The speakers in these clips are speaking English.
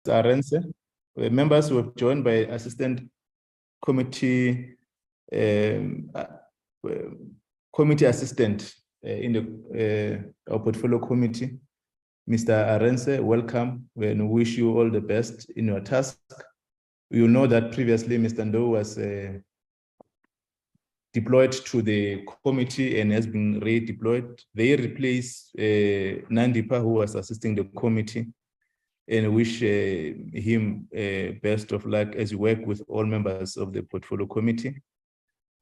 Arendse. Members were joined by Assistant Committee Committee Assistant in the our Portfolio Committee, Mr. Arendse. Welcome, and wish you all the best in your task. You know that previously Mr. Ndo was deployed to the committee and has been redeployed. They replace Nandipa, who was assisting the committee, and wish him best of luck as you work with all members of the Portfolio Committee.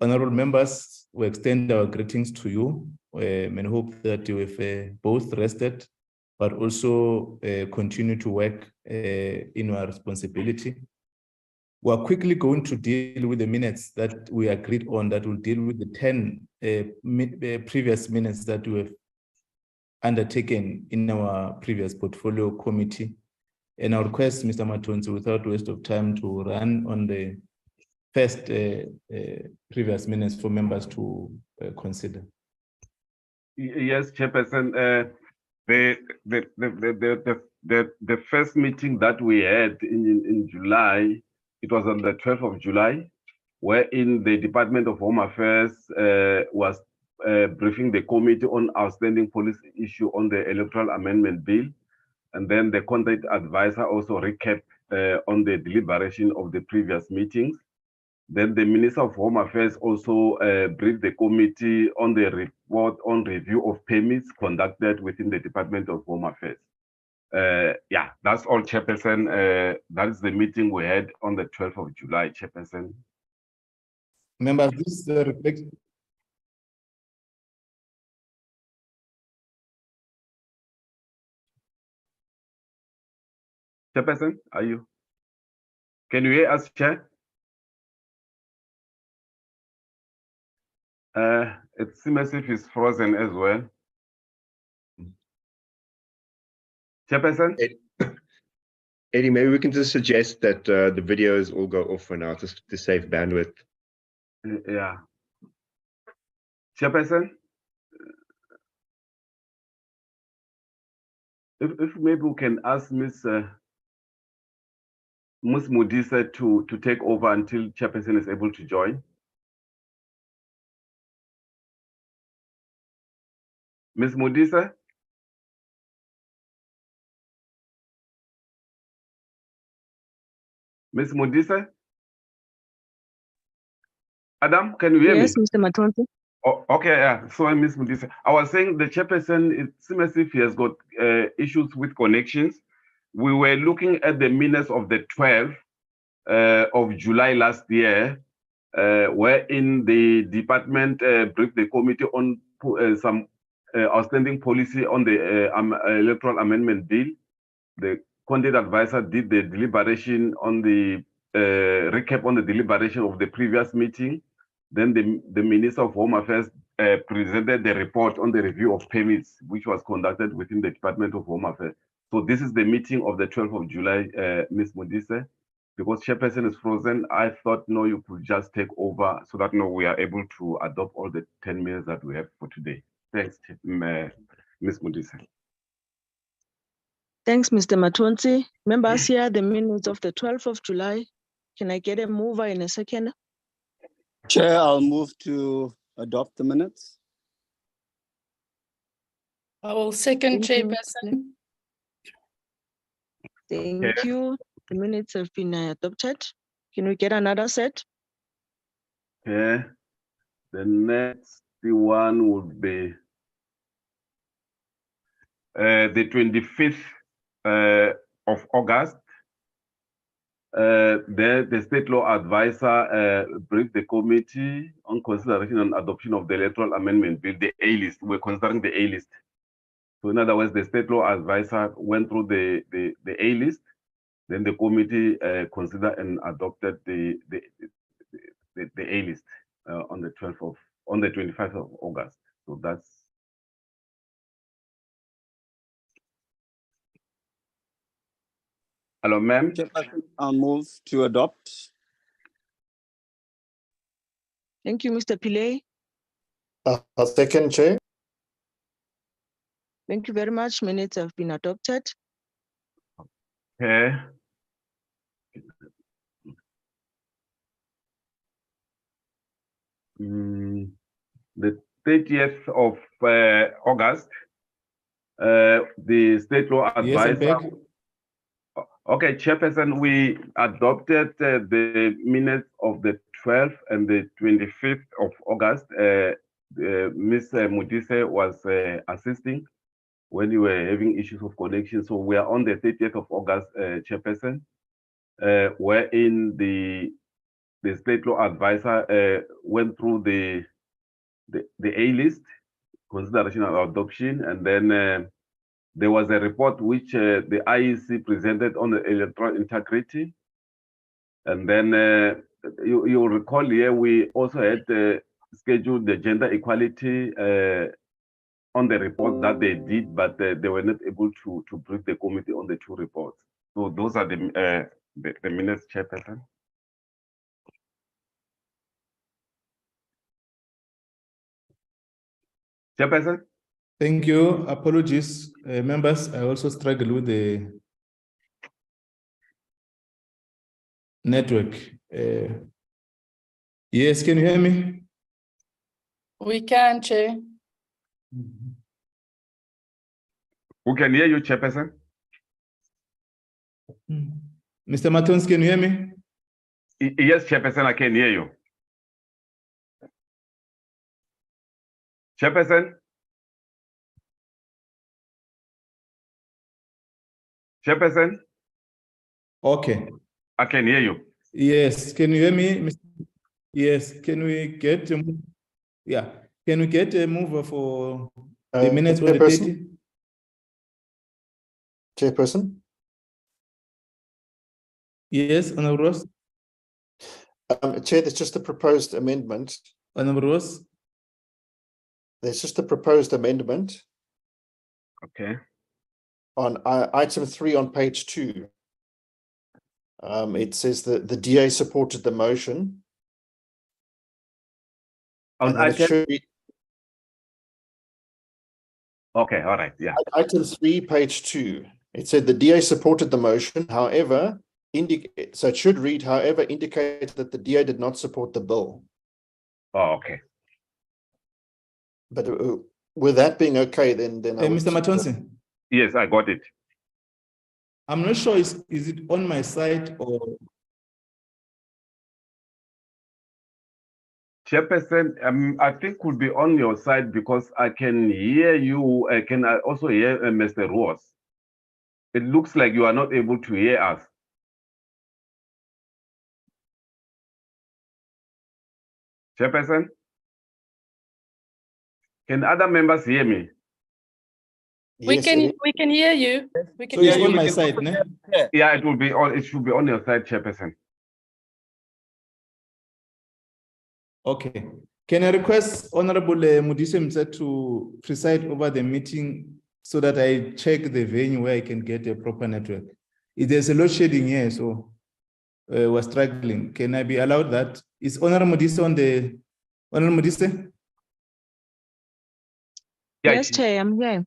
Honorable members, we extend our greetings to you and hope that you have both rested, but also continue to work in our responsibility. We are quickly going to deal with the minutes that we agreed on, that will deal with the 10 previous minutes that we have undertaken in our previous Portfolio Committee. And I request Mr. Matonzi, without waste of time, to run on the first previous minutes for members to consider. Yes, Chairperson. The first meeting that we had in July, it was on the 12th of July, wherein the Department of Home Affairs was briefing the committee on outstanding policy issue on the electoral amendment bill. And then the content advisor also recapped on the deliberation of the previous meetings. Then the Minister of Home Affairs also briefed the committee on the report on review of permits conducted within the Department of Home Affairs. Yeah, that's all, Chairperson. That is the meeting we had on the 12th of July, Chairperson. Members, this reflects. Chairperson, are you? Can you hear us, Chair? It seems as if it's frozen as well. Chairperson? Eddie, maybe we can just suggest that the videos all go off for now to save bandwidth. Yeah. Chairperson? If maybe we can ask Ms. Modise to take over until Chairperson is able to join. Ms. Modise? Ms. Modise? Adam, can you hear me? Yes, Mr. Matonzi. Oh, okay, yeah. So, Ms. Modise, I was saying the Chairperson, it seems as if he has got issues with connections. We were looking at the minutes of the 12th of July last year, wherein the department briefed the committee on some outstanding policy on the electoral amendment bill. The content advisor did the deliberation on the recap on the deliberation of the previous meeting. Then the Minister of Home Affairs presented the report on the review of permits, which was conducted within the Department of Home Affairs. So this is the meeting of the 12th of July, Ms. Modise. Because Chairperson is frozen, I thought, no, you could just take over so that no, we are able to adopt all the 10 minutes that we have for today. Thanks, Ms. Modise. Thanks, Mr. Matonzi. Members, here the minutes of the 12th of July. Can I get a mover in a second? Chair, I'll move to adopt the minutes. I will second, Thank you. Chairperson. Thank you. The minutes have been adopted. Can we get another set? Okay. The next one would be the 25th of August. The state law advisor briefed the committee on consideration and adoption of the electoral amendment bill, the A list. We're considering the A list. So in other words, the state law advisor went through the A list. Then the committee considered and adopted the A list on the 25th of August. So that's. Hello, ma'am. I'll move to adopt. Thank you, Mr. Pillay. A second, Chair. Thank you very much. Minutes have been adopted. Okay. the 30th of August, the state law Yes, I'm advisor. back. Okay, Chairperson, we adopted the minutes of the 12th and the 25th of August. Ms. Mudise was assisting when you were having issues of connection. So we are on the 30th of August, Chairperson, wherein the state law advisor went through the A list, consideration of adoption, and then there was a report which the IEC presented on the electoral integrity. And then you recall here, we also had scheduled the gender equality on the report that they did, but they were not able to brief the committee on the two reports. So those are the minutes, Chairperson. Chairperson? Thank you. Apologies, members. I also struggle with the network. Yes, can you hear me? We can, Chair. Who can hear you, Chairperson? Mr. Matons, can you hear me? Yes, Chairperson, I can hear you. Chairperson? Chairperson? Okay. I can hear you. Yes, can you hear me? Yes, can we get a move? Yeah, can we get a mover for the minutes on the 30? Chairperson? Yes, Honorable Ross. Chair, there's just a proposed amendment. Honorable Ross. There's just a proposed amendment Okay. on item 3 on page 2. It says that the DA supported the motion. On And then it item, should be okay, all right, yeah. item 3, page 2. It said the DA supported the motion, however, so it should read, however, indicated that the DA did not support the bill. Oh, okay. But with that being okay, then I would Mr. Matonsi, Yes, I got it. I'm not sure is it on my side or Chairperson, I think could be on your side because I can hear you. Can I also hear Mr. Ross? It looks like you are not able to hear us. Chairperson? Can other members hear me? We yes, can hear you. We can so it's hear on you. my side, ne? Yeah, it will be on. It should be on your side, Chairperson. Okay. Can I request Honorable Mudise Mtse to preside over the meeting so that I check the venue where I can get a proper network? There's a load shedding here, so we're struggling. Can I be allowed that? Is Honorable Mudise on the Honorable Mudise? Yeah, Yes, Chair, I'm here.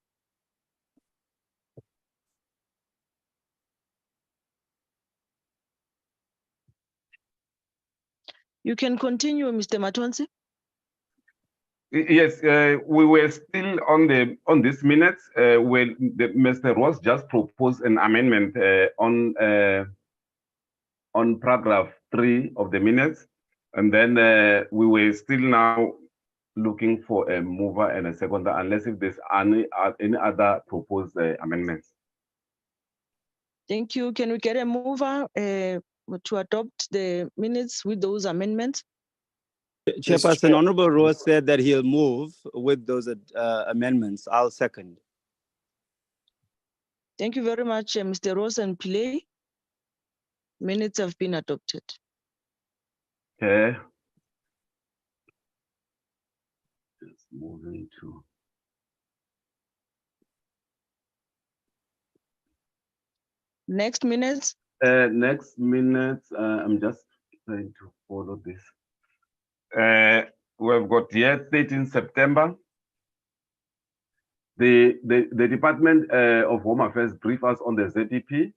You can continue, Mr. Matonsi. yes, we were still on this minutes when Mr. Ross just proposed an amendment on paragraph 3 of the minutes, and then we were still now looking for a mover and a seconder, unless if there's any other proposed amendments. Thank you. Can we get a mover to adopt the minutes with those amendments? Chairperson, Honorable Ross said that he'll move with those amendments. I'll second. Thank you very much, Mr. Ross and Pillay. Minutes have been adopted. Okay. Just moving to. Next minutes. Next minutes, I'm just trying to follow this. We've got here 13 September. The Department of Home Affairs briefed us on the ZEP,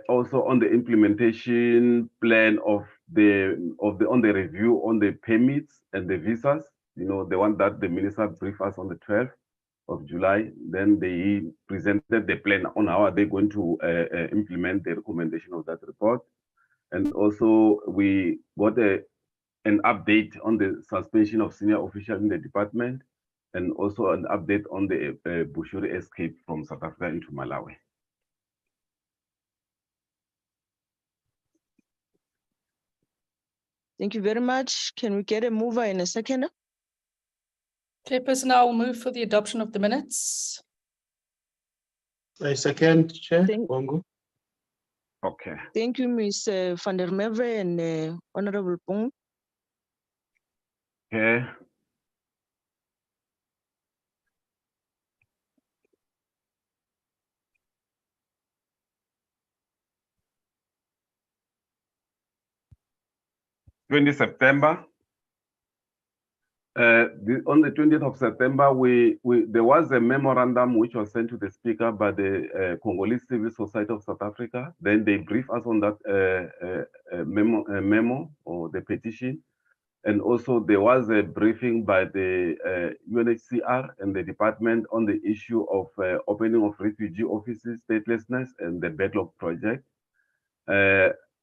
also on the implementation plan of on the review on the permits and the visas, you know, the one that the minister briefed us on the 12th of July. Then they presented the plan on how they're going to implement the recommendation of that report. And also we got an update on the suspension of senior officials in the department, and also an update on the Bushiri escape from South Africa into Malawi. Thank you very much. Can we get a mover in a second? Chairperson, I will move for the adoption of the minutes. I second, Chair. Thank- Bongo. Okay. Thank you, Ms. van der Merwe and Honorable Pong. Okay. September. On the 20th of September, there was a memorandum which was sent to the speaker by the Congolese Civil Society of South Africa. Then they briefed us on that memo or the petition. And also there was a briefing by the UNHCR and the department on the issue of opening of refugee offices, statelessness, and the backlog project.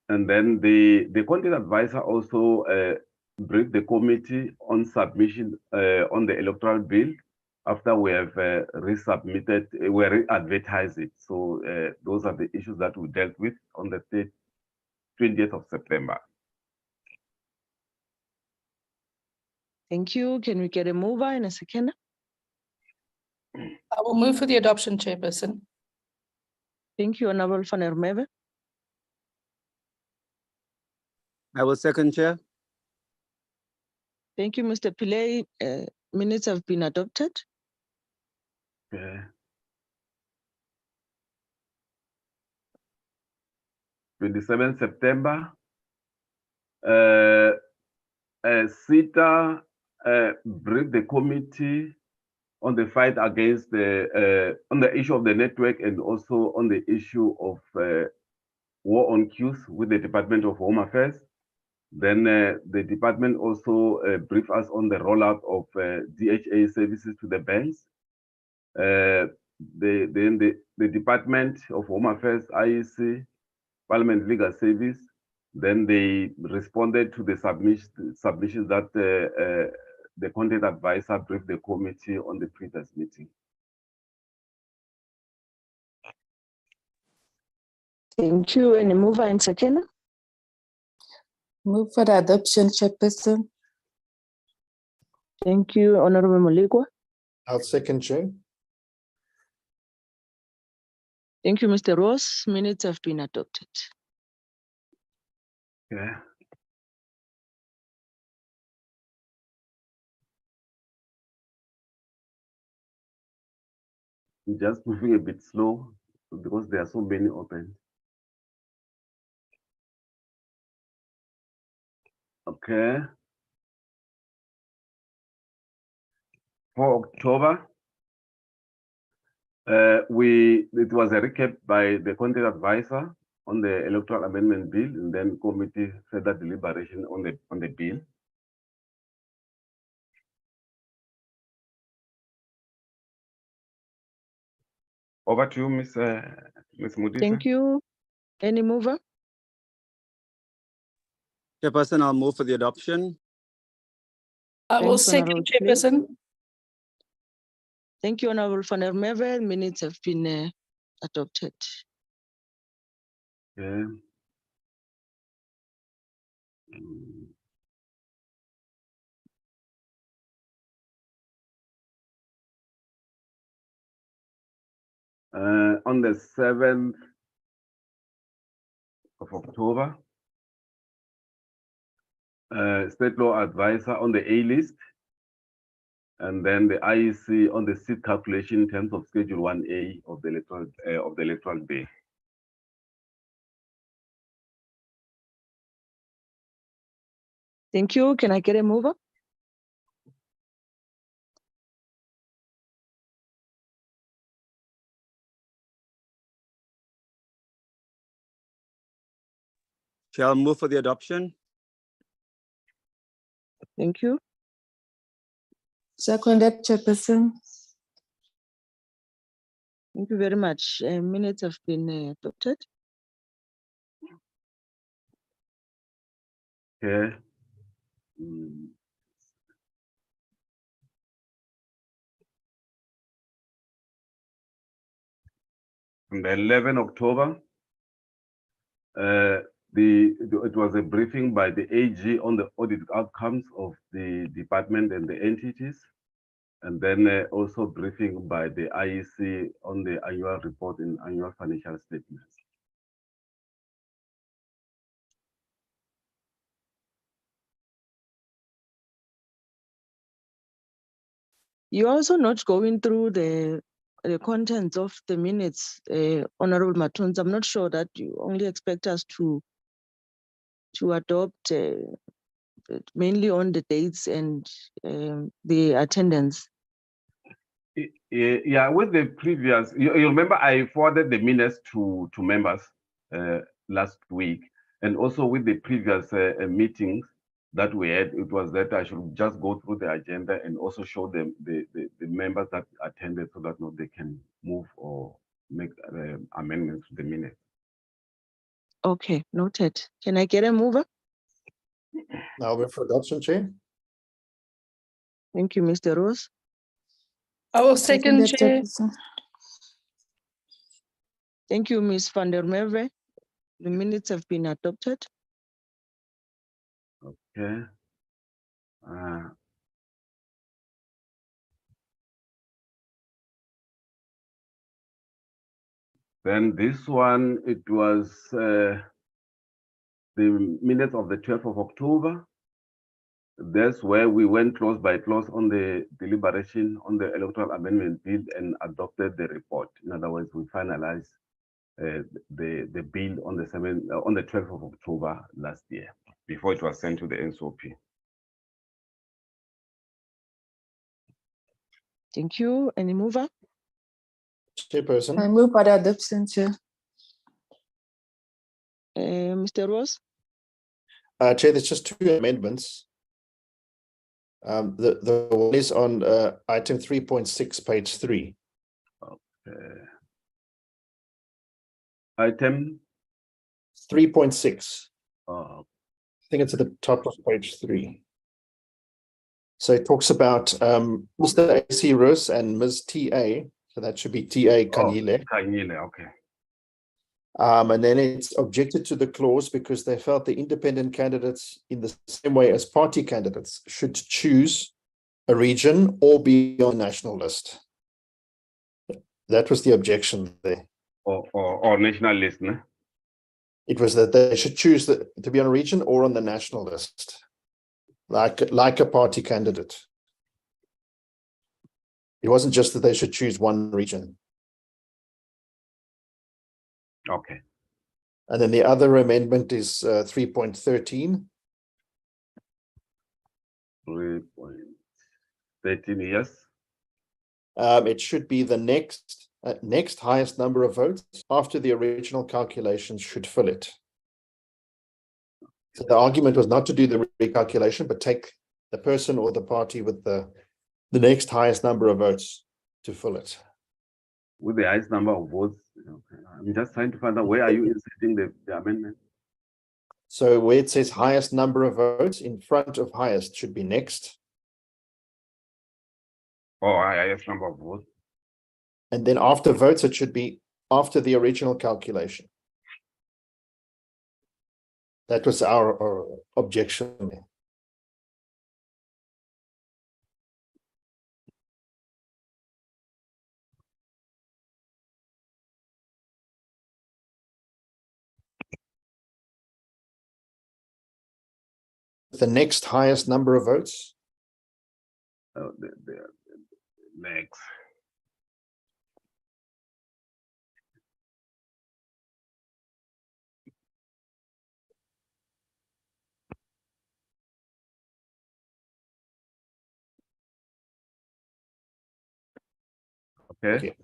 And then the content advisor also briefed the committee on submission on the electoral bill after we have resubmitted, we re-advertised it. So those are the issues that we dealt with on the 20th of September. Thank you. Can we get a mover in a second? I will move for the adoption, Chairperson. Thank you, Honorable van der Merwe. I will second, Chair. Thank you, Mr. Pillay. Minutes have been adopted. Okay. 27 September. CETA briefed the committee on the fight against on the issue of the network, and also on the issue of war on queues with the Department of Home Affairs. Then the department also briefed us on the rollout of DHA services to the banks. Then the Department of Home Affairs, IEC, Parliament Legal Service, then they responded to the submissions that the content advisor briefed the committee on the previous meeting. Thank you. Any mover in second? Move for the adoption, Chairperson. Thank you, Honorable Moligwa. I'll second, Chair. Thank you, Mr. Ross. Minutes have been adopted. Okay. I'm just moving a bit slow because there are so many open. Okay. For October, it was a recap by the content advisor on the electoral amendment bill, and then committee further deliberation on the bill. Over to you, Ms. Mudisa. Thank you. Any mover? Chairperson, I'll move for the adoption. I will Thanks, second, Honorable Pillay. Chairperson. Thank you, Honorable van der Merwe. Minutes have been adopted. Okay. On the 7th of October, state law advisor on the A list, and then the IEC on the seat calculation in terms of Schedule 1A of the electoral day. Thank you. Can I get a mover? Chair, I'll move for the adoption. Thank you. Seconded, Chairperson. Thank you very much. Minutes have been adopted. Okay. On the 11th October, it was a briefing by the AG on the audit outcomes of the department and the entities, and then also briefing by the IEC on the annual report and annual financial statements. You're also not going through the contents of the minutes, Honorable Matuns. I'm not sure that you only expect us to adopt mainly on the dates and the attendance. Yeah, with the previous, you remember I forwarded the minutes to members last week, and also with the previous meetings that we had, it was that I should just go through the agenda and also show them the members that attended so that they can move or make amendments to the minutes. Okay, noted. Can I get a mover? Now we're for adoption, Chair. Thank you, Mr. Rose. I will second, Seconded, Chair. Chairperson. Thank you, Ms. van der Merwe. The minutes have been adopted. Okay. Then this one, it was the minutes of the 12th of October. That's where we went clause by clause on the deliberation on the electoral amendment bill and adopted the report. In other words, we finalized the bill on the 12th of October last year before it was sent to the NSOP. Thank you. Any mover? Chairperson. I move for the adoption, Chair. Mr. Rose? Chair, there's just two amendments. The one is on item 3.6, page 3. Item 3.6. uh, I think it's at the top of page 3. So it talks about Mr. AC Rus and Ms. TA. So that should be TA Kanyile. Kanyile, okay. And then it's objected to the clause because they felt the independent candidates, in the same way as party candidates, should choose a region or be on the national list. That was the objection there. Or national list, no? It was that they should choose to be on a region or on the national list, like a party candidate. It wasn't just that they should choose one region. Okay. And then the other amendment is 3.13. 3.13, yes. It should be the next highest number of votes after the original calculations should fill it. So the argument was not to do the recalculation, but take the person or the party with the next highest number of votes to fill it. With the highest number of votes. Okay. I'm just trying to find out where are you inserting the amendment? So where it says highest number of votes, in front of highest should be next. Oh, highest number of votes. And then after votes, it should be after the original calculation. That was our objection. The next highest number of votes. Oh, the next. Okay.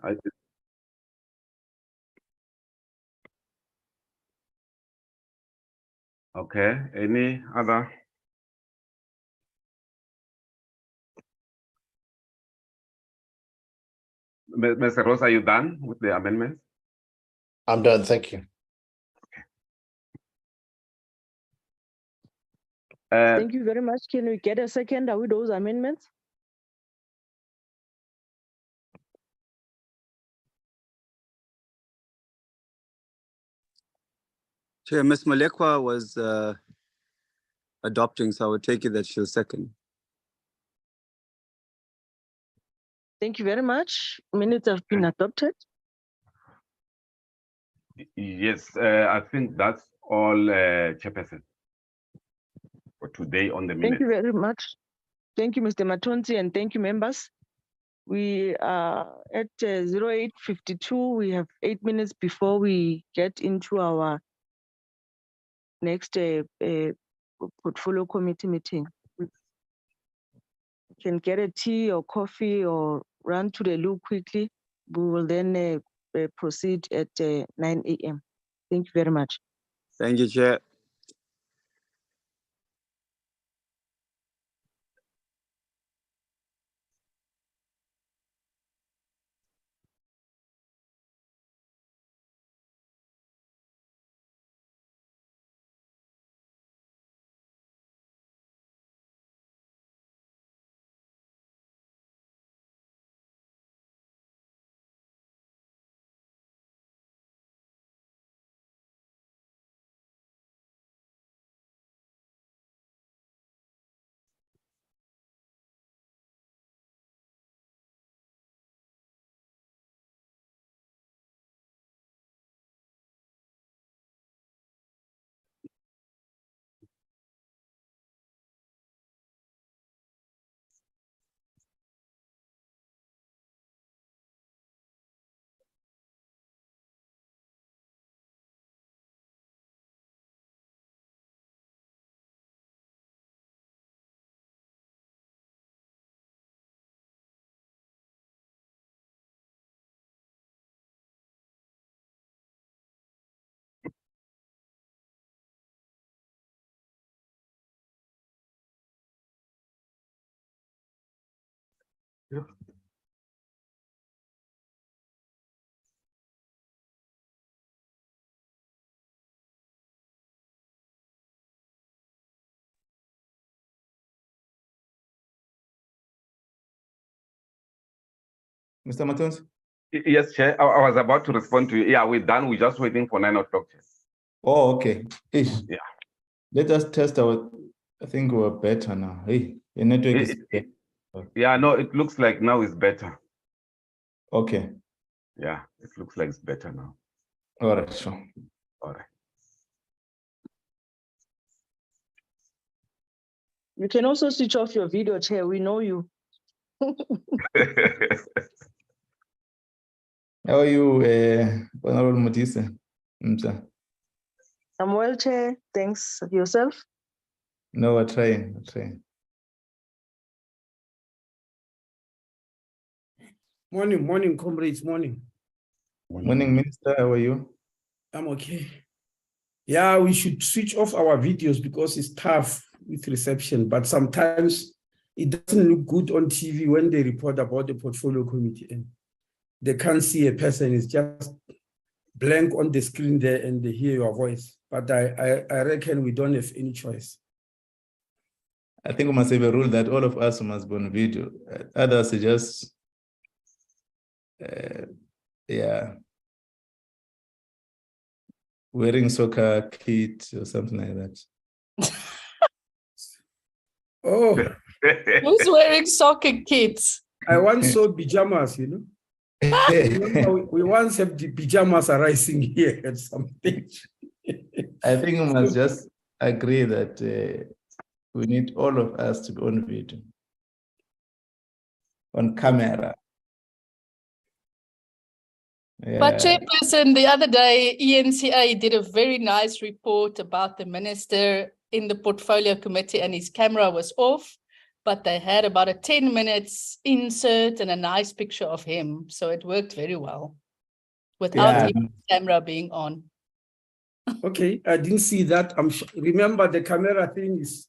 Okay. Any other? Mr. Ross, are you done with the amendments? I'm done. Thank you. Thank you very much. Can we get a second? Are we those amendments? Chair, Ms. Malekwa was adopting, so I would take it that she'll second. Thank you very much. Minutes have been adopted. Yes, I think that's all, Chairperson, for today on the minute. Thank you very much. Thank you, Mr. Matonzi, and thank you, members. We are at 08:52. We have 8 minutes before we get into our next portfolio committee meeting. We can get a tea or coffee or run to the loo quickly. We will then proceed at 9 a.m. Thank you very much. Thank you, Chair. Yeah. Mr. Matons? Yes, Chair. I was about to respond to you. Yeah, we're done. We're just waiting for 9 o'clock, Chair. Oh, okay. Ish. Yeah. Let us test our, I think we're better now. Hey, the network is better. Yeah, no, it looks like now it's better. Okay. Yeah, it looks like it's better now. All right, sure. All right. You can also switch off your video, Chair. We know you. How are you, Honorable Mutisa? I'm well, Chair. Thanks. Yourself? No, we're trying. Morning, comrades, morning. Morning, Minister. How are you? I'm okay. Yeah, we should switch off our videos because it's tough with reception, but sometimes it doesn't look good on TV when they report about the portfolio committee and they can't see a person, it's just blank on the screen there and they hear your voice. But I reckon we don't have any choice. I think we must have a rule that all of us must be on video. Others are just, yeah, wearing soccer kit or something like that. Oh, Who's wearing soccer kits? I once saw pajamas, you know. We once have the pajamas arising here at some stage. I think we must just agree that we need all of us to be on video, on camera. Yeah. But Chairperson, the other day, ENCA did a very nice report about the minister in the portfolio committee and his camera was off, but they had about a 10 minutes insert and a nice picture of him. So it worked very well without his camera being on. Okay, I didn't see that. Remember the camera thing is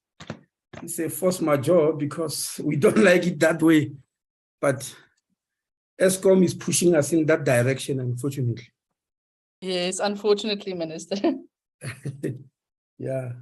a force majeure because we don't like it that way. But ESCOM is pushing us in that direction, unfortunately. Yes, unfortunately, Minister. Yeah.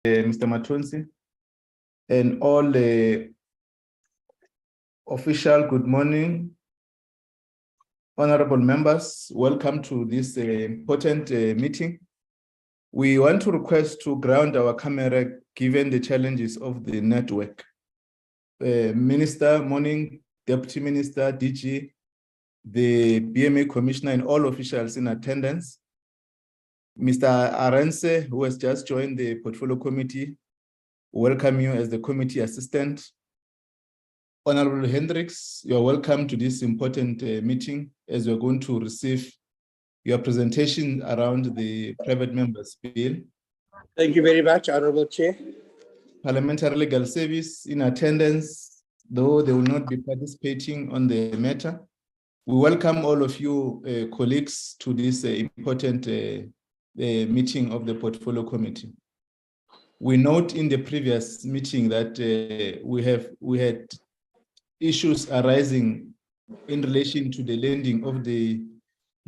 Mr. Matonsi, and all the official, good morning. Honorable members, welcome to this important meeting. We want to request to ground our camera given the challenges of the network. Minister, morning, Deputy Minister, DG, the BMA Commissioner, and all officials in attendance. Mr. Arense, who has just joined the Portfolio Committee, welcome you as the committee assistant. Honorable Hendricks, you are welcome to this important meeting as we're going to receive your presentation around the private members bill. Thank you very much, Honorable Chair. Parliamentary Legal Service in attendance, though they will not be participating on the matter. We welcome all of you colleagues to this important meeting of the Portfolio Committee. We note in the previous meeting that we had issues arising in relation to the landing of the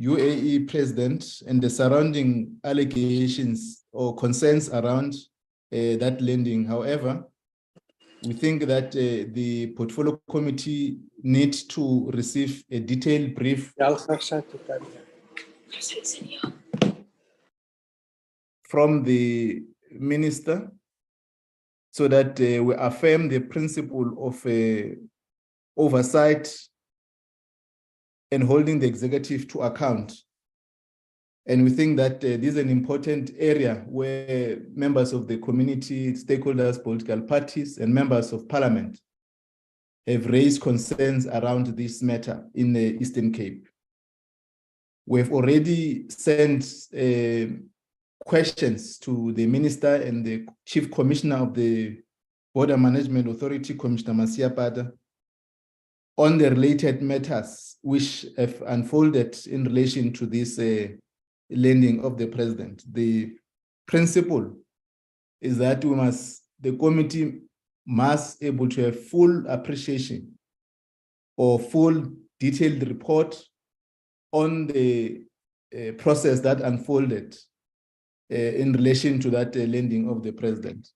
UAE president and the surrounding allegations or concerns around that landing. However, we think that the portfolio committee needs to receive a detailed brief from the minister so that we affirm the principle of oversight and holding the executive to account. And we think that this is an important area where members of the community, stakeholders, political parties, and members of parliament have raised concerns around this matter in the Eastern Cape. We've already sent questions to the minister and the chief commissioner of the Border Management Authority, Commissioner Masiapata, on the related matters which have unfolded in relation to this landing of the president. The principle is that the committee must able to have full appreciation or full detailed report on the process that unfolded in relation to that landing of the president.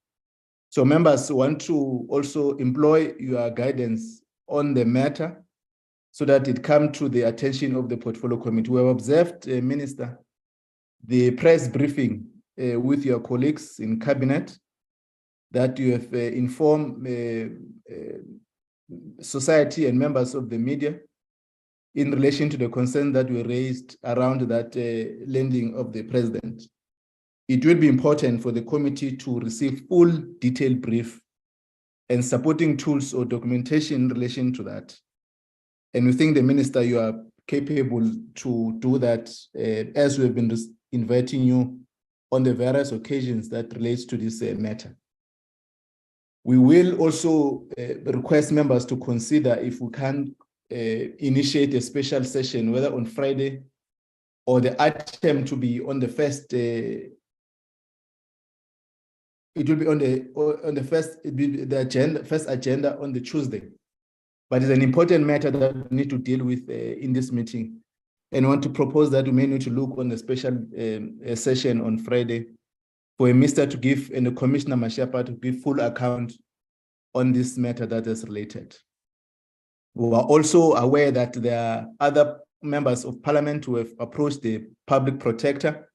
So members want to also employ your guidance on the matter so that it come to the attention of the portfolio committee. We have observed, Minister, the press briefing with your colleagues in cabinet that you have informed society and members of the media in relation to the concerns that were raised around that landing of the president. It will be important for the committee to receive full detailed brief and supporting tools or documentation in relation to that. And we think the minister, you are capable to do that as we have been inviting you on the various occasions that relates to this matter. We will also request members to consider if we can initiate a special session, whether on Friday or the item to be on the first, it will be on the first, it will be the agenda, first agenda on the Tuesday. But it's an important matter that we need to deal with in this meeting. And I want to propose that we may need to look on the special session on Friday for a minister to give and the Commissioner Masiapa to give full account on this matter that is related. We are also aware that there are other members of parliament who have approached the public protector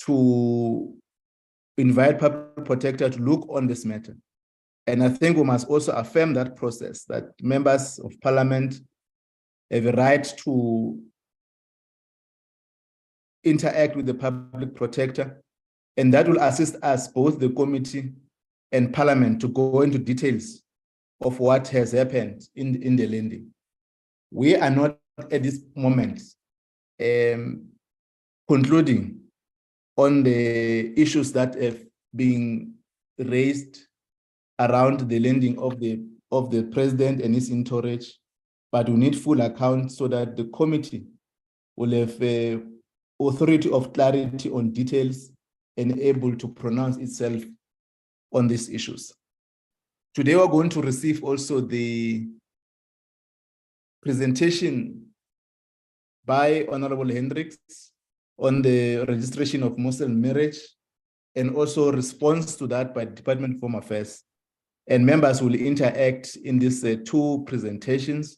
to invite public protector to look on this matter. And I think we must also affirm that process, that members of parliament have a right to interact with the public protector, and that will assist us, both the committee and parliament, to go into details of what has happened in the landing. We are not at this moment concluding on the issues that have been raised around the landing of the president and his entourage, but we need full account so that the committee will have authority of clarity on details and able to pronounce itself on these issues. Today, we're going to receive also the presentation by Honorable Hendricks on the registration of Muslim marriage, and also response to that by Department of Home Affairs. And members will interact in these two presentations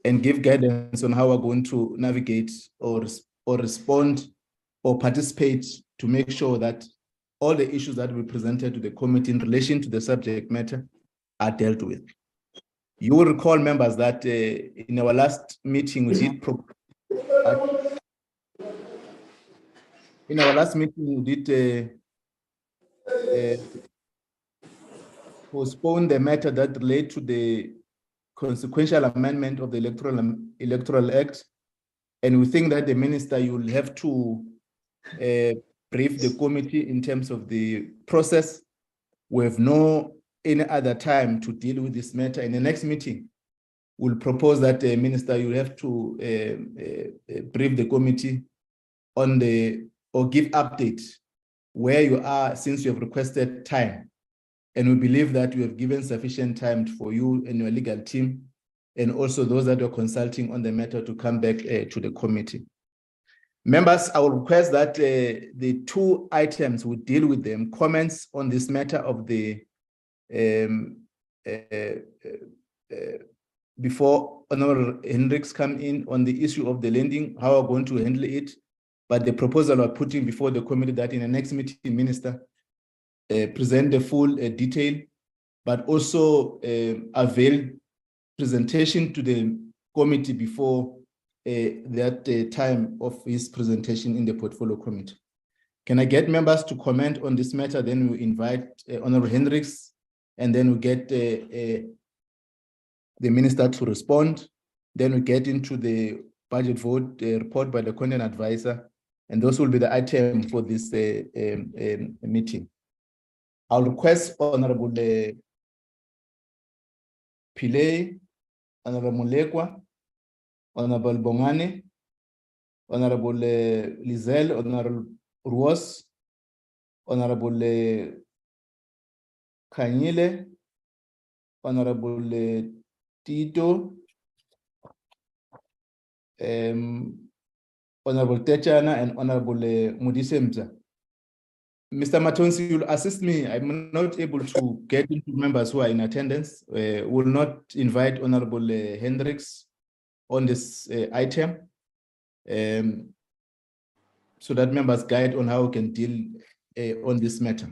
and give guidance on how we're going to navigate or respond or participate to make sure that all the issues that we presented to the committee in relation to the subject matter are dealt with. You will recall, members, that in our last meeting we did postpone the matter that relate to the consequential amendment of the Electoral Act. And we think that the minister, you will have to brief the committee in terms of the process. We have no any other time to deal with this matter. In the next meeting, we'll propose that the minister, you have to brief the committee on or give update where you are, since you have requested time. And we believe that we have given sufficient time for you and your legal team and also those that were consulting on the matter to come back to the committee. Members, I will request that the two items we deal with them, comments on this matter of the before Honorable Hendricks come in on the issue of the lending, how we're going to handle it, but the proposal we're putting before the committee that in the next meeting, Minister, present the full detail, but also avail presentation to the committee before that time of his presentation in the portfolio committee. Can I get members to comment on this matter? Then we invite Honorable Hendricks, and then we get the minister to respond. Then we get into the budget vote report by the content advisor, and those will be the item for this meeting. I'll request Honorable Pillay, Honorable Mulekwa, Honorable Bongani, Honorable Lizel, Honorable Ruos, Honorable Kanyile, Honorable Tito, Honorable Techana, and Honorable Mudisemza. Mr. Matonsi, you'll assist me. I'm not able to get into members who are in attendance. Will not invite Honorable Hendricks on this item, so that members guide on how we can deal on this matter.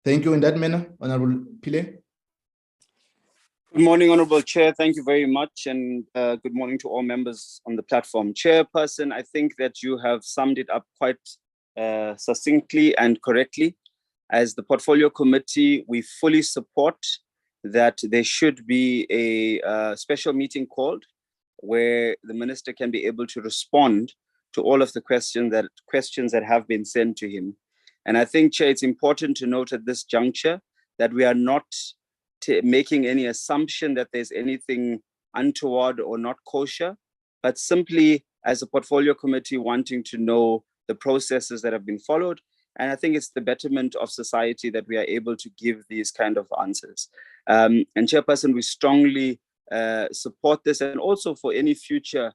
Thank you in that manner, Honorable Pillay. Good morning, Honorable Chair. Thank you very much. And good morning to all members on the platform. Chairperson, I think that you have summed it up quite succinctly and correctly. As the Portfolio Committee, we fully support that there should be a special meeting called where the minister can be able to respond to all of the questions that have been sent to him. And I think, Chair, it's important to note at this juncture that we are not making any assumption that there's anything untoward or not kosher, but simply as a Portfolio Committee wanting to know the processes that have been followed. And I think it's the betterment of society that we are able to give these kind of answers. And Chairperson, we strongly support this, and also for any future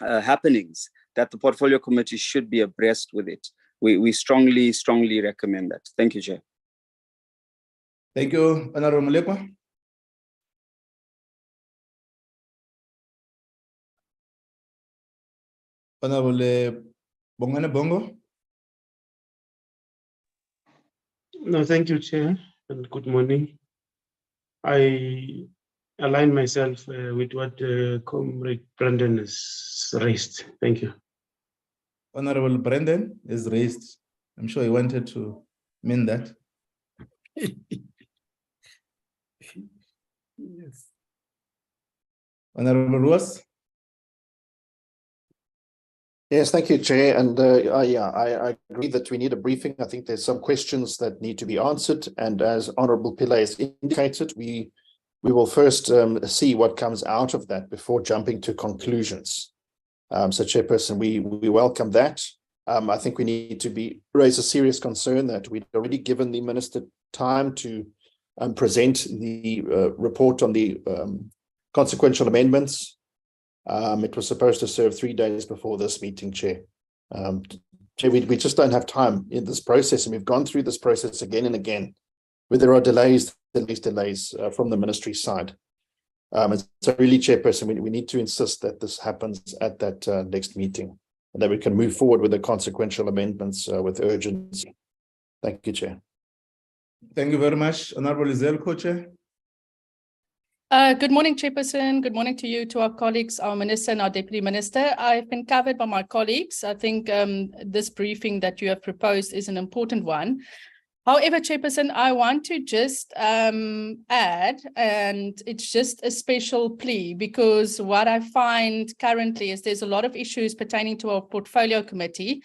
happenings that the Portfolio Committee should be abreast with it. We strongly recommend that. Thank you, Chair. Thank you, Honorable Mulekwa. Honorable Bongane Bongo. No, thank you, Chair, and good morning. I align myself with what Comrade Brandon has raised. Thank you. Honorable Brandon is raised. I'm sure he wanted to mean that. Yes. Honorable Ruos. Yes, thank you, Chair. And I agree that we need a briefing. I think there's some questions that need to be answered. And as Honorable Pillay has indicated, we will first see what comes out of that before jumping to conclusions. So, Chairperson, we welcome that. I think we need to raise a serious concern that we'd already given the Minister time to present the report on the consequential amendments. It was supposed to serve 3 days before this meeting, Chair. Chair, we just don't have time in this process, and we've gone through this process again and again, where there are delays from the ministry side. And so really, Chairperson, we need to insist that this happens at that next meeting, and that we can move forward with the consequential amendments with urgency. Thank you, Chair. Thank you very much. Honorable Lizel, Co-Chair. Good morning, Chairperson. Good morning to you, to our colleagues, our Minister and our Deputy Minister. I've been covered by my colleagues. I think this briefing that you have proposed is an important one. However, Chairperson, I want to just add, and it's just a special plea, because what I find currently is there's a lot of issues pertaining to our Portfolio Committee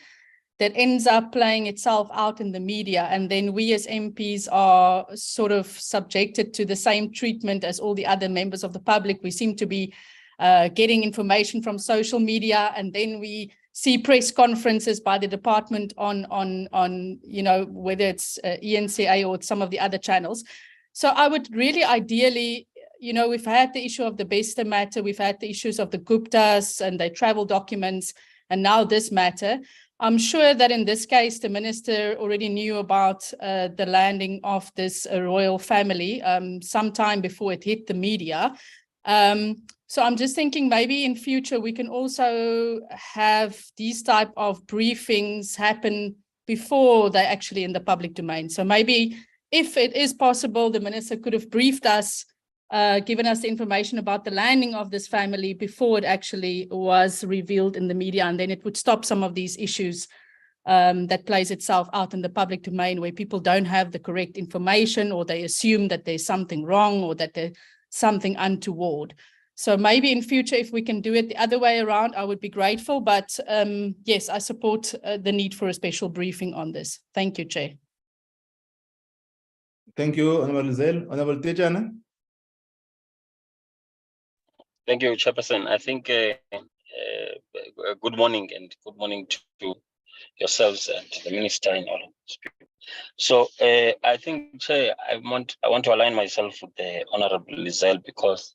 that ends up playing itself out in the media, and then we as MPs are sort of subjected to the same treatment as all the other members of the public. We seem to be getting information from social media, and then we see press conferences by the department on you know, whether it's ENCA or some of the other channels. So I would really ideally, you know, we've had the issue of the Bester matter, we've had the issues of the Guptas and their travel documents, and now this matter. I'm sure that in this case, the minister already knew about the landing of this royal family sometime before it hit the media. So I'm just thinking maybe in future we can also have these type of briefings happen before they're actually in the public domain. So maybe if it is possible, the minister could have briefed us, given us the information about the landing of this family before it actually was revealed in the media, and then it would stop some of these issues that plays itself out in the public domain where people don't have the correct information, or they assume that there's something wrong or that there's something untoward. So maybe in future, if we can do it the other way around, I would be grateful. But yes, I support the need for a special briefing on this. Thank you, Chair. Thank you, Honorable Zell. Honorable Tejana. Thank you, Chairperson. I think good morning, and good morning to yourselves and the minister and all of these people. So I think, Chair, I want to align myself with the Honorable Lizelle, because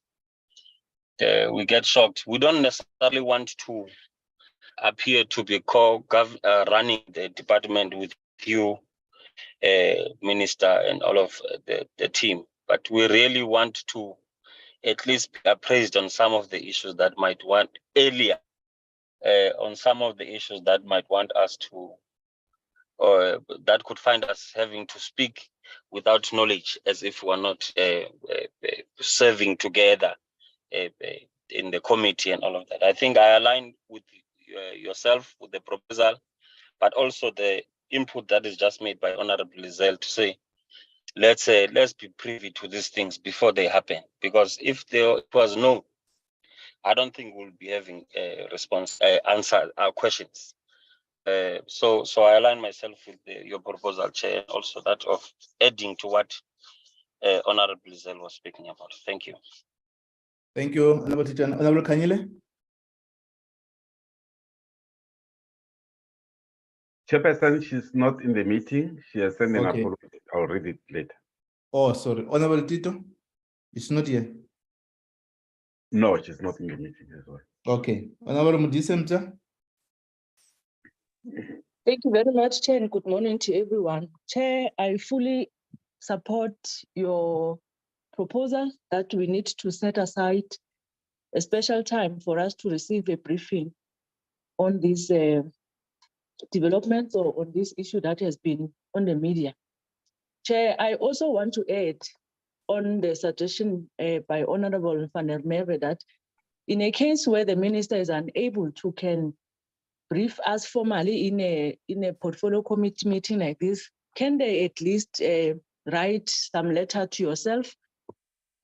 we get shocked. We don't necessarily want to appear to be running the department with you, Minister, and all of the team, but we really want to at least be appraised on some of the issues that might want earlier, on some of the issues that might want us to, or that could find us having to speak without knowledge, as if we're not serving together in the committee and all of that. I think I align with yourself with the proposal, but also the input that is just made by Honorable Lizelle to say, let's be privy to these things before they happen, because if there was no, I don't think we'll be having a response, answer our questions. So I align myself with your proposal, Chair, also that of adding to what Honorable Lizelle was speaking about. Thank you. Thank you, Honorable Tejana. Honorable Kanyile. Chairperson, she's not in the meeting. She has sent an Okay. apology. I'll read it later. Oh, sorry. Honorable Tito, it's not here. No, she's not in the meeting as well. Okay. Honorable Mudisemta. Thank you very much, Chair, and good morning to everyone. Chair, I fully support your proposal that we need to set aside a special time for us to receive a briefing on these developments or on this issue that has been on the media. Chair, I also want to add on the suggestion by Honorable Van der Merwe that in a case where the minister is unable to can brief us formally in a portfolio committee meeting like this, can they at least write some letter to yourself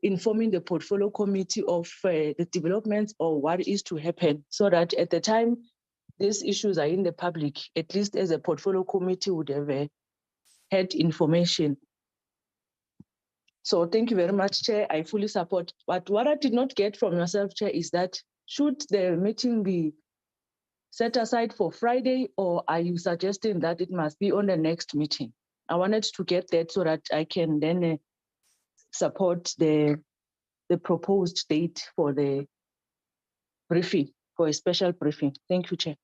informing the portfolio committee of the developments or what is to happen, so that at the time these issues are in the public, at least as a portfolio committee would have had information. So thank you very much, Chair. I fully support. But what I did not get from yourself, Chair, is that should the meeting be set aside for Friday, or are you suggesting that it must be on the next meeting? I wanted to get that so that I can then support the proposed date for the briefing, for a special briefing. Thank you, Chair.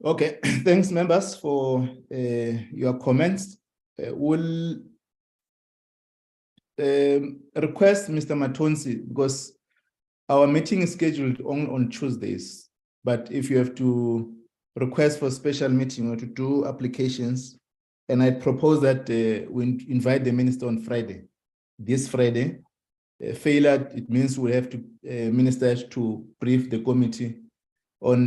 Okay, thanks, members, for your comments. We'll request Mr. Matonsi, because our meeting is scheduled on Tuesdays, but if you have to request for special meeting or to do applications, and I propose that we invite the minister on Friday, this Friday. Failure, it means we have to minister to brief the committee on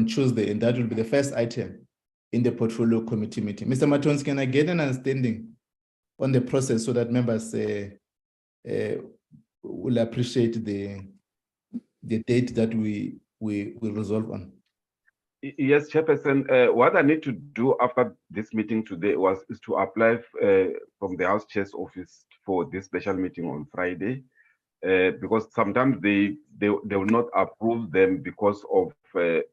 Tuesday, and that will be the first item in the portfolio committee meeting. Mr. Matonsi, can I get an understanding on the process so that members will appreciate the date that we will resolve on? Yes, Chairperson. What I need to do after this meeting today is to apply from the House Chair's office for this special meeting on Friday, because sometimes they will not approve them because of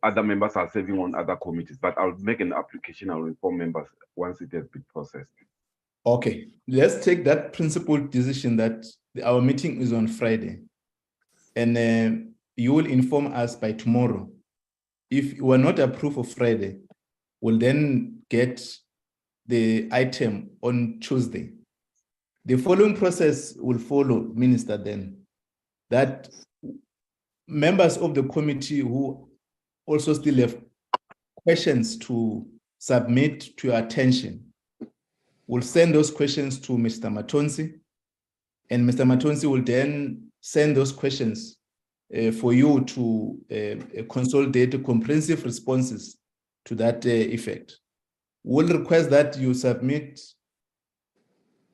other members are serving on other committees. But I'll make an application. I'll inform members once it has been processed. Okay, let's take that principled decision that our meeting is on Friday. And you will inform us by tomorrow. If you are not approved of Friday, we'll then get the item on Tuesday. The following process will follow, Minister, then, that members of the committee who also still have questions to submit to your attention will send those questions to Mr. Matonsi, and Mr. Matonsi will then send those questions for you to consolidate comprehensive responses to that effect. We'll request that you submit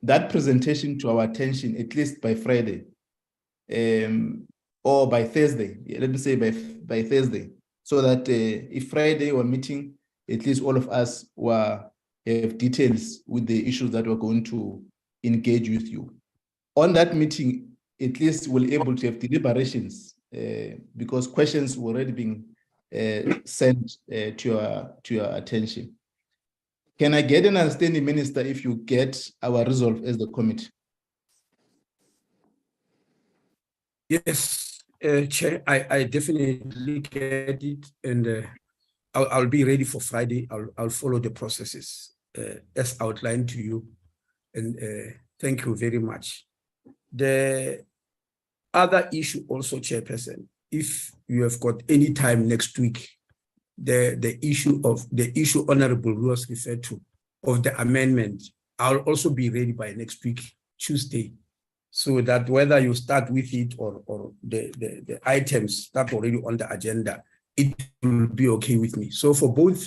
that presentation to our attention at least by Friday or by Thursday. Let me say by Thursday, so that if Friday we're meeting, at least all of us have details with the issues that we're going to engage with you. On that meeting, at least we'll able to have deliberations because questions were already being sent to your attention. Can I get an understanding, Minister, if you get our resolve as the committee? Yes, Chair, I definitely get it, and I'll be ready for Friday. I'll follow the processes as outlined to you, and thank you very much. The other issue also, Chairperson, if you have got any time next week, the issue Honorable Ruas referred to of the amendment, I'll also be ready by next week, Tuesday, so that whether you start with it or the items that are already on the agenda, it will be okay with me. So for both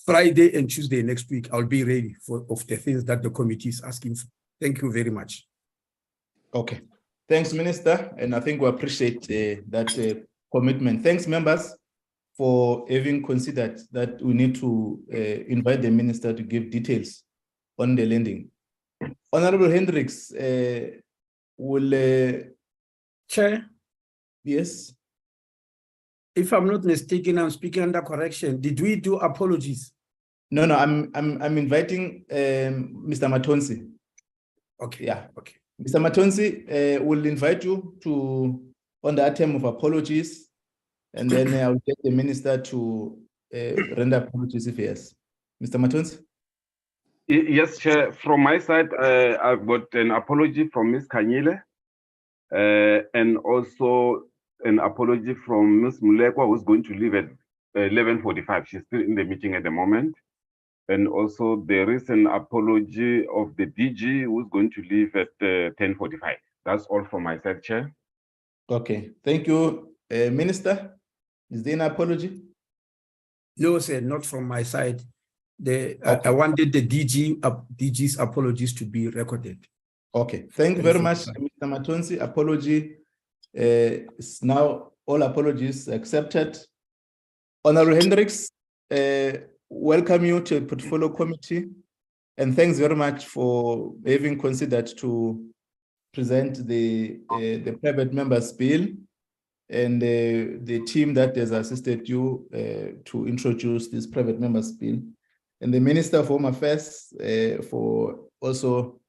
Friday and Tuesday next week, I'll be ready of the things that the committee is asking for. Thank you very much. Okay. Thanks, Minister. And I think we appreciate that commitment. Thanks, members, for having considered that we need to invite the Minister to give details on the lending. Honorable Hendricks will... Chair? Yes? If I'm not mistaken, I'm speaking under correction. Did we do apologies? No, I'm inviting Mr. Matonsi. Okay. Yeah. Okay. Mr. Matonsi will invite you to on the item of apologies, and then I'll get the minister to render apologies if he has. Mr. Matonsi? Yes, Chair. From my side, I've got an apology from Ms. Kanyile, and also an apology from Ms. Mulekwa, who's going to leave at 11:45. She's still in the meeting at the moment. And also there is an apology of the DG who's going to leave at 10:45. That's all from my side, Chair. Okay, thank you. Minister, is there an apology? No, sir, not from my side. I wanted the DG's apologies to be recorded. Okay, thank you very much, Mr. Matonsi. Apology is now all apologies accepted. Honorable Hendricks, welcome you to the Portfolio Committee, and thanks very much for having considered to present the private members bill and the team that has assisted you to introduce this private members bill, and the Minister of Home Affairs for also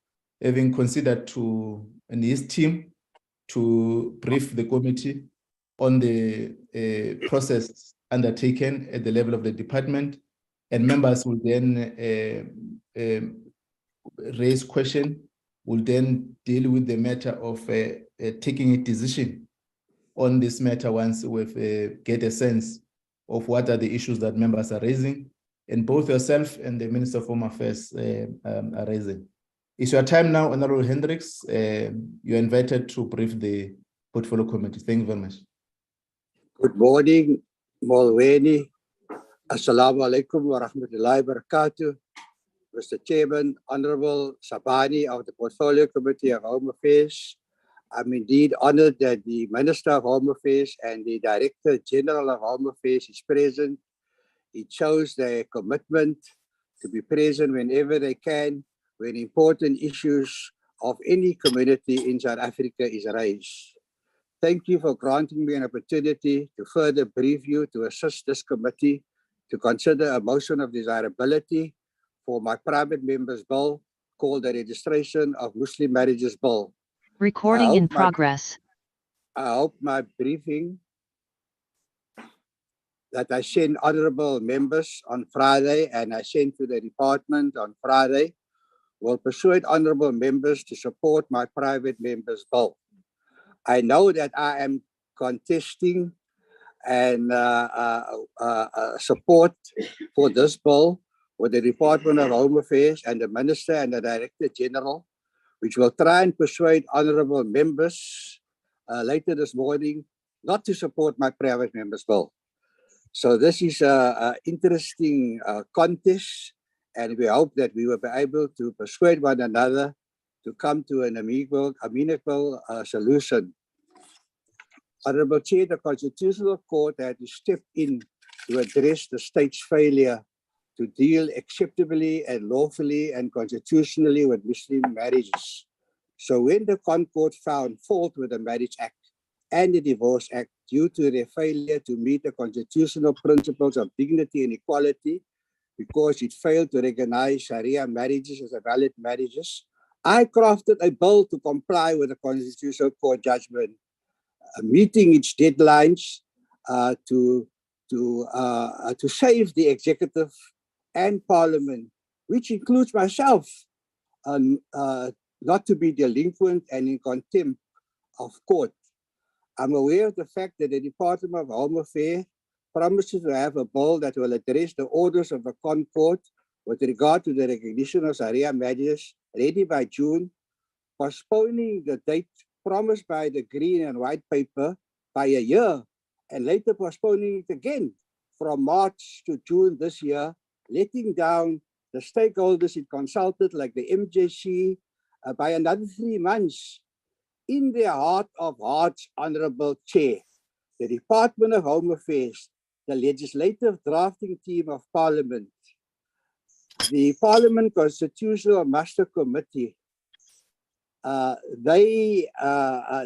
having considered and his team to brief the committee on the process undertaken at the level of the department, and members will then raise question, will then deal with the matter of taking a decision on this matter once we get a sense of what are the issues that members are raising, and both yourself and the Minister of Home Affairs are raising. It's your time now, Honorable Hendricks. You're invited to brief the Portfolio Committee. Thank you very much. Good morning, Molweni. Assalamu alaikum wa rahmatullahi wa barakatuh. Mr. Chairman, Honorable Sabani of the Portfolio Committee of Home Affairs. I'm indeed honored that the Minister of Home Affairs and the Director General of Home Affairs is present. It shows their commitment to be present whenever they can, when important issues of any community in South Africa is raised. Thank you for granting me an opportunity to further brief you to assist this committee to consider a motion of desirability for my private member's bill called the Registration of Muslim Marriages Bill. Recording in progress. I hope my briefing that I sent honorable members on Friday and I sent to the department on Friday will persuade honorable members to support my private members' bill. I know that I am contesting and support for this bill with the Department of Home Affairs and the Minister and the Director General, which will try and persuade honorable members later this morning not to support my private members' bill. So this is an interesting contest, and we hope that we will be able to persuade one another to come to an amenable solution. Honorable Chair, the Constitutional Court had to step in to address the state's failure to deal acceptably and lawfully and constitutionally with Muslim marriages. So when the Concord found fault with the Marriage Act and the Divorce Act due to their failure to meet the constitutional principles of dignity and equality, because it failed to recognize Sharia marriages as valid marriages, I crafted a bill to comply with the Constitutional Court judgment, meeting its deadlines to save the executive and parliament, which includes myself, not to be delinquent and in contempt of court. I'm aware of the fact that the Department of Home Affairs promises to have a bill that will address the orders of the Concord with regard to the recognition of Sharia marriages ready by June, postponing the date promised by the Green and White Paper by a year, and later postponing it again from March to June this year, letting down the stakeholders it consulted, like the MJC, by another 3 months. In their heart of hearts, Honorable Chair, the Department of Home Affairs, the legislative drafting team of Parliament, the Parliament Constitutional Master Committee, the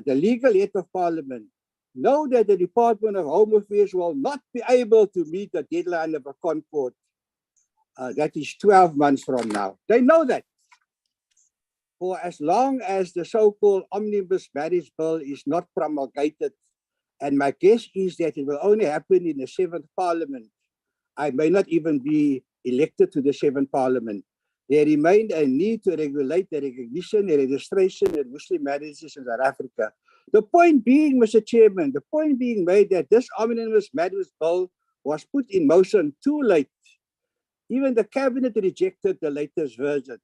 legal head of Parliament, know that the Department of Home Affairs will not be able to meet the deadline of a Concord. That is 12 months from now. They know that. For as long as the so-called Omnibus Marriage Bill is not promulgated, and my guess is that it will only happen in the 7th Parliament, I may not even be elected to the 7th Parliament, there remained a need to regulate the recognition and registration of Muslim marriages in South Africa. The point being, Mr. Chairman, the point being made that this Omnibus Marriage Bill was put in motion too late. Even the Cabinet rejected the latest version.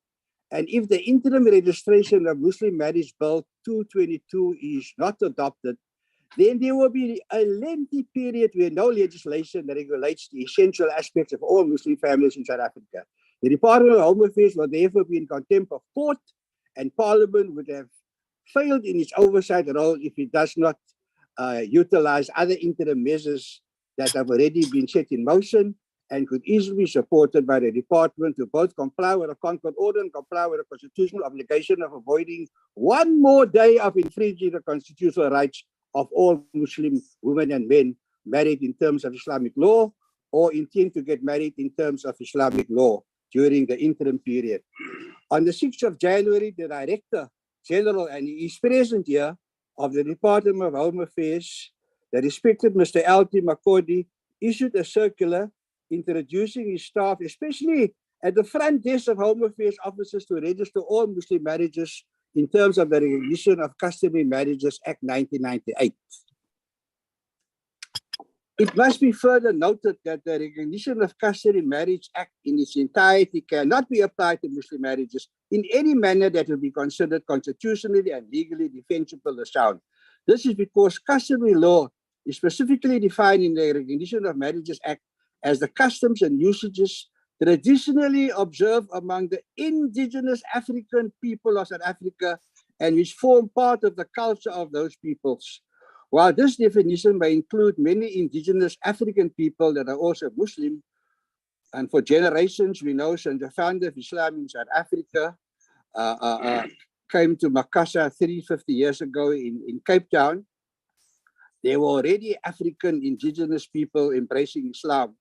And if the interim registration of Muslim Marriage Bill 222 is not adopted, then there will be a lengthy period where no legislation regulates the essential aspects of all Muslim families in South Africa. The Department of Home Affairs will therefore be in contempt of court, and Parliament would have failed in its oversight role if it does not utilize other interim measures that have already been set in motion and could easily be supported by the department to both comply with the Concord Order and comply with the constitutional obligation of avoiding one more day of infringing the constitutional rights of all Muslim women and men married in terms of Islamic law or intend to get married in terms of Islamic law during the interim period. On the 6th of January, the Director General, and he is present here, of the Department of Home Affairs, the respected Mr. L.T. Makodi, issued a circular introducing his staff, especially at the front desk of Home Affairs officers, to register all Muslim marriages in terms of the Recognition of Customary Marriages Act 1998. It must be further noted that the Recognition of Customary Marriage Act in its entirety cannot be applied to Muslim marriages in any manner that will be considered constitutionally and legally defensible or sound. This is because customary law is specifically defined in the Recognition of Marriages Act as the customs and usages traditionally observed among the indigenous African people of South Africa and which form part of the culture of those peoples. While this definition may include many indigenous African people that are also Muslim, and for generations we know since the founder of Islam in South Africa came to Makassar 350 years ago in Cape Town, there were already African indigenous people embracing Islam.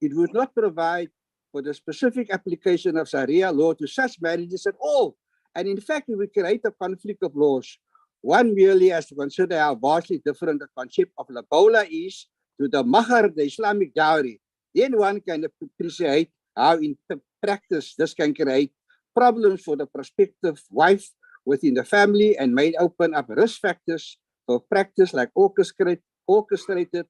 It would not provide for the specific application of Sharia law to such marriages at all. And in fact, we create a conflict of laws. One merely has to consider how vastly different the concept of labola is to the mahar, the Islamic dowry. Then one can appreciate how in practice this can create problems for the prospective wife within the family and may open up risk factors for practice like orchestrated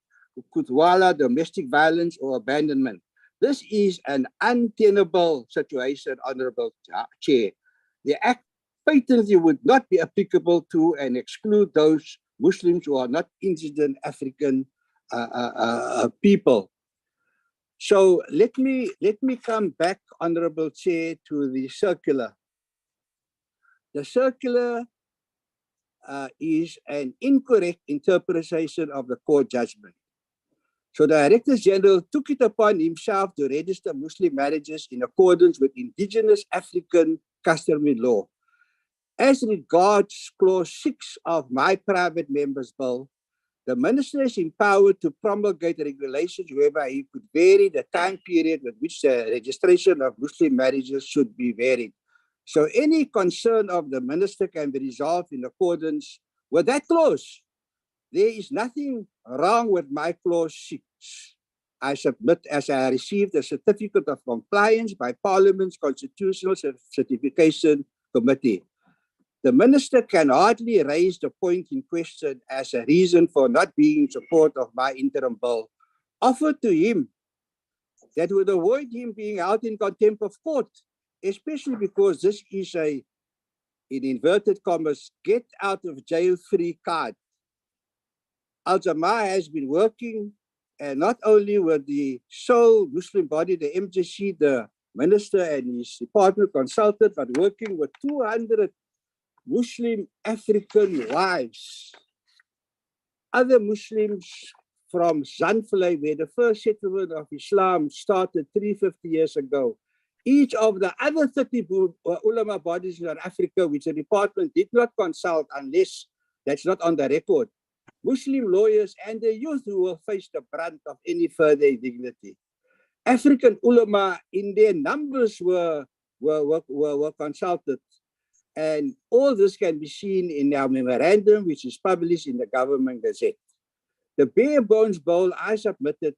kutwala, domestic violence or abandonment. This is an untenable situation, Honorable Chair. The Act patently would not be applicable to and exclude those Muslims who are not indigent African people. So let me come back, Honorable Chair, to the circular. The circular is an incorrect interpretation of the court judgment. So the Director General took it upon himself to register Muslim marriages in accordance with indigenous African customary law. As regards Clause 6 of my private member's bill, the Minister is empowered to promulgate regulations whereby he could vary the time period with which the registration of Muslim marriages should be varied. So any concern of the Minister can be resolved in accordance with that clause. There is nothing wrong with my Clause 6. I submit as I received a certificate of compliance by Parliament's Constitutional Certification Committee. The Minister can hardly raise the point in question as a reason for not being in support of my interim bill offered to him that would avoid him being held in contempt of court, especially because this is a, in inverted commas, get out of jail free card. Al-Jama'ah has been working not only with the sole Muslim body, the MJC, the Minister and his department consultant, but working with 200 Muslim African wives. Other Muslims from Zanflay, where the first settlement of Islam started 350 years ago. Each of the other 30 ulama bodies in Africa, which the department did not consult unless that's not on the record. Muslim lawyers and the youth who will face the brunt of any further indignity. African ulama in their numbers were consulted. And all this can be seen in our memorandum, which is published in the Government Gazette. The bare bones bill I submitted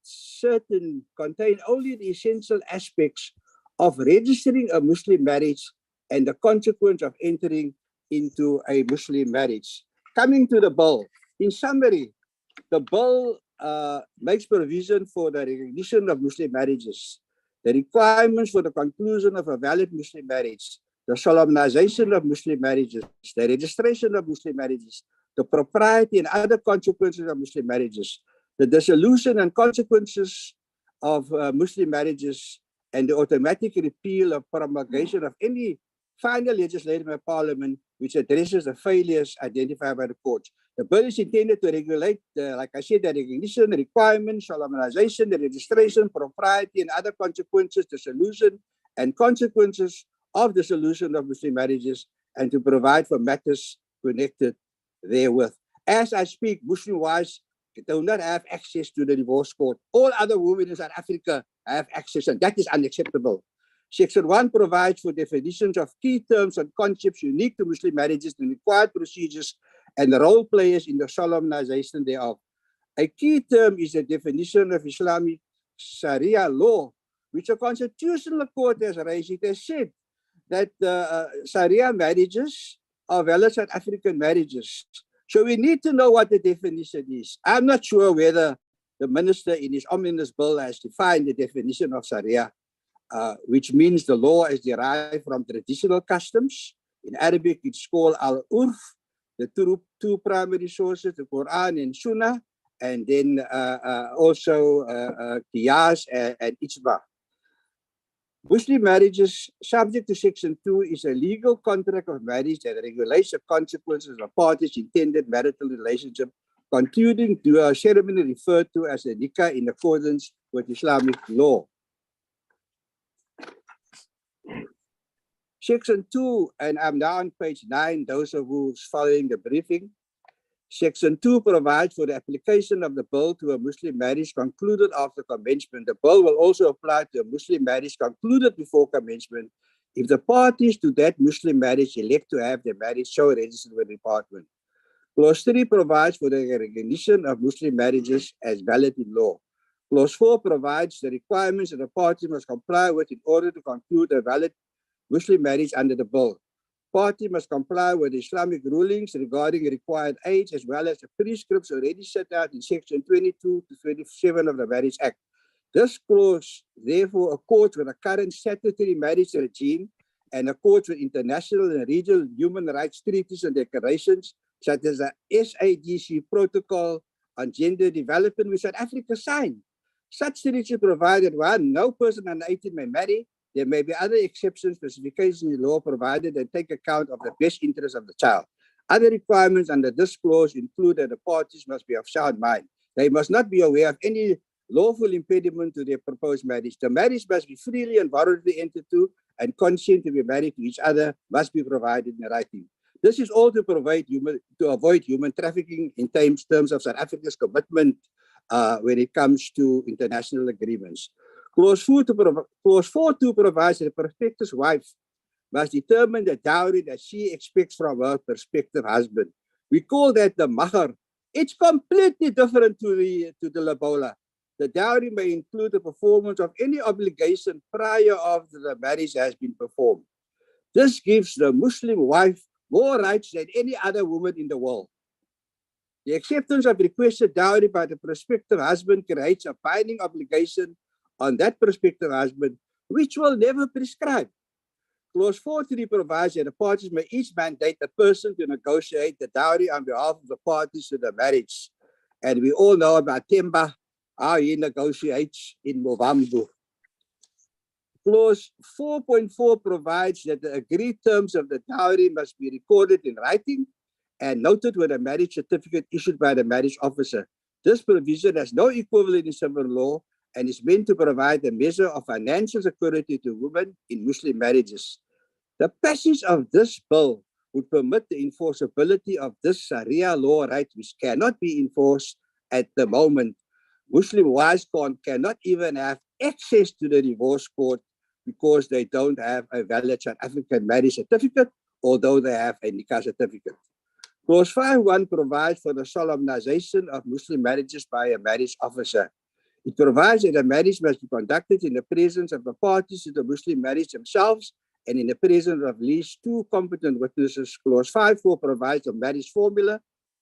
contain only the essential aspects of registering a Muslim marriage and the consequence of entering into a Muslim marriage. Coming to the bill, in summary, the bill makes provision for the recognition of Muslim marriages, the requirements for the conclusion of a valid Muslim marriage, the solemnization of Muslim marriages, the registration of Muslim marriages, the propriety and other consequences of Muslim marriages, the dissolution and consequences of Muslim marriages, and the automatic repeal of promulgation of any final legislation by Parliament which addresses the failures identified by the courts. The bill is intended to regulate, like I said, the recognition, the requirements, solemnization, the registration, propriety, and other consequences, the solution and consequences of the solution of Muslim marriages, and to provide for matters connected therewith. As I speak, Muslim wives do not have access to the divorce court. All other women in South Africa have access, and that is unacceptable. Section 1 provides for definitions of key terms and concepts unique to Muslim marriages, the required procedures, and the role players in the solemnization thereof. A key term is the definition of Islamic Sharia law, which the Constitutional Court has raised. It has said that Sharia marriages are valid South African marriages. So we need to know what the definition is. I'm not sure whether the Minister in his omnibus bill has defined the definition of Sharia, which means the law is derived from traditional customs. In Arabic, it's called al-urf, the two primary sources, the Quran and Sunnah, and then also qiyas and ijma. Muslim marriages subject to Section 2 is a legal contract of marriage that regulates the consequences of parties' intended marital relationship, concluding to a ceremony referred to as a nikah in accordance with Islamic law. Section 2, and I'm now on page 9, those of who's following the briefing. Section 2 provides for the application of the bill to a Muslim marriage concluded after commencement. The bill will also apply to a Muslim marriage concluded before commencement if the parties to that Muslim marriage elect to have their marriage so registered with the department. Clause 3 provides for the recognition of Muslim marriages as valid in law. Clause 4 provides the requirements that the party must comply with in order to conclude a valid Muslim marriage under the bill. Party must comply with Islamic rulings regarding required age as well as the prescripts already set out in Section 22 to 27 of the Marriage Act. This clause therefore accords with the current statutory marriage regime and accords with international and regional human rights treaties and declarations such as the SADC Protocol on Gender Development which South Africa signed. Such treaties provide that while no person under 18 may marry, there may be other exceptions, specifications in the law provided that take account of the best interest of the child. Other requirements under this clause include that the parties must be of sound mind. They must not be aware of any lawful impediment to their proposed marriage. The marriage must be freely and voluntarily entered to, and consent to be married to each other must be provided in writing. This is all to avoid human trafficking in terms of South Africa's commitment when it comes to international agreements. Clause 4 provides that the prospective wife must determine the dowry that she expects from her prospective husband. We call that the mahar. It's completely different to the lobola. The dowry may include the performance of any obligation prior after the marriage has been performed. This gives the Muslim wife more rights than any other woman in the world. The acceptance of requested dowry by the prospective husband creates a binding obligation on that prospective husband, which will never prescribe. Clause 4.3 provides that the parties may each mandate a person to negotiate the dowry on behalf of the parties to the marriage. And we all know about Temba, how he negotiates in Movambu. Clause 4.4 provides that the agreed terms of the dowry must be recorded in writing and noted with a marriage certificate issued by the marriage officer. This provision has no equivalent in civil law and is meant to provide a measure of financial security to women in Muslim marriages. The passage of this bill would permit the enforceability of this Sharia law right, which cannot be enforced at the moment. Muslim wives cannot even have access to the divorce court because they don't have a valid South African marriage certificate, although they have a nikah certificate. Clause 5.1 provides for the solemnization of Muslim marriages by a marriage officer. It provides that a marriage must be conducted in the presence of the parties to the Muslim marriage themselves and in the presence of at least 2 competent witnesses. Clause 5.4 provides a marriage formula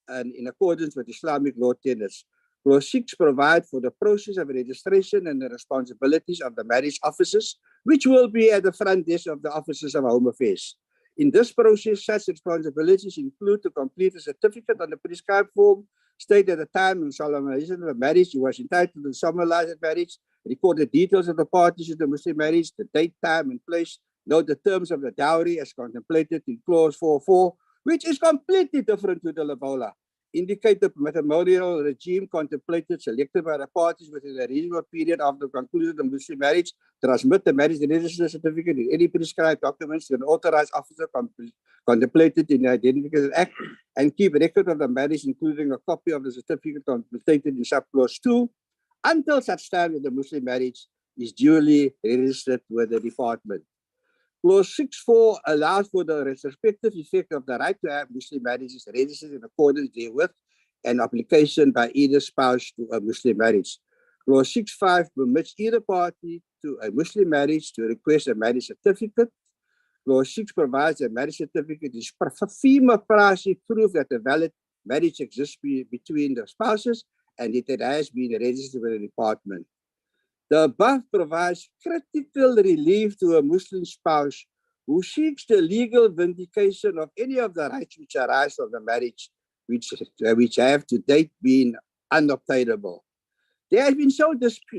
and in accordance with Islamic law tenets. Clause 6 provides for the process of registration and the responsibilities of the marriage officers, which will be at the front desk of the officers of Home Affairs. In this process, such responsibilities include to complete a certificate on the prescribed form, state at the time and solemnization of the marriage you was entitled to solemnize the marriage, record the details of the parties to the Muslim marriage, the date, time, and place, note the terms of the dowry as contemplated in Clause 4.4, which is completely different to the lobola. Indicate the matrimonial regime contemplated selected by the parties within a reasonable period after the conclusion of the Muslim marriage, transmit the marriage register certificate in any prescribed documents to an authorized officer contemplated in the Identification Act, and keep record of the marriage, including a copy of the certificate contemplated in subclause 2, until such time that the Muslim marriage is duly registered with the department. Clause 6.4 allows for the retrospective effect of the right to have Muslim marriages registered in accordance therewith and application by either spouse to a Muslim marriage. Clause 6.5 permits either party to a Muslim marriage to request a marriage certificate. Clause 6 provides that marriage certificate is prima facie proof that a valid marriage exists between the spouses and it has been registered with the department. The above provides critical relief to a Muslim spouse who seeks the legal vindication of any of the rights which arise from the marriage, which have to date been unobtainable. There have been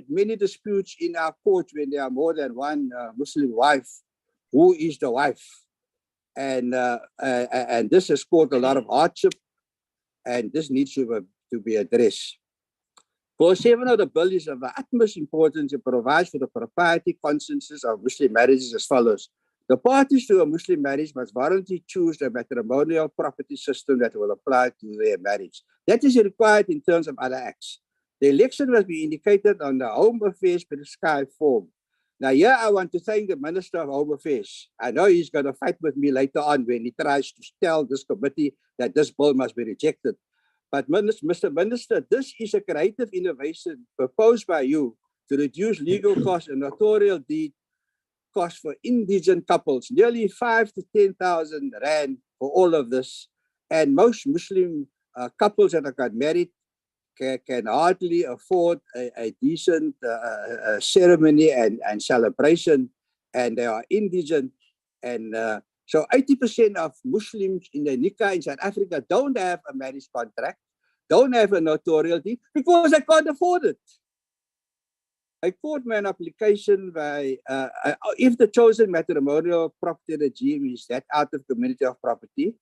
many disputes in our courts when there are more than one Muslim wife. Who is the wife? And this has caused a lot of hardship, and this needs to be addressed. Clause 7 of the bill is of the utmost importance. It provides for the propriety consensus of Muslim marriages as follows. The parties to a Muslim marriage must voluntarily choose the matrimonial property system that will apply to their marriage. That is required in terms of other acts. The election must be indicated on the Home Affairs prescribed form. Now, here I want to thank the Minister of Home Affairs. I know he's going to fight with me later on when he tries to tell this committee that this bill must be rejected. But Mr. Minister, this is a creative innovation proposed by you to reduce legal costs and notarial deed costs for indigent couples, nearly 5,000 to 10,000 rand for all of this. And most Muslim couples that have got married can hardly afford a decent ceremony and celebration, and they are indigent. And so 80% of Muslims in the Nikah in South Africa don't have a marriage contract, don't have a notarial deed because they can't afford it. A court may an application by, if the chosen matrimonial property regime is that out of community of property,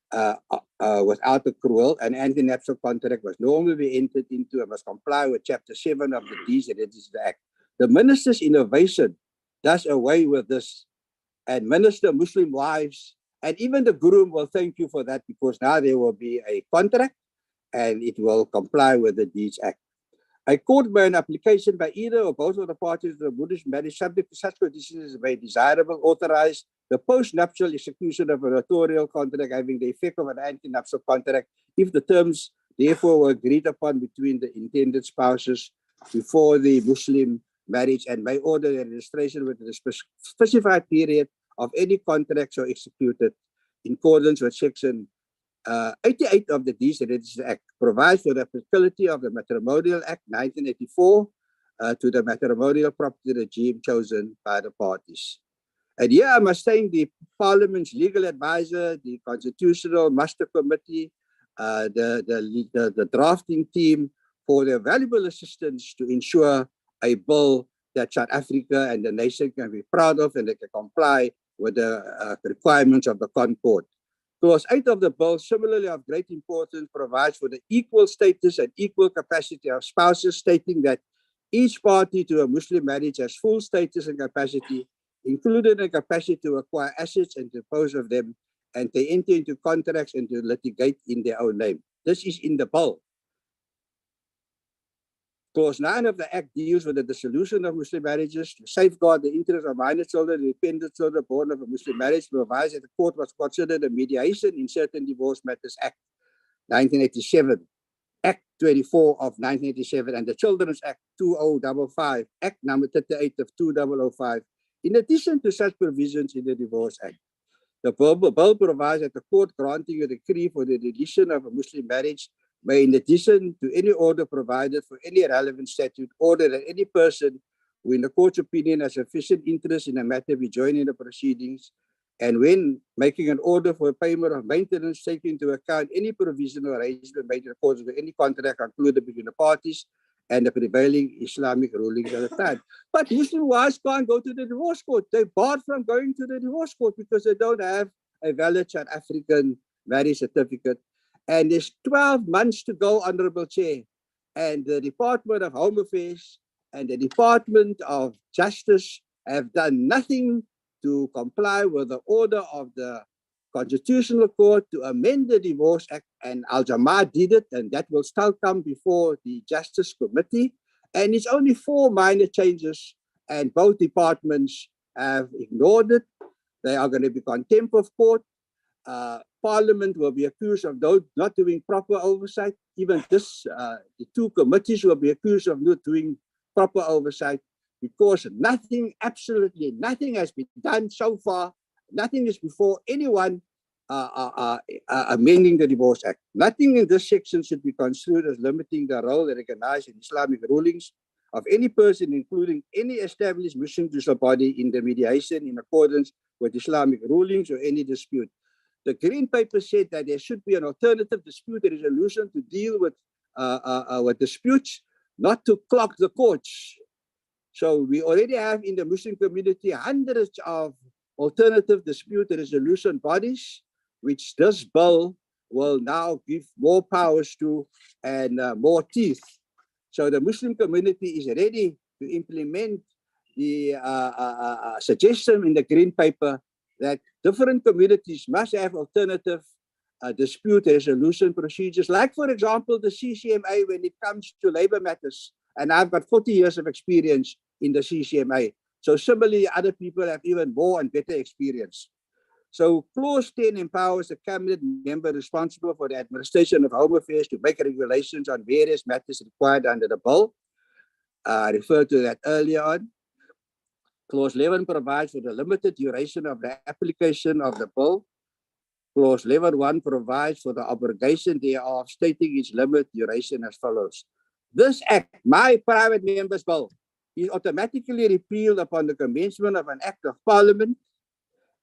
without accrual, an anti-nuptial contract must normally be entered into and must comply with Chapter 7 of the Deeds and Registers Act. The minister's innovation does away with this, and minister Muslim wives and even the groom will thank you for that, because now there will be a contract and it will comply with the Deeds Act. A court by an application by either or both of the parties to the Buddhist marriage subject to such conditions as may desirable, authorize the post-nuptial execution of a notarial contract having the effect of an anti-nuptial contract if the terms therefore were agreed upon between the intended spouses before the Muslim marriage, and may order the registration within a specified period of any contract so executed in accordance with Section 88 of the Deeds and Registers Act, provides for the applicability of the Matrimonial Act 1984 to the matrimonial property regime chosen by the parties. And here I must thank the Parliament's legal advisor, the Constitutional Master Committee, the drafting team for their valuable assistance to ensure a bill that South Africa and the nation can be proud of and they can comply with the requirements of the Concord. Clause 8 of the bill, similarly of great importance, provides for the equal status and equal capacity of spouses, stating that each party to a Muslim marriage has full status and capacity, including a capacity to acquire assets and dispose of them, and to enter into contracts and to litigate in their own name. This is in the bill. Clause 9 of the Act deals with the dissolution of Muslim marriages to safeguard the interests of minor children, dependent children born of a Muslim marriage, provides that the court must consider the mediation in certain divorce matters Act 1987, Act 24 of 1987, and the Children's Act 2055, Act number 38 of 2005, in addition to such provisions in the Divorce Act. The bill provides that the court granting a decree for the deletion of a Muslim marriage may, in addition to any order provided for any relevant statute, order that any person who in the court's opinion has sufficient interest in a matter be joined in the proceedings, and when making an order for payment of maintenance, taking into account any provisional arrangement made in accordance with any contract concluded between the parties and the prevailing Islamic rulings at the time. But Muslim wives can't go to the divorce court. They're barred from going to the divorce court because they don't have a valid South African marriage certificate. And there's 12 months to go, Honorable Chair. And the Department of Home Affairs and the Department of Justice have done nothing to comply with the order of the Constitutional Court to amend the Divorce Act, and Al-Jamaah did it, and that will still come before the Justice Committee. And it's only 4 minor changes, and both departments have ignored it. They are going to be contempt of court. Parliament will be accused of not doing proper oversight. Even this, the 2 committees will be accused of not doing proper oversight, because nothing, absolutely nothing has been done so far. Nothing is before anyone amending the Divorce Act. Nothing in this section should be construed as limiting the role recognized in Islamic rulings of any person, including any established Muslim judicial body, in the mediation in accordance with Islamic rulings or any dispute. The Green Paper said that there should be an alternative dispute resolution to deal with disputes, not to clog the courts. So we already have in the Muslim community hundreds of alternative dispute resolution bodies, which this bill will now give more powers to and more teeth. So the Muslim community is ready to implement the suggestion in the green paper that different communities must have alternative dispute resolution procedures, like, for example, the CCMA when it comes to labor matters. And I've got 40 years of experience in the CCMA. So similarly, other people have even more and better experience. So Clause 10 empowers the cabinet member responsible for the administration of home affairs to make regulations on various matters required under the bill. I referred to that earlier on. Clause 11 provides for the limited duration of the application of the bill. Clause 11.1 provides for the abrogation thereof, stating its limit duration as follows. This act, my private member's bill, is automatically repealed upon the commencement of an act of parliament.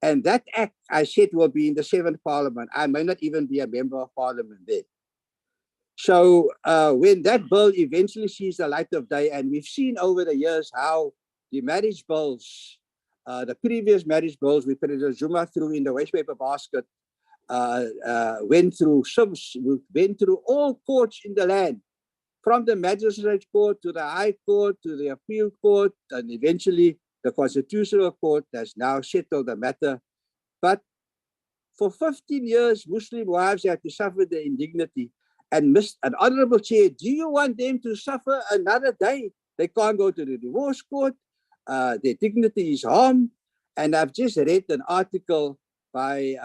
And that act, I said, will be in the 7th parliament. I may not even be a member of parliament then. So when that bill eventually sees the light of day, and we've seen over the years how the marriage bills, the previous marriage bills we President Zuma threw in the waste paper basket, went through all courts in the land, from the magistrate court to the high court to the appeal court, and eventually the constitutional court has now settled the matter. But for 15 years, Muslim wives have to suffer the indignity. And an honorable chair, do you want them to suffer another day? They can't go to the divorce court. Their dignity is harmed. And I've just read an article by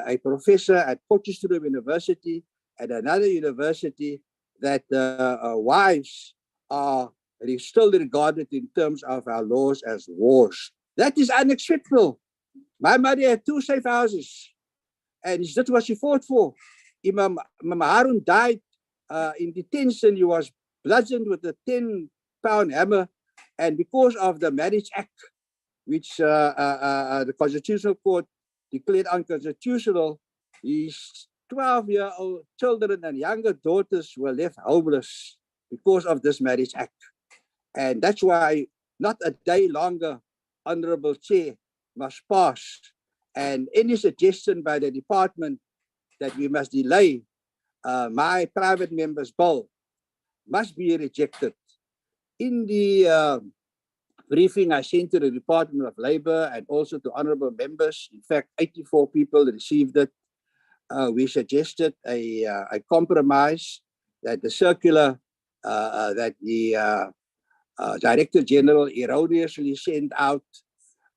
a professor at Potchefstroom University and another university that wives are still regarded in terms of our laws as wars. That is unacceptable. My mother had 2 safe houses, and that's what she fought for. Imam Harun died in detention. He was bludgeoned with a 10-pound hammer, and because of the Marriage Act, which the Constitutional Court declared unconstitutional, his 12-year-old children and younger daughters were left homeless because of this Marriage Act. And that's why not a day longer, Honorable Chair, must pass. And any suggestion by the department that we must delay my private member's bill must be rejected. In the briefing I sent to the Department of Labor and also to honorable members, in fact, 84 people received it. We suggested a compromise that the circular that the Director General erroneously sent out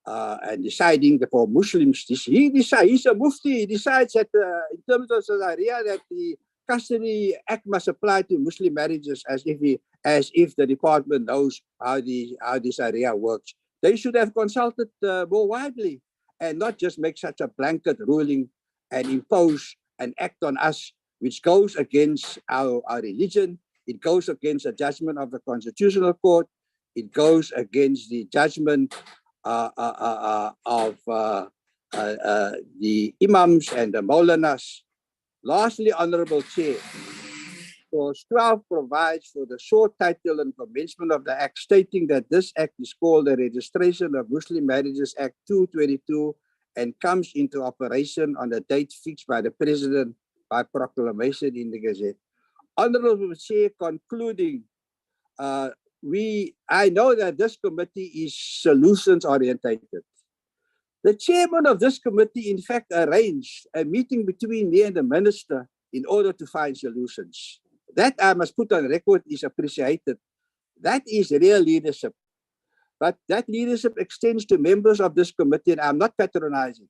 and deciding that for Muslims, he's a mufti, he decides that in terms of Sharia that the Custody Act must apply to Muslim marriages as if the department knows how the Sharia works. They should have consulted more widely and not just make such a blanket ruling and impose an act on us which goes against our religion. It goes against the judgment of the Constitutional Court. It goes against the judgment of the imams and the maulanas. Lastly, Honorable Chair, Clause 12 provides for the short title and commencement of the Act, stating that this Act is called the Registration of Muslim Marriages Act 222 and comes into operation on the date fixed by the President by proclamation in the Gazette. Honorable Chair, concluding, I know that this committee is solutions orientated. The chairman of this committee, in fact, arranged a meeting between me and the minister in order to find solutions. That I must put on record is appreciated. That is real leadership. But that leadership extends to members of this committee, and I'm not patronizing.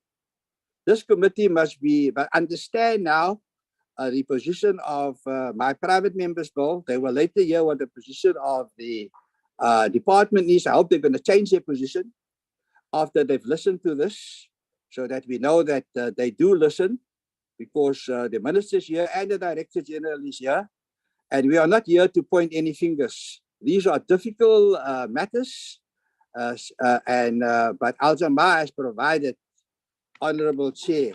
This committee must but understand now the position of my private members' bill. They will later hear what the position of the department is. I hope they're going to change their position after they've listened to this, so that we know that they do listen, because the minister's here and the Director General is here, and we are not here to point any fingers. These are difficult matters, but Al-Jamaa has provided, Honorable Chair,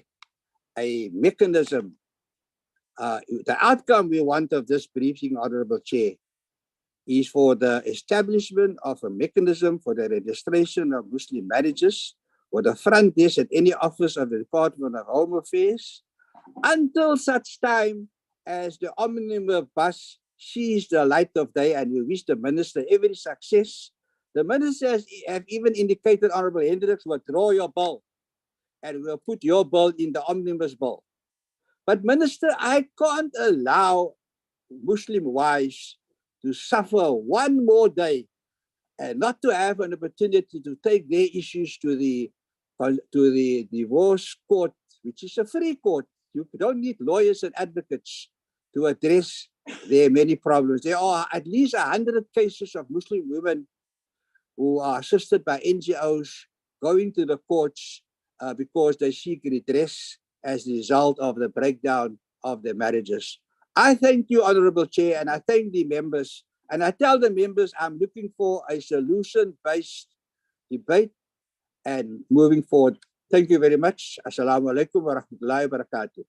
a mechanism. The outcome we want of this briefing, Honorable Chair, is for the establishment of a mechanism for the registration of Muslim marriages or the front desk at any office of the Department of Home Affairs until such time as the omnibus bus sees the light of day, and we wish the minister every success. The ministers have even indicated, Honorable Hendricks, withdraw your bill and we'll put your bill in the omnibus bill. But Minister, I can't allow Muslim wives to suffer one more day and not to have an opportunity to take their issues to the divorce court, which is a free court. You don't need lawyers and advocates to address their many problems. There are at least 100 cases of Muslim women who are assisted by NGOs going to the courts because they seek redress as a result of the breakdown of their marriages. I thank you, Honorable Chair, and I thank the members. And I tell the members I'm looking for a solution-based debate and moving forward. Thank you very much. Assalamu alaikum wa rahmatullahi wa barakatuh.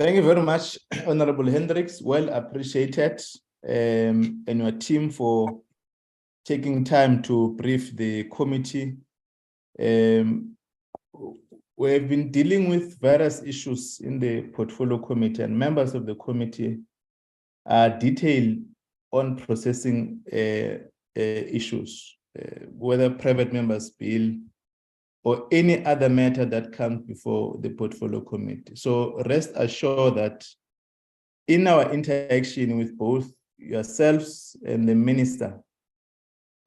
Thank you very much, Honorable Hendricks. Well appreciated, and your team for taking time to brief the committee. We have been dealing with various issues in the portfolio committee, and members of the committee are detailed on processing issues, whether private members' bill or any other matter that comes before the portfolio committee. So rest assured that in our interaction with both yourselves and the minister,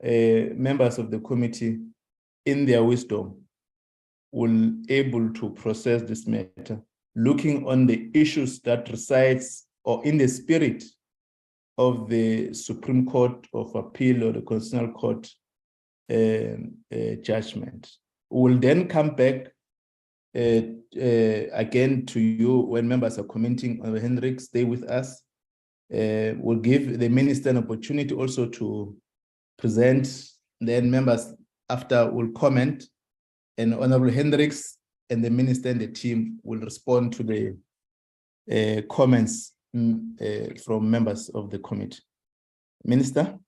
members of the committee, in their wisdom, will able to process this matter, looking on the issues that resides or in the spirit of the Supreme Court of Appeal or the Constitutional Court judgment. We will then come back again to you when members are commenting on Hendricks. Stay with us. We'll give the minister an opportunity also to present. Then members after will comment, and Honorable Hendricks and the minister and the team will respond to the comments from members of the committee. Minister.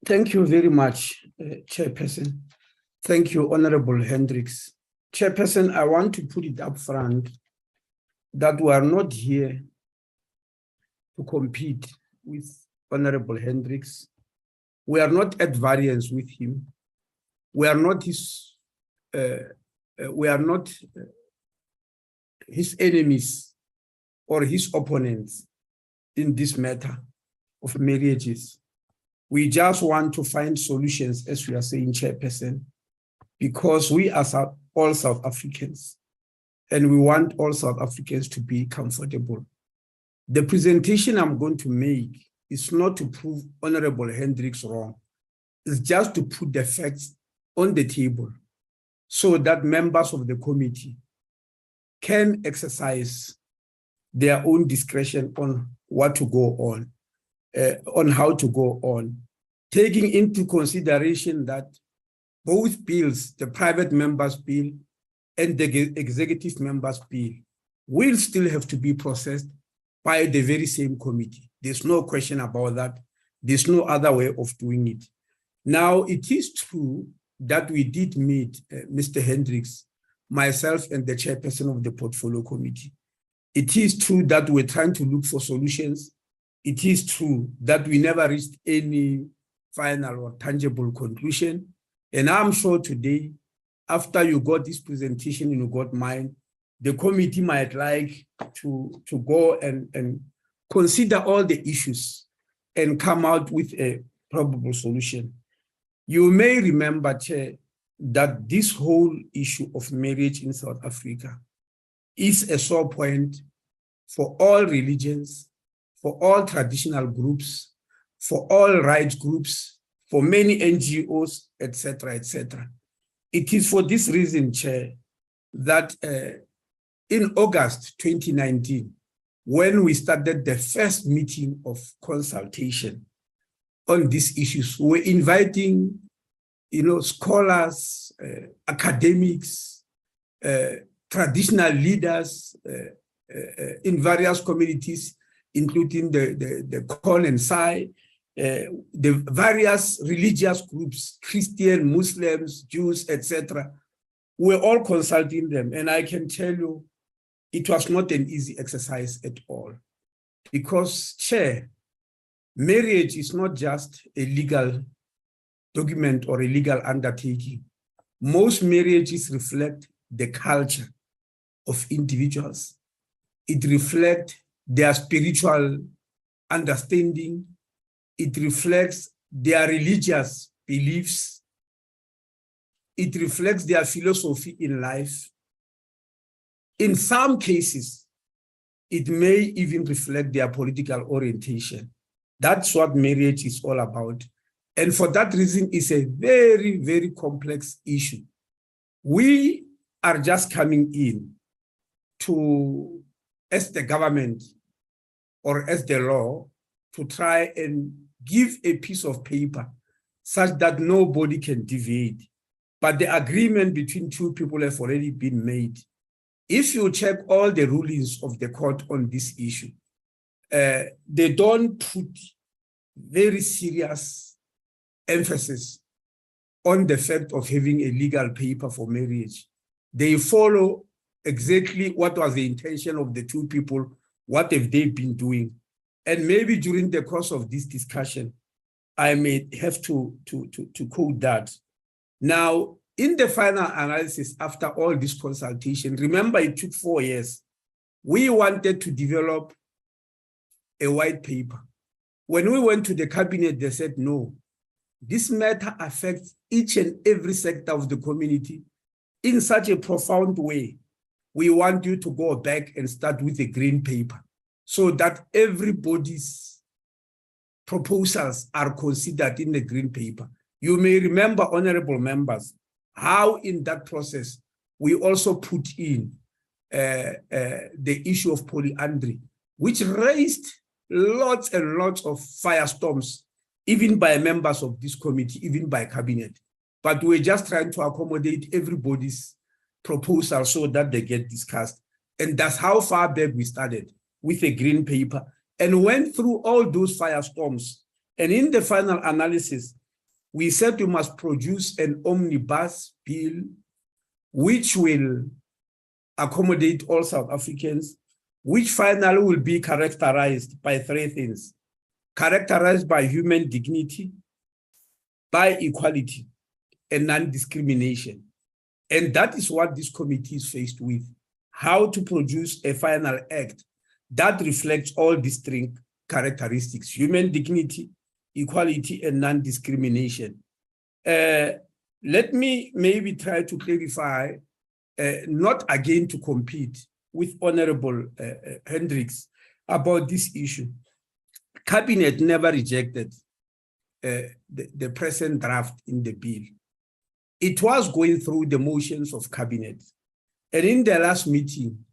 Thank you very much, Chairperson. Thank you, Honorable Hendricks. Chairperson, I want to put it up front that we are not here to compete with Honorable Hendricks. We are not at variance with him. We are not his enemies or his opponents in this matter of marriages. We just want to find solutions, as we are saying, Chairperson, because we are all South Africans, and we want all South Africans to be comfortable. The presentation I'm going to make is not to prove Honorable Hendricks wrong. It's just to put the facts on the table so that members of the committee can exercise their own discretion on what to go on how to go on, taking into consideration that both bills, the private members' bill and the executive members' bill, will still have to be processed by the very same committee. There's no question about that. There's no other way of doing it. Now, it is true that we did meet Mr. Hendricks, myself, and the chairperson of the portfolio committee. It is true that we're trying to look for solutions. It is true that we never reached any final or tangible conclusion. And I'm sure today, after you got this presentation and you got mine, the committee might like to go and consider all the issues and come out with a probable solution. You may remember, Chair, that this whole issue of marriage in South Africa is a sore point for all religions, for all traditional groups, for all rights groups, for many NGOs, etc., etc. It is for this reason, Chair, that in August 2019, when we started the first meeting of consultation on these issues, we're inviting, scholars, academics, traditional leaders in various communities, including the Kon and Sai, the various religious groups, Christian, Muslims, Jews, etc. We're all consulting them, and I can tell you, it was not an easy exercise at all. Because, Chair, marriage is not just a legal document or a legal undertaking. Most marriages reflect the culture of individuals. It reflects their spiritual understanding. It reflects their religious beliefs. It reflects their philosophy in life. In some cases, it may even reflect their political orientation. That's what marriage is all about. And for that reason, it's a very, very complex issue. We are just coming in to, as the government or as the law, to try and give a piece of paper such that nobody can deviate. But the agreement between two people has already been made. If you check all the rulings of the court on this issue, they don't put very serious emphasis on the fact of having a legal paper for marriage. They follow exactly what was the intention of the two people, what have they been doing. And maybe during the course of this discussion, I may have to quote that. Now, in the final analysis, after all this consultation, remember it took 4 years. We wanted to develop a white paper. When we went to the cabinet, they said, no, this matter affects each and every sector of the community in such a profound way. We want you to go back and start with a green paper so that everybody's proposals are considered in the green paper. You may remember, honorable members, how in that process, we also put in the issue of polyandry, which raised lots and lots of firestorms, even by members of this committee, even by cabinet. But we're just trying to accommodate everybody's proposal so that they get discussed. And that's how far back we started, with a green paper, and went through all those firestorms. And in the final analysis, we said we must produce an omnibus bill which will accommodate all South Africans, which finally will be characterized by 3 things: characterized by human dignity, by equality, and non-discrimination. And that is what this committee is faced with: how to produce a final act that reflects all these 3 characteristics: human dignity, equality, and non-discrimination. Let me maybe try to clarify, not again to compete with Honorable Hendricks about this issue. Cabinet never rejected the present draft in the bill. It was going through the motions of cabinet. And in the last meeting,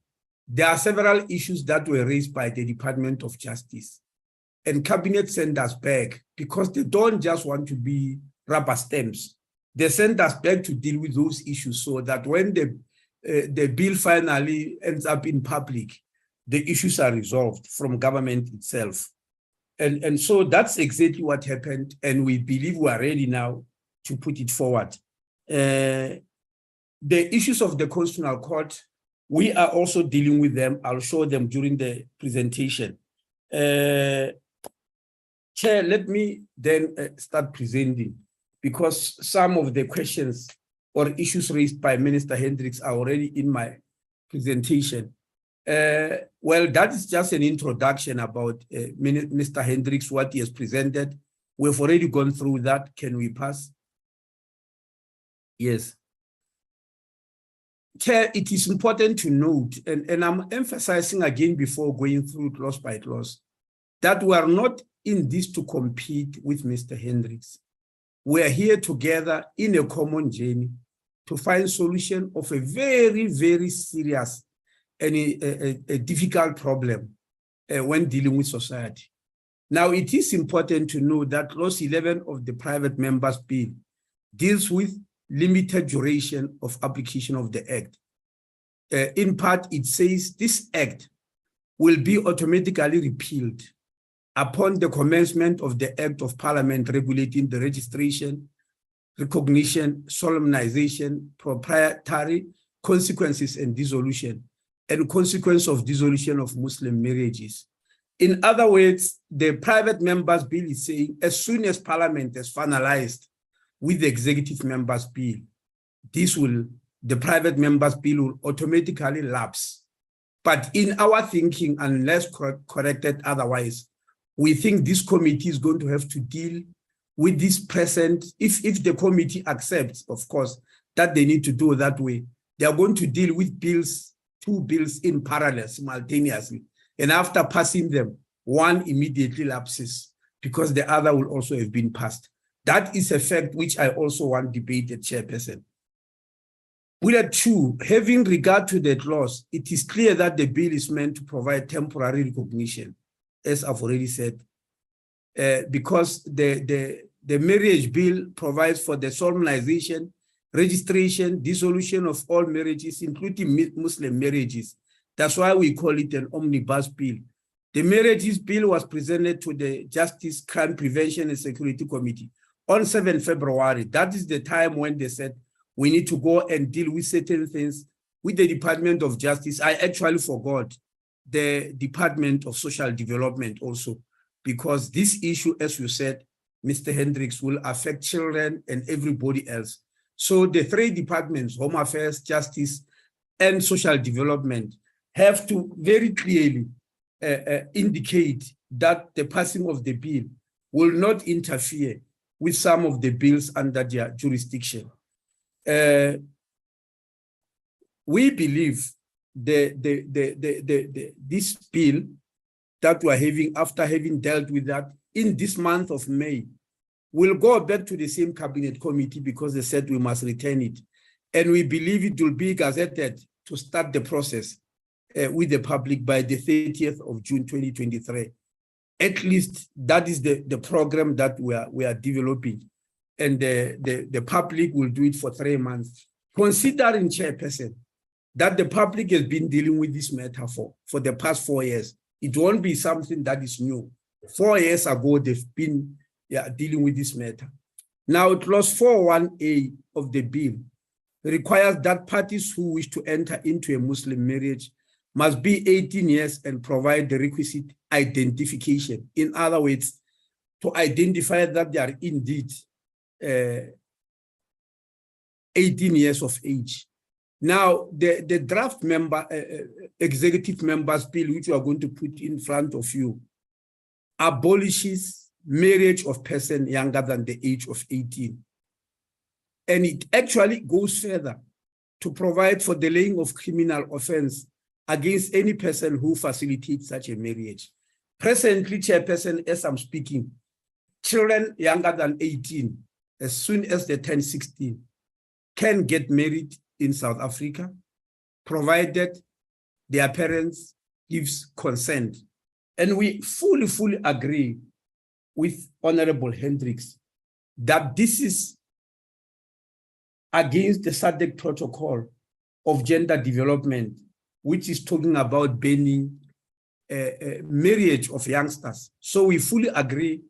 there are several issues that were raised by the Department of Justice. And cabinet sent us back because they don't just want to be rubber stamps. They sent us back to deal with those issues so that when the bill finally ends up in public, the issues are resolved from government itself. And so that's exactly what happened. And we believe we are ready now to put it forward. The issues of the Constitutional Court, we are also dealing with them. I'll show them during the presentation. Chair, let me then start presenting, because some of the questions or issues raised by Minister Hendricks are already in my presentation. Well, that is just an introduction about Minister Hendricks, what he has presented. We've already gone through that. Can we pass? Yes. Chair, it is important to note, and I'm emphasizing again before going through clause by clause, that we are not in this to compete with Mr. Hendricks. We are here together in a common journey to find solution of a very, very serious and a difficult problem when dealing with society. Now, it is important to know that clause 11 of the private members bill deals with limited duration of application of the act. In part, it says this act will be automatically repealed upon the commencement of the Act of Parliament regulating the registration, recognition, solemnization, proprietary consequences and dissolution, and consequence of dissolution of Muslim marriages. In other words, the private members bill is saying as soon as Parliament has finalized with the executive members bill, the private members bill will automatically lapse. But in our thinking, unless corrected otherwise, we think this committee is going to have to deal with this present, if the committee accepts, of course, that they need to do it that way, they are going to deal with bills, 2 bills in parallel simultaneously. And after passing them, one immediately lapses because the other will also have been passed. That is a fact which I also want debated, Chairperson. Bullet 2, having regard to the clause, it is clear that the bill is meant to provide temporary recognition, as I've already said, because the marriage bill provides for the solemnization, registration, dissolution of all marriages, including Muslim marriages. That's why we call it an omnibus bill. The marriages bill was presented to the Justice, Crime Prevention and Security Committee on 7 February. That is the time when they said, we need to go and deal with certain things with the Department of Justice. I actually forgot the Department of Social Development also, because this issue, as you said, Mr. Hendricks, will affect children and everybody else. So the 3 departments, Home Affairs, Justice, and Social Development, have to very clearly indicate that the passing of the bill will not interfere with some of the bills under their jurisdiction. We believe this bill that we are having, after having dealt with that in this month of May, will go back to the same cabinet committee because they said we must return it. And we believe it will be gazetted to start the process with the public by the 30th of June 2023. At least that is the program that we are developing. And the public will do it for 3 months. Considering, Chairperson, that the public has been dealing with this matter for the past 4 years, it won't be something that is new. 4 years ago, they've been dealing with this matter. Now, clause 4.1a of the bill requires that parties who wish to enter into a Muslim marriage must be 18 years and provide the requisite identification. In other words, to identify that they are indeed 18 years of age. Now, the draft executive members bill, which we are going to put in front of you, abolishes marriage of person younger than the age of 18. And it actually goes further to provide for the laying of criminal offense against any person who facilitates such a marriage. Presently, Chairperson, as I'm speaking, children younger than 18, as soon as they turn 16, can get married in South Africa, provided their parents gives consent. And we fully agree with Honorable Hendricks that this is against the SADC protocol of gender development, which is talking about banning marriage of youngsters. So we fully agree.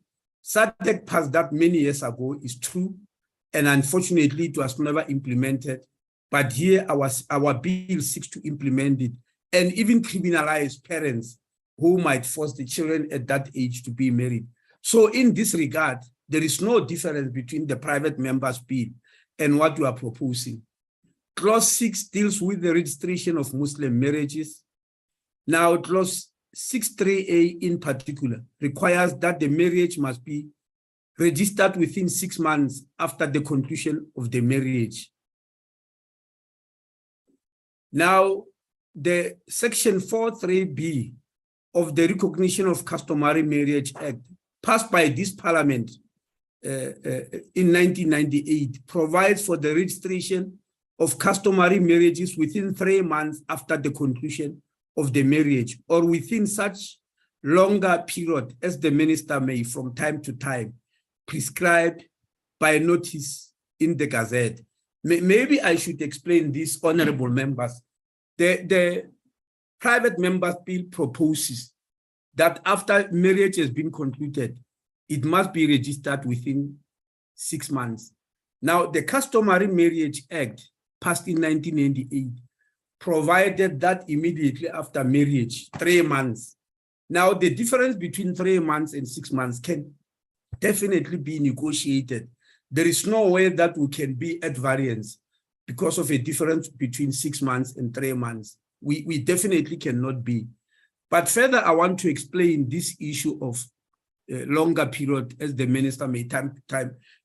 SADC passed that many years ago, is true, and unfortunately it was never implemented. But here our bill seeks to implement it and even criminalize parents who might force the children at that age to be married. So in this regard, there is no difference between the private members' bill and what we are proposing. Clause 6 deals with the registration of Muslim marriages. Now, clause 6.3a in particular requires that the marriage must be registered within 6 months after the conclusion of the marriage. Now, the section 4.3b of the Recognition of Customary Marriage Act, passed by this parliament in 1998, provides for the registration of customary marriages within 3 months after the conclusion of the marriage, or within such longer period as the minister may from time to time prescribe by notice in the Gazette. Maybe I should explain this, honorable members. The private members bill proposes that after marriage has been concluded, it must be registered within 6 months. Now, the Customary Marriage Act, passed in 1998, provided that immediately after marriage, 3 months, Now, the difference between 3 months and 6 months can definitely be negotiated. There is no way that we can be at variance because of a difference between 6 months and 3 months. We definitely cannot be. But further, I want to explain this issue of longer period as the minister may time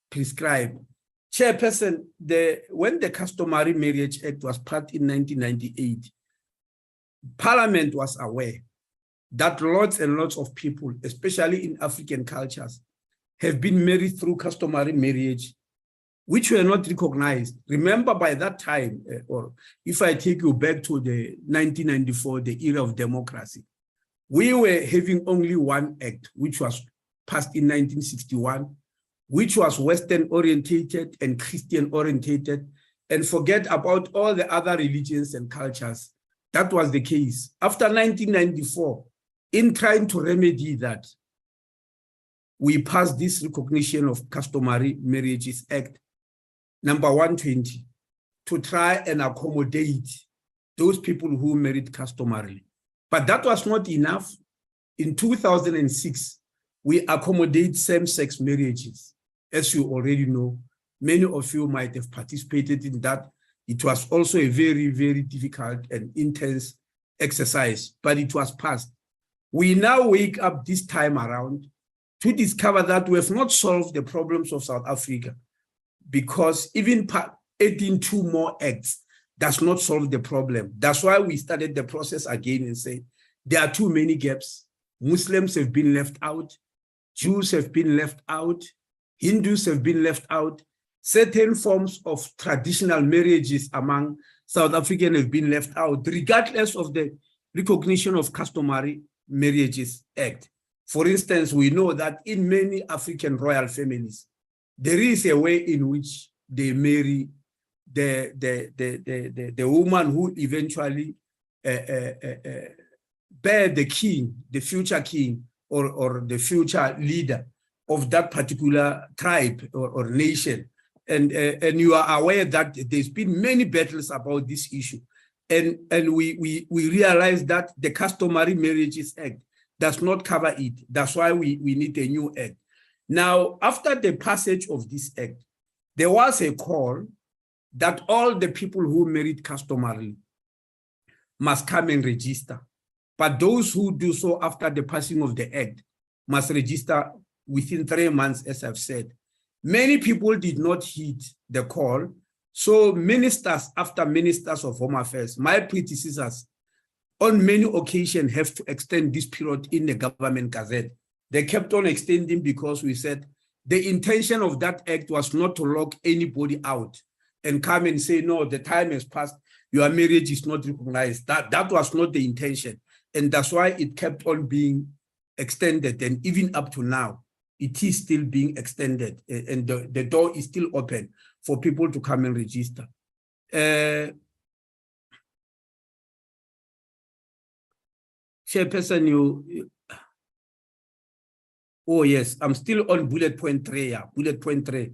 prescribe. Chairperson, when the Customary Marriage Act was passed in 1998, Parliament was aware that lots and lots of people, especially in African cultures, have been married through customary marriage, which were not recognized. Remember, by that time, or if I take you back to the 1994, the era of democracy, we were having only one act, which was passed in 1961, which was Western orientated and Christian orientated, and forget about all the other religions and cultures. That was the case. After 1994, in trying to remedy that, we passed this Recognition of Customary Marriages Act, number 120, to try and accommodate those people who married customarily. But that was not enough. In 2006, we accommodate same-sex marriages. As you already know, many of you might have participated in that. It was also a very, very difficult and intense exercise, but it was passed. We now wake up this time around to discover that we have not solved the problems of South Africa, because even adding 2 more acts does not solve the problem. That's why we started the process again and said, there are too many gaps. Muslims have been left out, Jews have been left out, Hindus have been left out, certain forms of traditional marriages among South Africans have been left out, regardless of the Recognition of Customary Marriages Act. For instance, we know that in many African royal families, there is a way in which they marry the woman who eventually bear the king, the future king, or the future leader of that particular tribe or nation. And you are aware that there's been many battles about this issue. And we realize that the Customary Marriages Act does not cover it. That's why we need a new act. Now, after the passage of this act, there was a call that all the people who married customarily must come and register. But those who do so after the passing of the act must register within 3 months, as I've said. Many people did not heed the call. So ministers after ministers of Home Affairs, my predecessors, on many occasions have to extend this period in the government gazette. They kept on extending because we said the intention of that act was not to lock anybody out and come and say, no, the time has passed, your marriage is not recognized. That was not the intention. And that's why it kept on being extended. And even up to now, it is still being extended. And the door is still open for people to come and register. Chairperson, oh yes, I'm still on bullet point 3. Yeah, bullet point 3.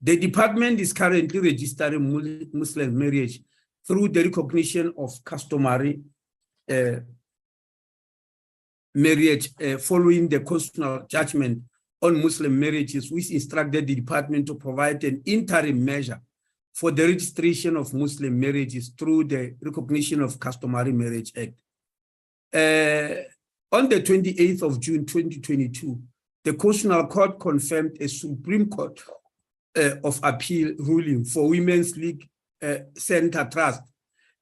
The department is currently registering Muslim marriage through the Recognition of Customary Marriage following the constitutional judgment on Muslim marriages, which instructed the department to provide an interim measure for the registration of Muslim marriages through the Recognition of Customary Marriage Act. On the 28th of June 2022, the Constitutional Court confirmed a Supreme Court of Appeal ruling for Women's League Center Trust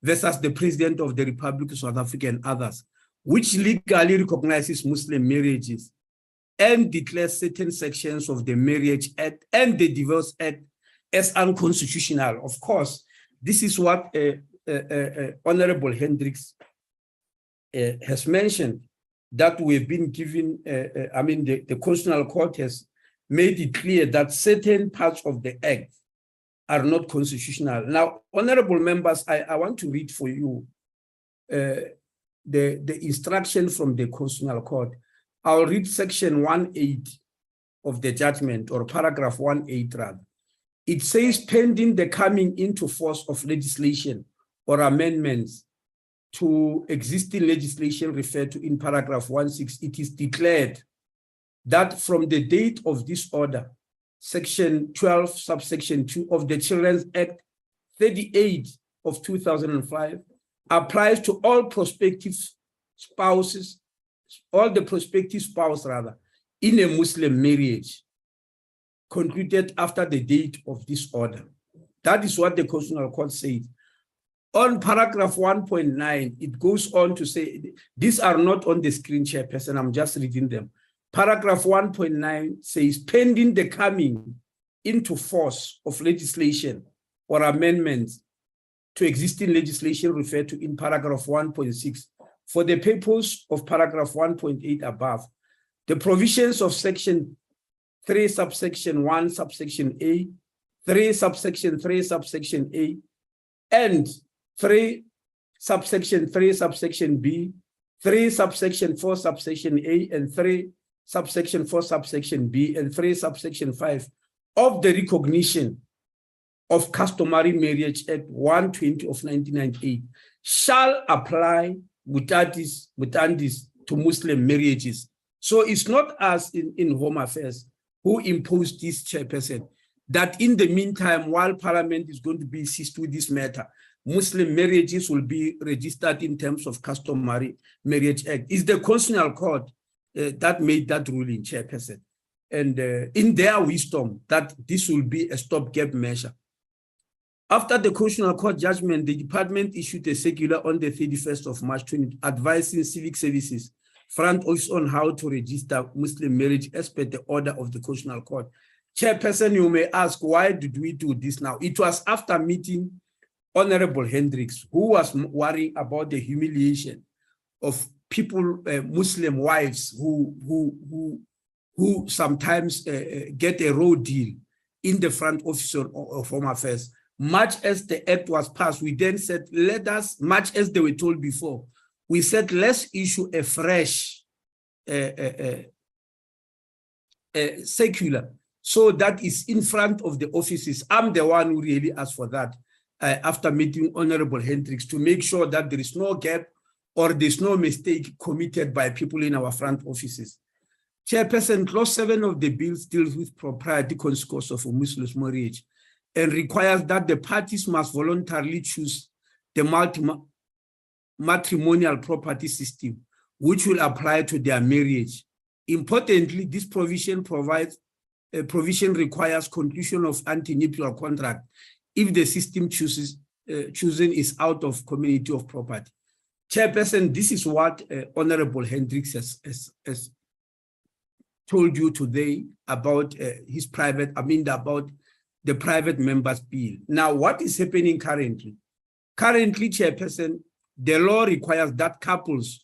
versus the President of the Republic of South Africa and others, which legally recognizes Muslim marriages and declares certain sections of the Marriage Act and the Divorce Act as unconstitutional. Of course, this is what Honorable Hendricks has mentioned, that we've been given, the Constitutional Court has made it clear that certain parts of the Act are not constitutional. Now, honorable members, I want to read for you the instruction from the Constitutional Court. I'll read section 1.8 of the judgment, or paragraph 1.8 rather. It says, pending the coming into force of legislation or amendments to existing legislation referred to in paragraph 16, it is declared that from the date of this order, section 12, subsection 2 of the Children's Act 38 of 2005 applies to all prospective spouses, all the prospective spouse rather, in a Muslim marriage concluded after the date of this order. That is what the Constitutional Court said. On paragraph 1.9, it goes on to say, these are not on the screen, Chairperson, I'm just reading them. Paragraph 1.9 says, pending the coming into force of legislation or amendments to existing legislation referred to in paragraph 1.6, for the purpose of paragraph 1.8 above, the provisions of section 3 subsection 1 subsection A, 3 subsection 3 subsection A, and 3 subsection 3 subsection B, 3 subsection 4 subsection A, and 3 subsection 4 subsection B, and 3 subsection 5 of the Recognition of Customary Marriage Act 120 of 1998 shall apply mutandis to Muslim marriages. So it's not us in Home Affairs who imposed this, Chairperson, that in the meantime, while Parliament is going to be seized with this matter, Muslim marriages will be registered in terms of Customary Marriage Act. It's the Constitutional Court that made that ruling, Chairperson. And in their wisdom, that this will be a stopgap measure. After the Constitutional Court judgment, the department issued a circular on the 31st of March 20, advising civic services front office on how to register Muslim marriage as per the order of the Constitutional Court. Chairperson, you may ask, why did we do this now? It was after meeting Honorable Hendricks, who was worrying about the humiliation of people, Muslim wives who sometimes get a raw deal in the front office of Home Affairs. Much as the act was passed, we then said, let us, much as they were told before, we said, let's issue a fresh circular. So that is in front of the offices. I'm the one who really asked for that after meeting Honorable Hendricks to make sure that there is no gap or there's no mistake committed by people in our front offices. Chairperson, clause 7 of the bill deals with propriety consequence of a Muslim marriage and requires that the parties must voluntarily choose the matrimonial property system, which will apply to their marriage. Importantly, this provision requires conclusion of antenuptial contract if the system chosen is out of community of property. Chairperson, this is what Honorable Hendricks has told you today about his private, about the private members bill. Now, what is happening currently? Currently, Chairperson, the law requires that couples,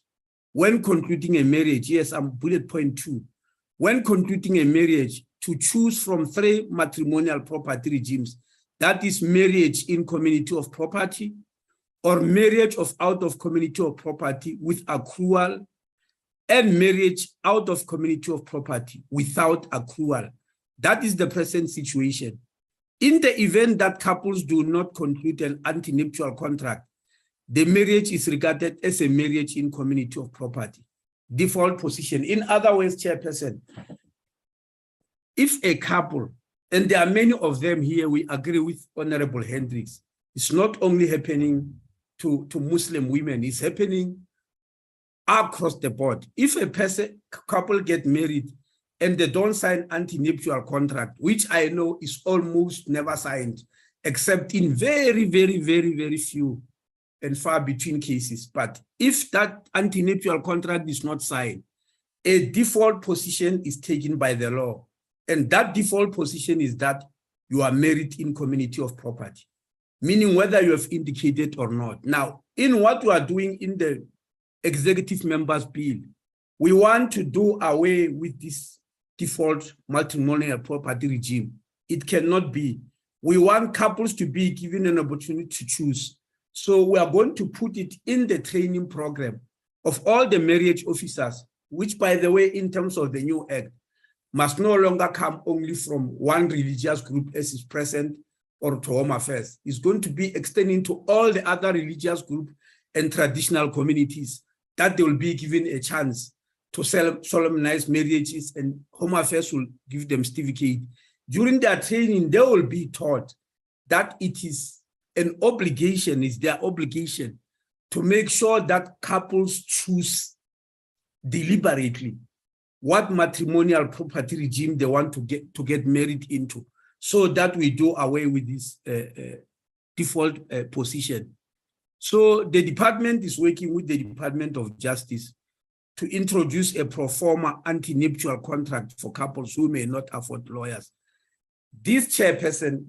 when concluding a marriage, yes, I'm bullet point 2, when concluding a marriage, to choose from 3 matrimonial property regimes, that is marriage in community of property, or marriage of out of community of property with accrual, and marriage out of community of property without accrual. That is the present situation. In the event that couples do not conclude an antenuptial contract, the marriage is regarded as a marriage in community of property. Default position. In other words, Chairperson, if a couple, and there are many of them here, we agree with Honorable Hendricks, it's not only happening to Muslim women, it's happening across the board. If a couple get married and they don't sign antenuptial contract, which I know is almost never signed, except in very, very, very, very few and far between cases. But if that antenuptial contract is not signed, a default position is taken by the law. And that default position is that you are married in community of property, meaning whether you have indicated or not. Now, in what we are doing in the executive members bill, we want to do away with this default matrimonial property regime. It cannot be. We want couples to be given an opportunity to choose. So we are going to put it in the training program of all the marriage officers, which, by the way, in terms of the new act, must no longer come only from one religious group as is present or to Home Affairs. It's going to be extending to all the other religious groups and traditional communities, that they will be given a chance to solemnize marriages, and Home Affairs will give them certificate. During their training, they will be taught that it is an obligation, is their obligation to make sure that couples choose deliberately what matrimonial property regime they want to get married into, so that we do away with this default position. So the department is working with the Department of Justice to introduce a pro forma anti-nuptial contract for couples who may not afford lawyers. This chairperson,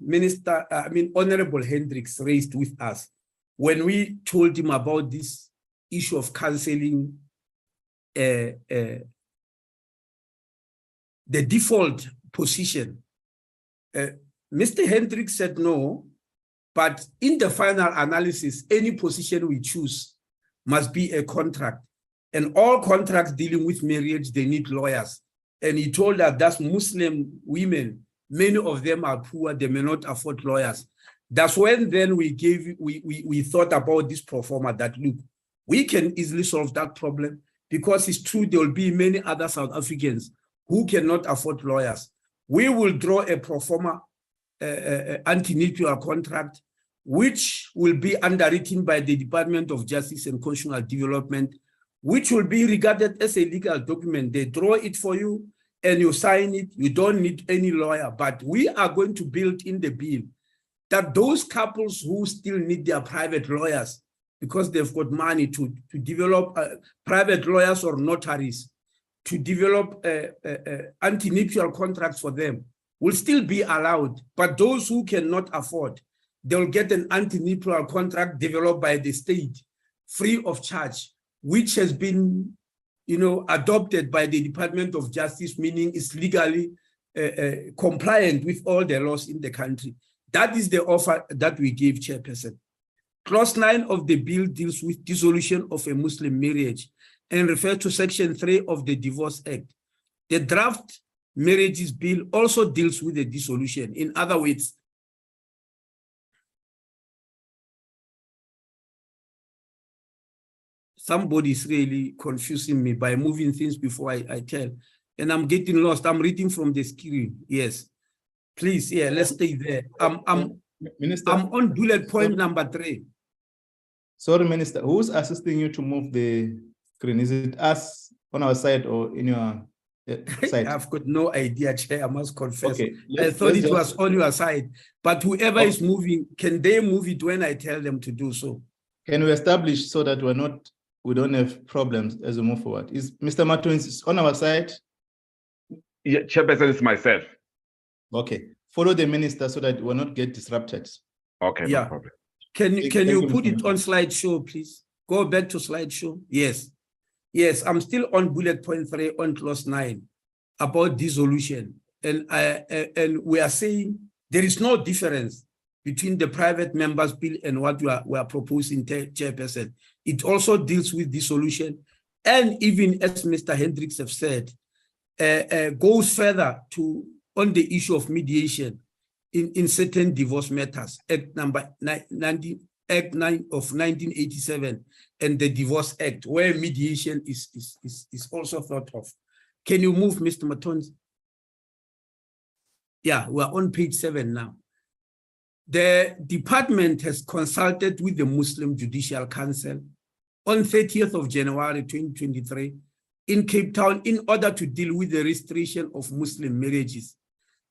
Honorable Hendricks, raised with us when we told him about this issue of cancelling the default position. Mr. Hendricks said no, but in the final analysis, any position we choose must be a contract. And all contracts dealing with marriage, they need lawyers. And he told us that Muslim women, many of them are poor, they may not afford lawyers. That's when then we thought about this pro forma, that look, we can easily solve that problem, because it's true there will be many other South Africans who cannot afford lawyers. We will draw a pro forma anti-nuptial contract, which will be underwritten by the Department of Justice and Constitutional Development, which will be regarded as a legal document. They draw it for you and you sign it. You don't need any lawyer, but we are going to build in the bill that those couples who still need their private lawyers, because they've got money to develop private lawyers or notaries, to develop anti-nuptial contracts for them, will still be allowed. But those who cannot afford, they'll get an anti-nuptial contract developed by the state, free of charge, which has been, adopted by the Department of Justice, meaning it's legally compliant with all the laws in the country. That is the offer that we gave, Chairperson. Clause 9 of the bill deals with dissolution of a Muslim marriage and refers to Section 3 of the Divorce Act. The draft marriages bill also deals with the dissolution. In other words, somebody's really confusing me by moving things before I tell, and I'm getting lost. I'm reading from the screen. Yes, please. Yeah, let's stay there. Minister, I'm on bullet point number 3. Sorry, Minister, who's assisting you to move the screen? Is it us on our side or in your side? I've got no idea, Chair, I must confess. Okay, I thought it was on your side, but whoever is moving, can they move it when I tell them to do so? Can we establish so that we don't have problems as we move forward? Is Mr. Martins on our side? Yeah, Chairperson, is myself. Okay, follow the minister so that we'll not get disrupted. Okay, Yeah. no problem. Can you put Mr. it on slideshow, please? Go back to slideshow. Yes. Yes, I'm still on bullet point 3 on clause 9 about dissolution. And we are saying there is no difference between the private members bill and what we are proposing, Chairperson. It also deals with dissolution. And even as Mr. Hendricks have said, goes further on the issue of mediation in certain divorce matters, Act 9 of 1987 and the Divorce Act, where mediation is also thought of. Can you move, Mr. Matons? Yeah, we're on page 7 now. The department has consulted with the Muslim Judicial Council on 30th of January 2023 in Cape Town in order to deal with the restoration of Muslim marriages.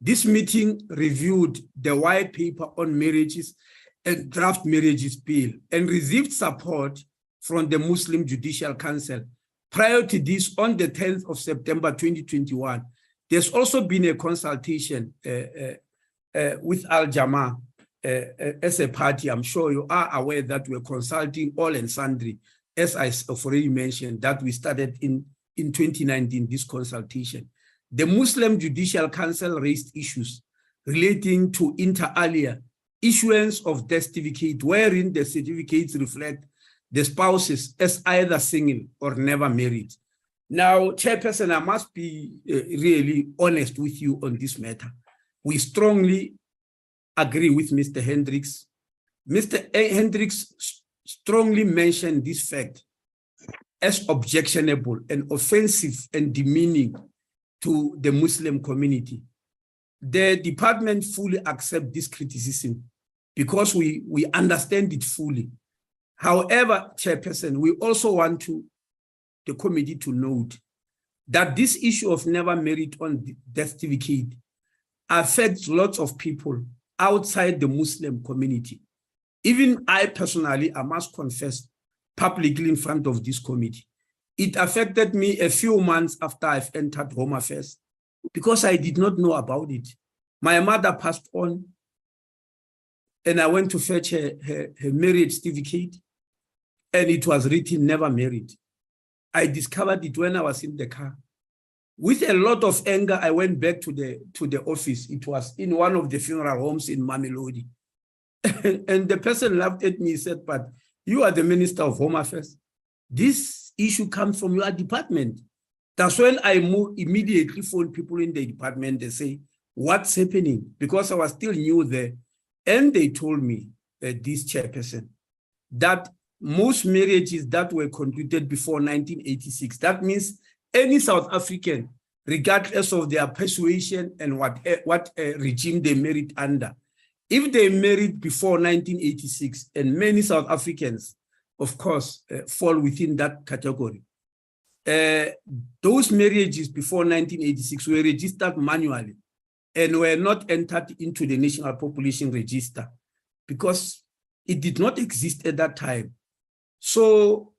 This meeting reviewed the white paper on marriages and draft marriages bill and received support from the Muslim Judicial Council. Prior to this, on the 10th of September 2021, there's also been a consultation with Al Jamaa as a party. I'm sure you are aware that we're consulting all and sundry, as I've already mentioned, that we started in 2019, this consultation. The Muslim Judicial Council raised issues relating to inter alia issuance of death certificate, wherein the certificates reflect the spouses as either single or never married. Now, Chairperson, I must be really honest with you on this matter. We strongly agree with Mr. Hendricks. Mr. Hendricks strongly mentioned this fact as objectionable and offensive and demeaning to the Muslim community. The department fully accepts this criticism because we understand it fully. However, Chairperson, we also want the committee to note that this issue of never merit on death certificate affects lots of people outside the Muslim community. Even I personally, I must confess publicly in front of this committee, it affected me a few months after I've entered Home Affairs because I did not know about it. My mother passed on and I went to fetch her marriage certificate and it was written never married. I discovered it when I was in the car. With a lot of anger, I went back to the office. It was in one of the funeral homes in Mamelodi. And the person laughed at me and said, but you are the Minister of Home Affairs. This issue comes from your department. That's when I immediately phoned people in the department. They say, what's happening? Because I was still new there. And they told me, this chairperson, that most marriages that were concluded before 1986, that means any South African, regardless of their persuasion and what regime they married under, if they married before 1986, and many South Africans, of course, fall within that category, those marriages before 1986 were registered manually and were not entered into the National Population Register because it did not exist at that time. So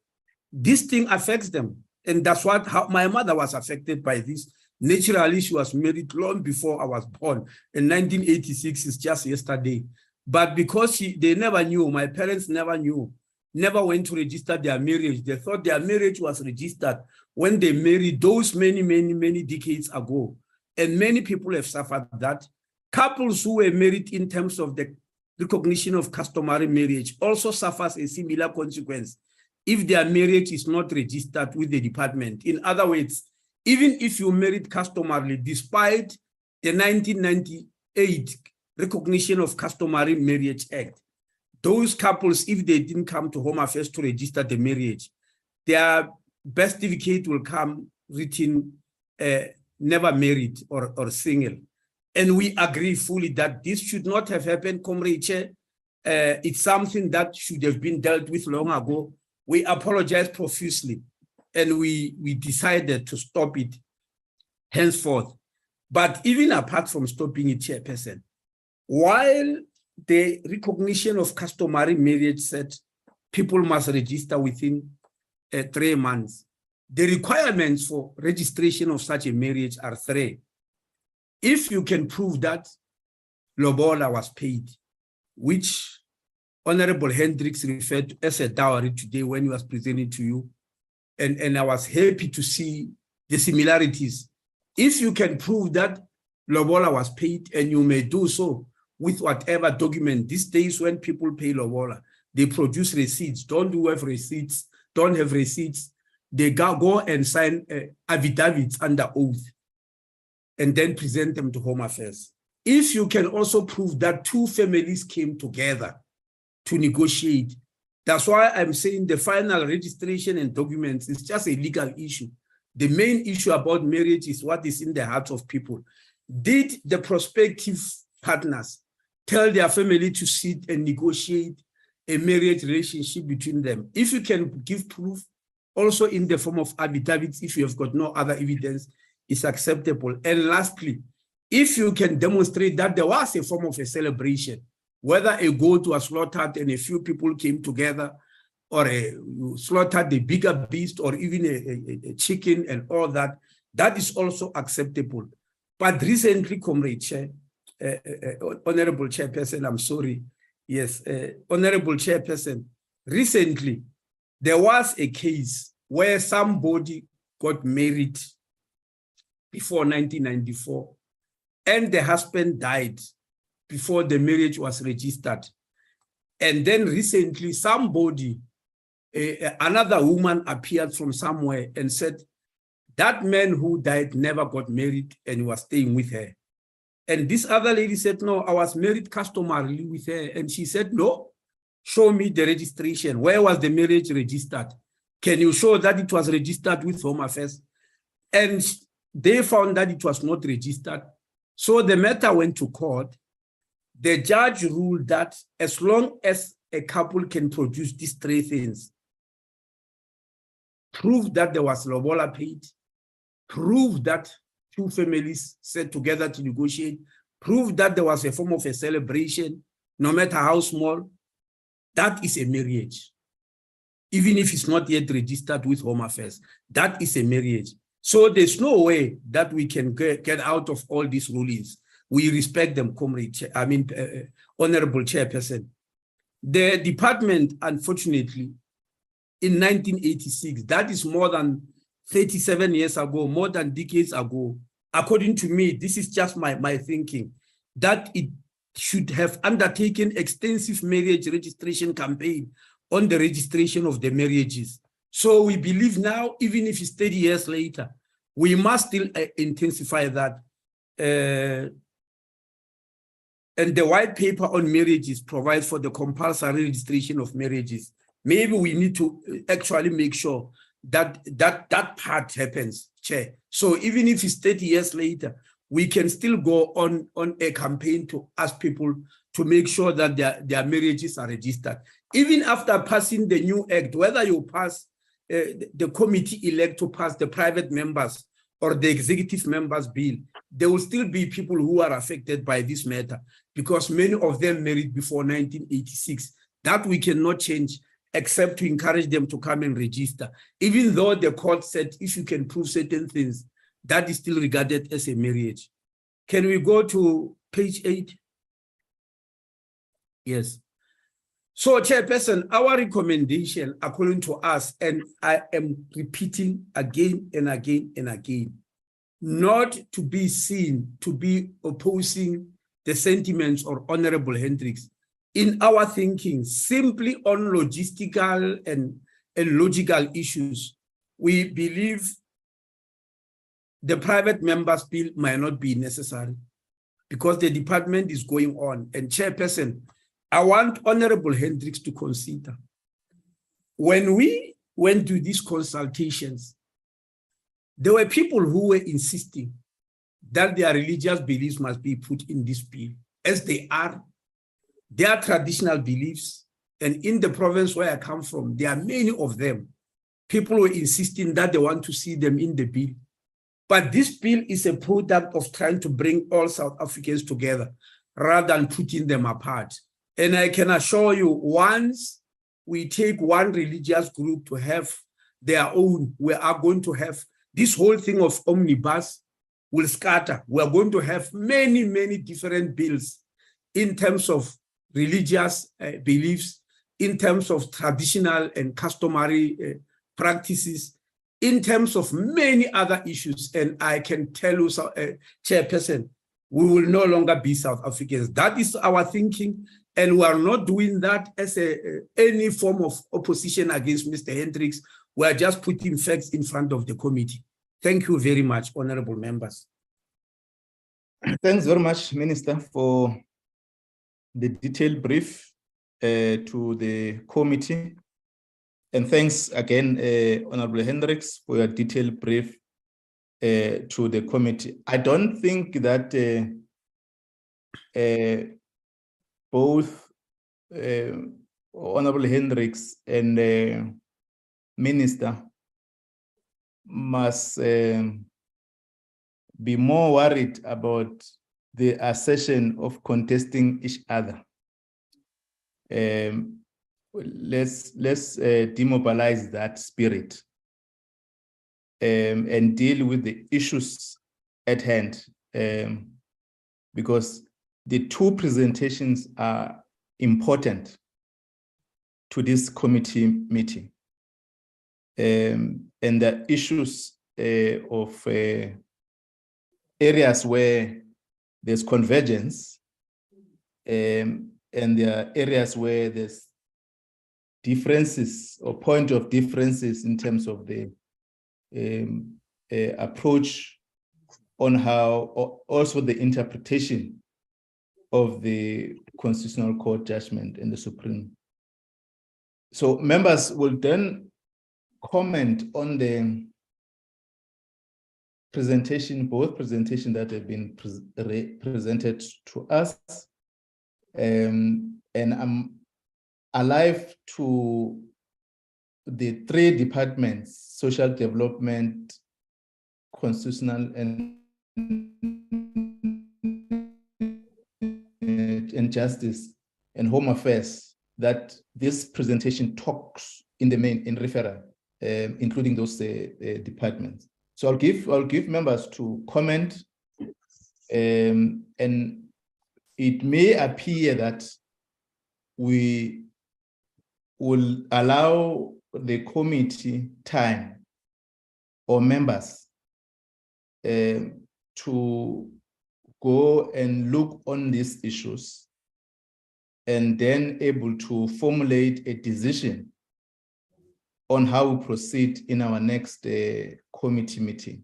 this thing affects them. And that's how my mother was affected by this. Naturally, she was married long before I was born. In 1986 is just yesterday. But because they never knew, my parents never knew, never went to register their marriage. They thought their marriage was registered when they married those many decades ago. And many people have suffered that. Couples who were married in terms of the recognition of customary marriage also suffers a similar consequence if their marriage is not registered with the department. In other words, even if you married customarily, despite the 1998 Recognition of Customary Marriage Act, those couples, if they didn't come to Home Affairs to register the marriage, their birth certificate will come written never married or single. And we agree fully that this should not have happened, Comrade Chair. It's something that should have been dealt with long ago. We apologize profusely and we decided to stop it henceforth. But even apart from stopping it, Chairperson, while the recognition of customary marriage said people must register within 3 months, the requirements for registration of such a marriage are 3. If you can prove that lobola was paid, which Honorable Hendricks referred to as a dowry today when he was presenting to you, and I was happy to see the similarities. If you can prove that lobola was paid, and you may do so with whatever document, these days when people pay lobola, they produce receipts. Don't have receipts, they go and sign affidavits under oath and then present them to Home Affairs. If you can also prove that 2 families came together to negotiate, that's why I'm saying the final registration and documents is just a legal issue. The main issue about marriage is what is in the hearts of people. Did the prospective partners tell their family to sit and negotiate a marriage relationship between them? If you can give proof also in the form of affidavits, if you have got no other evidence, is acceptable. And lastly, if you can demonstrate that there was a form of a celebration, whether a goat was slaughtered and a few people came together, or you slaughtered a bigger beast, or even a chicken and all that, that is also acceptable. But recently, Comrade Chair, Honorable Chairperson, I'm sorry, yes, Honorable Chairperson, recently, there was a case where somebody got married before 1994, and the husband died before the marriage was registered. And then recently, somebody, another woman appeared from somewhere and said, that man who died never got married and was staying with her. And this other lady said, no, I was married customarily with her. And she said, no, show me the registration. Where was the marriage registered? Can you show that it was registered with Home Affairs? And they found that it was not registered. So the matter went to court. The judge ruled that as long as a couple can produce these three things, prove that there was lobola paid, prove that two families sat together to negotiate, prove that there was a form of a celebration, no matter how small, that is a marriage. Even if it's not yet registered with Home Affairs, that is a marriage. So there's no way that we can get out of all these rulings. We respect them, Honorable Chairperson. The department, unfortunately, in 1986, that is more than 37 years ago, more than decades ago, according to me, this is just my thinking, that it should have undertaken extensive marriage registration campaign on the registration of the marriages. So we believe now, even if it's 30 years later, we must still intensify that. And the white paper on marriages provides for the compulsory registration of marriages. Maybe we need to actually make sure that that part happens, Chair. So even if it's 30 years later, we can still go on a campaign to ask people to make sure that their marriages are registered. Even after passing the new act, whether you pass, the committee elect to pass the private members or the executive members bill, there will still be people who are affected by this matter because many of them married before 1986. That we cannot change except to encourage them to come and register. Even though the court said if you can prove certain things, that is still regarded as a marriage. Can we go to page 8? Yes. So, Chairperson, our recommendation, according to us, and I am repeating again and again and again, not to be seen to be opposing the sentiments of Honorable Hendricks. In our thinking, simply on logistical and logical issues, we believe the private members' bill might not be necessary because the department is going on. And Chairperson, I want Honorable Hendricks to consider. When we went to these consultations, there were people who were insisting that their religious beliefs must be put in this bill, as they are, their traditional beliefs. And in the province where I come from, there are many of them. People were insisting that they want to see them in the bill. But this bill is a product of trying to bring all South Africans together rather than putting them apart. And I can assure you, once we take one religious group to have their own, we are going to have this whole thing of omnibus will scatter. We are going to have many, many different bills in terms of religious beliefs, in terms of traditional and customary practices, in terms of many other issues. And I can tell you, Chairperson, we will no longer be South Africans. That is our thinking. And we are not doing that as any form of opposition against Mr. Hendricks. We are just putting facts in front of the committee. Thank you very much, honorable members. Thanks very much, Minister, for the detailed brief to the committee. And thanks again, Honorable Hendricks, for your detailed brief to the committee. I don't think that both Honorable Hendricks and Minister must be more worried about the assertion of contesting each other. Let's demobilize that spirit and deal with the issues at hand, because the two presentations are important to this committee meeting, and the issues of areas where there's convergence, and there are areas where there's differences or point of differences in terms of the approach on how, also the interpretation of the Constitutional Court judgment and the Supreme So members will then comment on the presentation, both presentations that have been presented to us. And I'm alive to the three departments: social development, constitutional, and justice and home affairs, that this presentation talks in the main, in referral, including those departments. So I'll give members to comment, and it may appear that we will allow the committee time or members to go and look on these issues and then able to formulate a decision on how we proceed in our next committee meeting.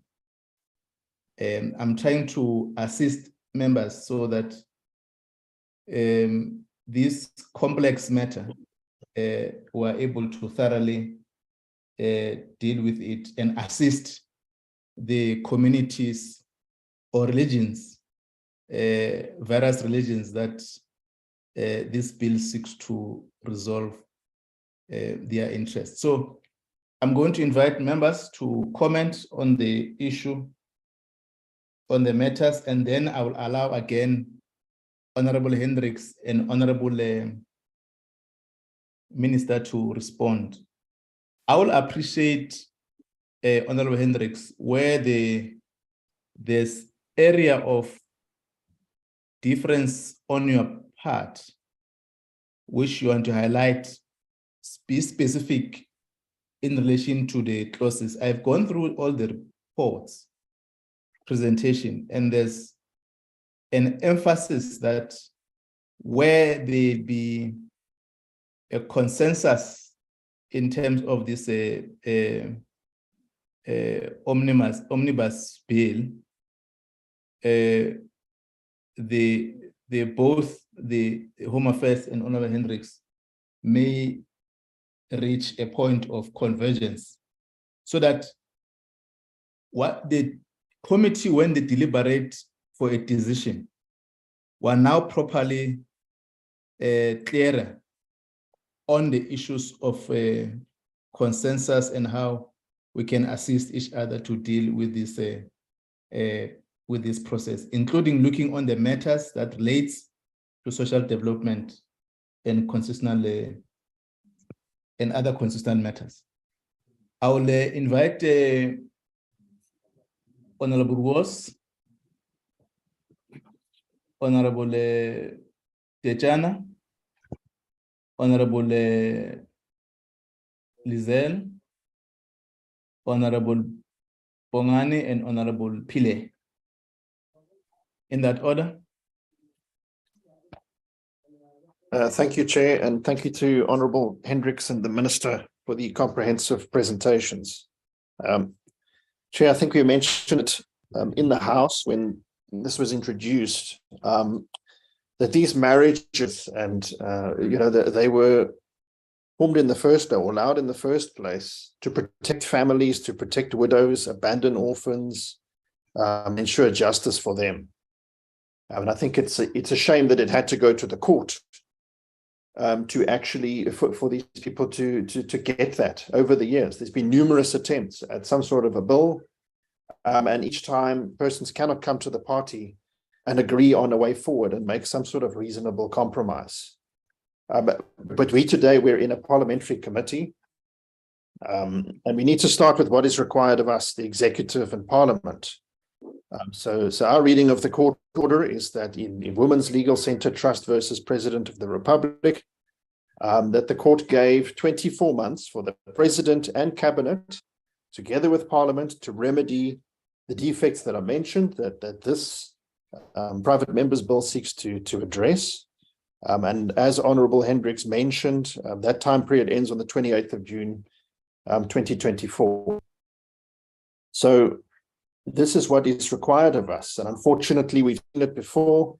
I'm trying to assist members so that this complex matter, we're able to thoroughly deal with it and assist the communities or religions, various religions that this bill seeks to resolve their interests. So I'm going to invite members to comment on the issue, on the matters, and then I will allow again Honorable Hendricks and Honorable Minister to respond. I will appreciate Honorable Hendricks where there's area of difference on your part, which you want to highlight, be specific in relation to the clauses. I've gone through all the reports, presentation, and there's an emphasis that where there be a consensus in terms of this omnibus bill, both the Home Affairs and Honorable Hendricks may reach a point of convergence, so that what the committee, when they deliberate for a decision, were now properly clearer on the issues of consensus and how we can assist each other to deal with this process, including looking on the matters that relates to social development and constitutional and other constitutional matters. I will invite Honorable Ross, Honorable Techana, Honorable Lizelle, Honorable Bongani, and Honorable Pile. In that order. Thank you, Chair, and thank you to Honourable Hendricks and the Minister for the comprehensive presentations. Chair, I think we mentioned it in the House when this was introduced, that these marriages and, they were formed in the first, or allowed in the first place to protect families, to protect widows, abandon orphans, ensure justice for them. And I think it's a shame that it had to go to the court to actually, for these people to get that over the years. There's been numerous attempts at some sort of a bill, and each time persons cannot come to the party and agree on a way forward and make some sort of reasonable compromise. But we're in a parliamentary committee, and we need to start with what is required of us, the executive and parliament. So our reading of the court order is that in Women's Legal Center Trust versus President of the Republic, that the court gave 24 months for the President and Cabinet, together with Parliament, to remedy the defects that are mentioned, that this private members bill seeks to address. And as Honourable Hendricks mentioned, that time period ends on the 28th of June, 2024. So this is what is required of us. And unfortunately, we've seen it before.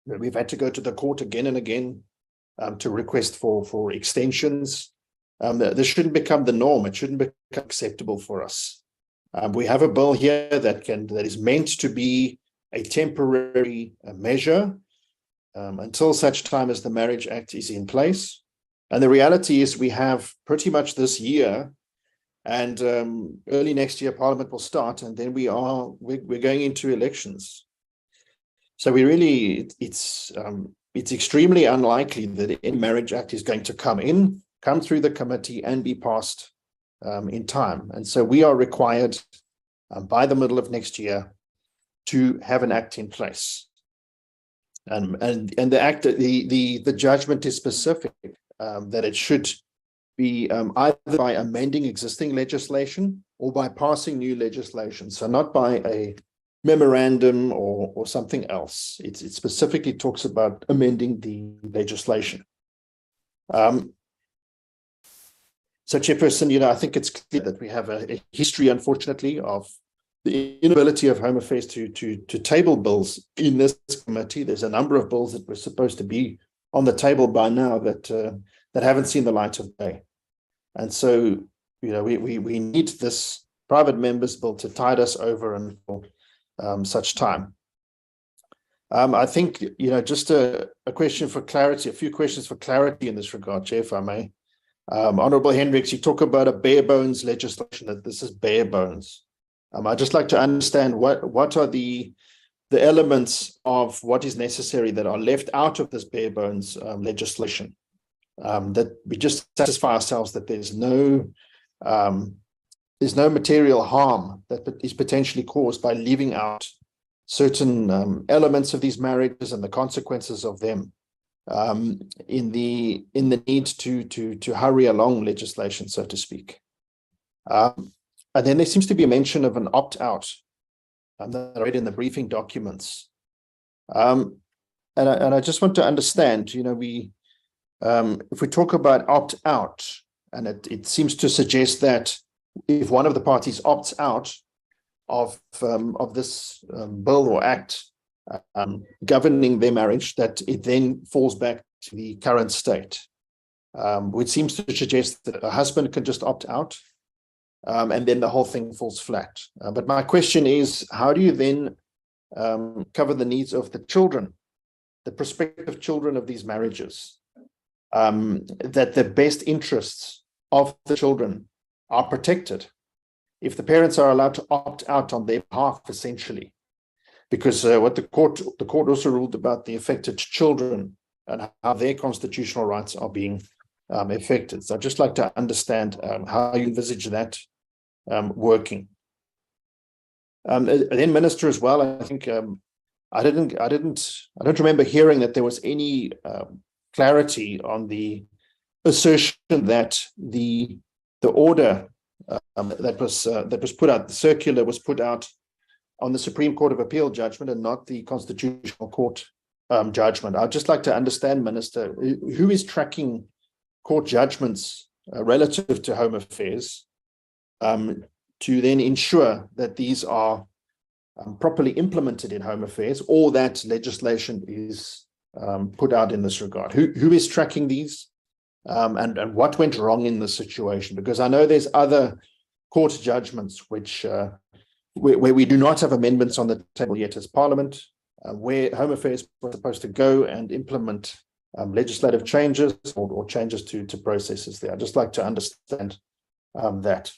We've had to go to the court again and again to request for extensions. This shouldn't become the norm. It shouldn't become acceptable for us. We have a bill here that is meant to be a temporary measure until such time as the Marriage Act is in place. And the reality is we have pretty much this year and early next year, Parliament will start, and then we're going into elections. So we really, it's extremely unlikely that any Marriage Act is going to come through the committee and be passed in time. And so we are required by the middle of next year to have an act in place. And the act, the judgment is specific that it should be either by amending existing legislation or by passing new legislation. So not by a memorandum or something else. It specifically talks about amending the legislation. So, Chairperson, I think it's clear that we have a history, unfortunately, of the inability of Home Affairs to table bills in this committee. There's a number of bills that were supposed to be on the table by now that haven't seen the light of day. And so, we need this private members bill to tide us over until such time. I think, just a question for clarity, a few questions for clarity in this regard, Chair, if I may. Honourable Hendricks, you talk about a bare bones legislation, that this is bare bones. I'd just like to understand what are the elements of what is necessary that are left out of this bare bones legislation, that we just satisfy ourselves that there's no material harm that is potentially caused by leaving out certain elements of these marriages and the consequences of them. In the need to hurry along legislation, so to speak. And then there seems to be a mention of an opt-out that I read in the briefing documents. And I just want to understand, if we talk about opt-out, and it seems to suggest that if one of the parties opts out of this bill or act governing their marriage, that it then falls back to the current state, which seems to suggest that a husband can just opt out, and then the whole thing falls flat. But my question is, how do you then cover the needs of the children, the prospective children of these marriages, that the best interests of the children are protected if the parents are allowed to opt out on their behalf, essentially? Because what the court also ruled about the affected children and how their constitutional rights are being affected. So I'd just like to understand how you envisage that working. And then, Minister, as well, I think I don't remember hearing that there was any clarity on the assertion that the order that was put out, the circular was put out on the Supreme Court of Appeal judgment and not the Constitutional Court judgment. I'd just like to understand, Minister, who is tracking court judgments relative to Home Affairs to then ensure that these are properly implemented in Home Affairs, or that legislation is put out in this regard? Who is tracking these, and what went wrong in this situation? Because I know there's other court judgments which where we do not have amendments on the table yet as Parliament, where Home Affairs was supposed to go and implement legislative changes or changes to processes there. I'd just like to understand that.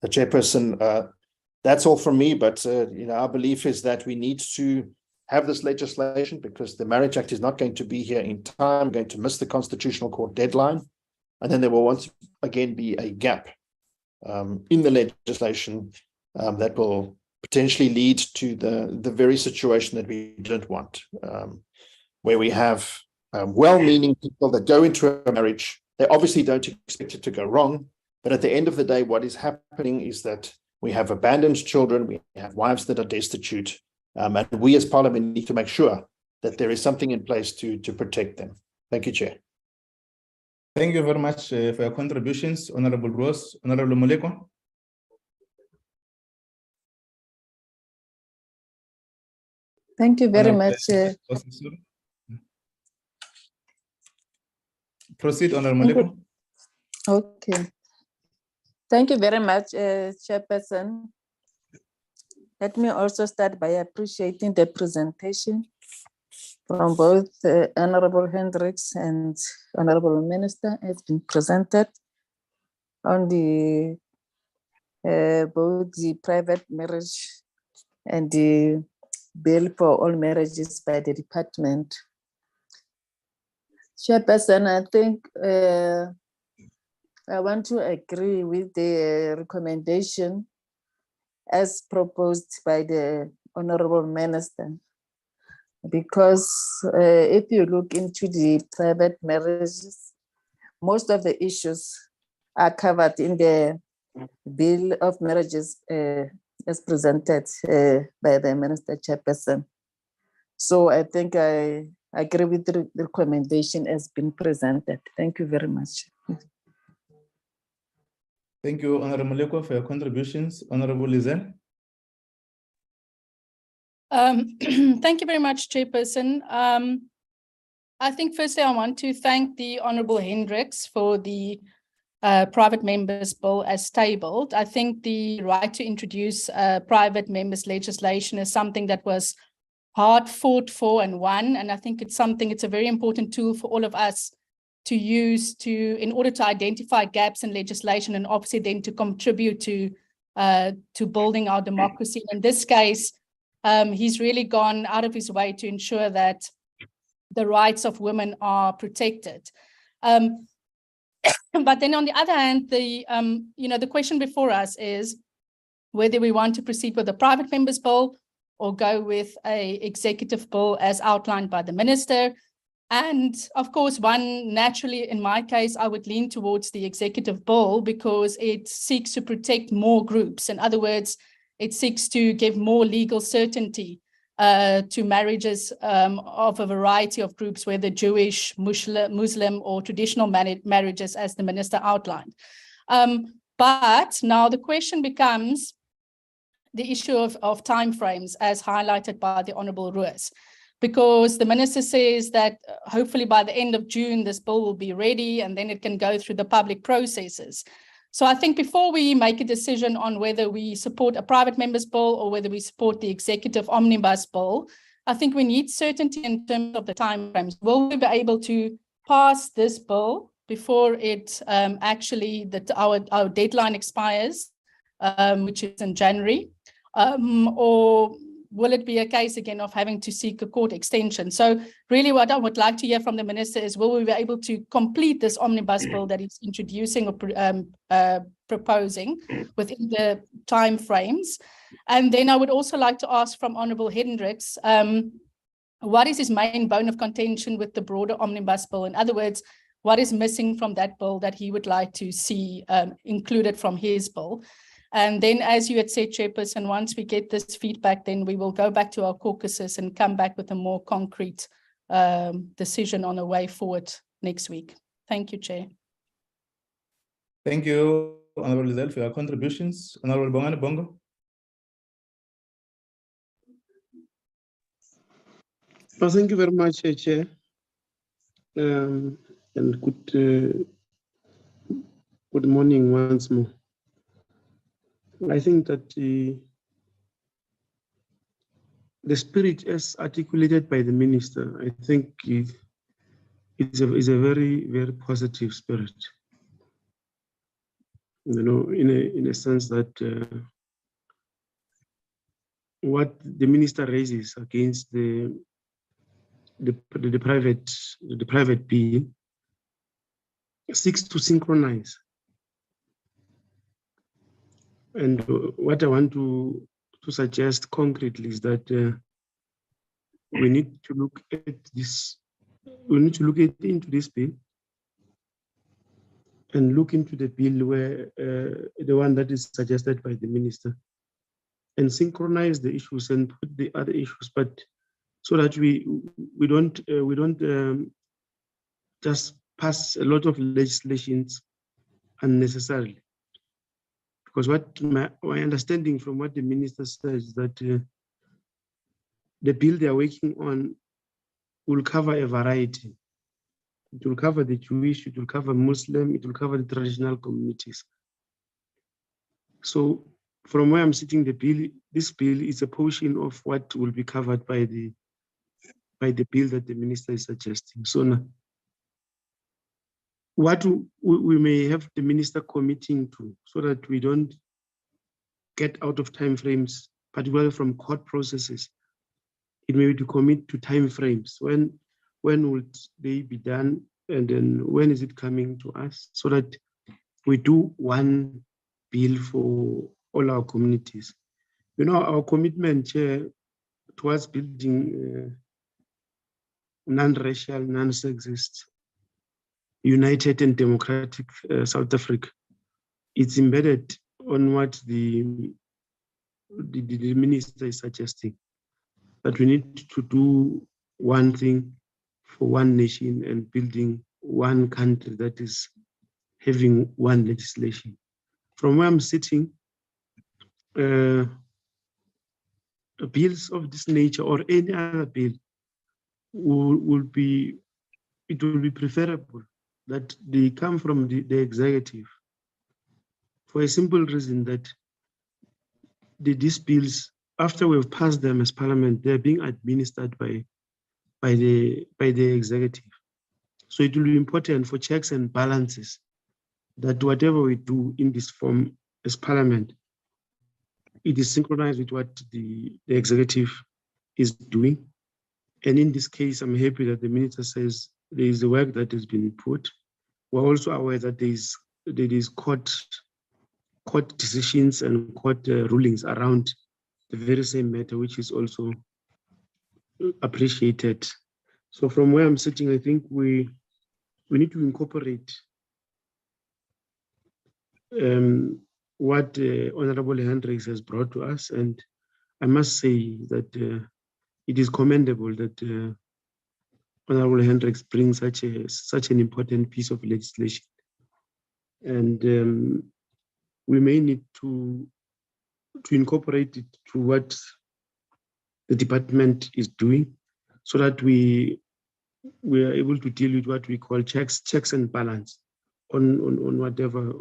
The Chairperson, that's all from me, but our belief is that we need to have this legislation because the Marriage Act is not going to be here in time, going to miss the Constitutional Court deadline, and then there will once again be a gap in the legislation that will potentially lead to the very situation that we don't want, where we have well-meaning people that go into a marriage. They obviously don't expect it to go wrong, but at the end of the day, what is happening is that we have abandoned children, we have wives that are destitute, and we as Parliament need to make sure that there is something in place to protect them. Thank you, Chair. Thank you very much for your contributions, Honourable Gross. Honourable Moleko. Thank you very much. Proceed, Honourable Moleko. Okay. Thank you very much, Chairperson. Let me also start by appreciating the presentation from both Honorable Hendricks and Honorable Minister. Has been presented on the both the private marriage and the bill for all marriages by the department. Chairperson, I think I want to agree with the recommendation as proposed by the Honorable Minister, because if you look into the private marriages, most of the issues are covered in the Bill of Marriages as presented by the Minister Chairperson. So I think I agree with the recommendation as been presented. Thank you very much. Thank you, Honorable Moleko, for your contributions. Honorable Lizel. Thank you very much, Chairperson. I think firstly, I want to thank the Honorable Hendricks for the private members bill as tabled. I think the right to introduce private members legislation is something that was hard fought for and won. And I think it's a very important tool for all of us to use in order to identify gaps in legislation and obviously then to contribute to building our democracy. In this case, he's really gone out of his way to ensure that the rights of women are protected. But then on the other hand, the question before us is whether we want to proceed with a private members bill or go with a executive bill as outlined by the minister. And of course, naturally, in my case, I would lean towards the executive bill because it seeks to protect more groups. In other words, it seeks to give more legal certainty to marriages of a variety of groups, whether Jewish, Muslim, or traditional marriages, as the minister outlined. But now the question becomes the issue of timeframes, as highlighted by the Honourable Ruiz, because the minister says that hopefully by the end of June, this bill will be ready and then it can go through the public processes. So I think before we make a decision on whether we support a private members bill or whether we support the executive omnibus bill, I think we need certainty in terms of the timeframes. Will we be able to pass this bill before it our deadline expires, which is in January, or will it be a case again of having to seek a court extension? So really what I would like to hear from the minister is, will we be able to complete this omnibus bill that he's introducing or proposing within the timeframes? And then I would also like to ask from Honourable Hendricks, what is his main bone of contention with the broader omnibus bill? In other words, what is missing from that bill that he would like to see included from his bill? And then, as you had said, Chairperson, once we get this feedback, then we will go back to our caucuses and come back with a more concrete decision on a way forward next week. Thank you, Chair. Thank you, Honourable Lizel, for your contributions. Honourable Bongani Bongo. Well, thank you very much, Chair. And good morning once more. I think that the spirit as articulated by the minister, I think is a very, very positive spirit. You know, in a sense that what the minister raises against the private bill seeks to synchronize. And what I want to suggest concretely is that we need to look at this. We need to look into this bill and look into the bill where the one that is suggested by the minister, and synchronize the issues and put the other issues, but so that we don't just pass a lot of legislations unnecessarily. Because what my understanding from what the minister says is that the bill they are working on will cover a variety. It will cover the Jewish, it will cover Muslim, it will cover the traditional communities. So from where I'm sitting, this bill is a portion of what will be covered by the bill that the minister is suggesting. So now, what we may have the minister committing to, so that we don't get out of time frames, particularly from court processes, it may be to commit to time frames. When would they be done, and then when is it coming to us, so that we do one bill for all our communities. You know, our commitment, Chair, towards building non-racial, non-sexist, united and democratic South Africa, it's embedded on what the minister is suggesting, that we need to do one thing for one nation and building one country that is having one legislation. From where I'm sitting, bills of this nature or any other bill will be preferable that they come from the executive, for a simple reason that these bills, after we've passed them as parliament, they're being administered by the executive. So it will be important for checks and balances that whatever we do in this form as parliament, it is synchronized with what the executive is doing. And in this case, I'm happy that the minister says there is the work that has been put. We're also aware that there is court decisions and court rulings around the very same matter, which is also appreciated. So from where I'm sitting, I think we need to incorporate what Honorable Hendricks has brought to us. And I must say that it is commendable that Honorable Hendricks brings such an important piece of legislation. And we may need to incorporate it to what the department is doing, so that we are able to deal with what we call checks and balance on whatever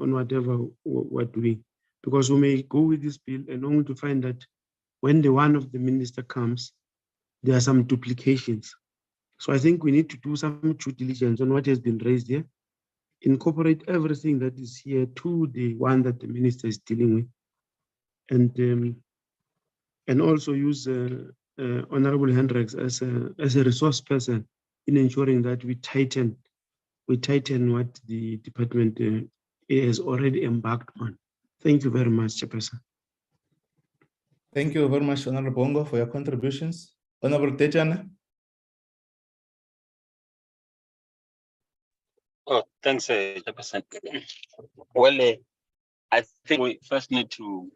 we're doing. Because we may go with this bill and only to find that when the one of the minister comes, there are some duplications. So I think we need to do some due diligence on what has been raised here, incorporate everything that is here to the one that the minister is dealing with, and also use Honorable Hendricks as a resource person in ensuring that we tighten what the department has already embarked on. Thank you very much, Chairperson. Thank you very much, Honorable Bongo, for your contributions. Honorable Techana. Oh, thanks, Chairperson. Well, I think we first need to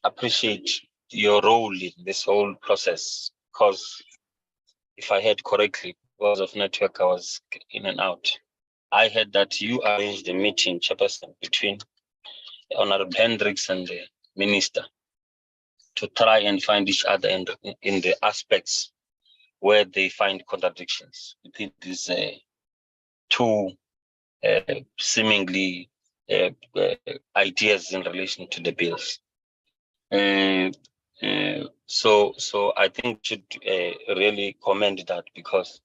appreciate your role in this whole process, because if I heard correctly, because of network, I was in and out. I heard that you arranged a meeting, Chairperson, between Honorable Hendricks and the minister to try and find each other in the aspects where they find contradictions between these two seemingly ideas in relation to the bills. So I think we should really commend that, because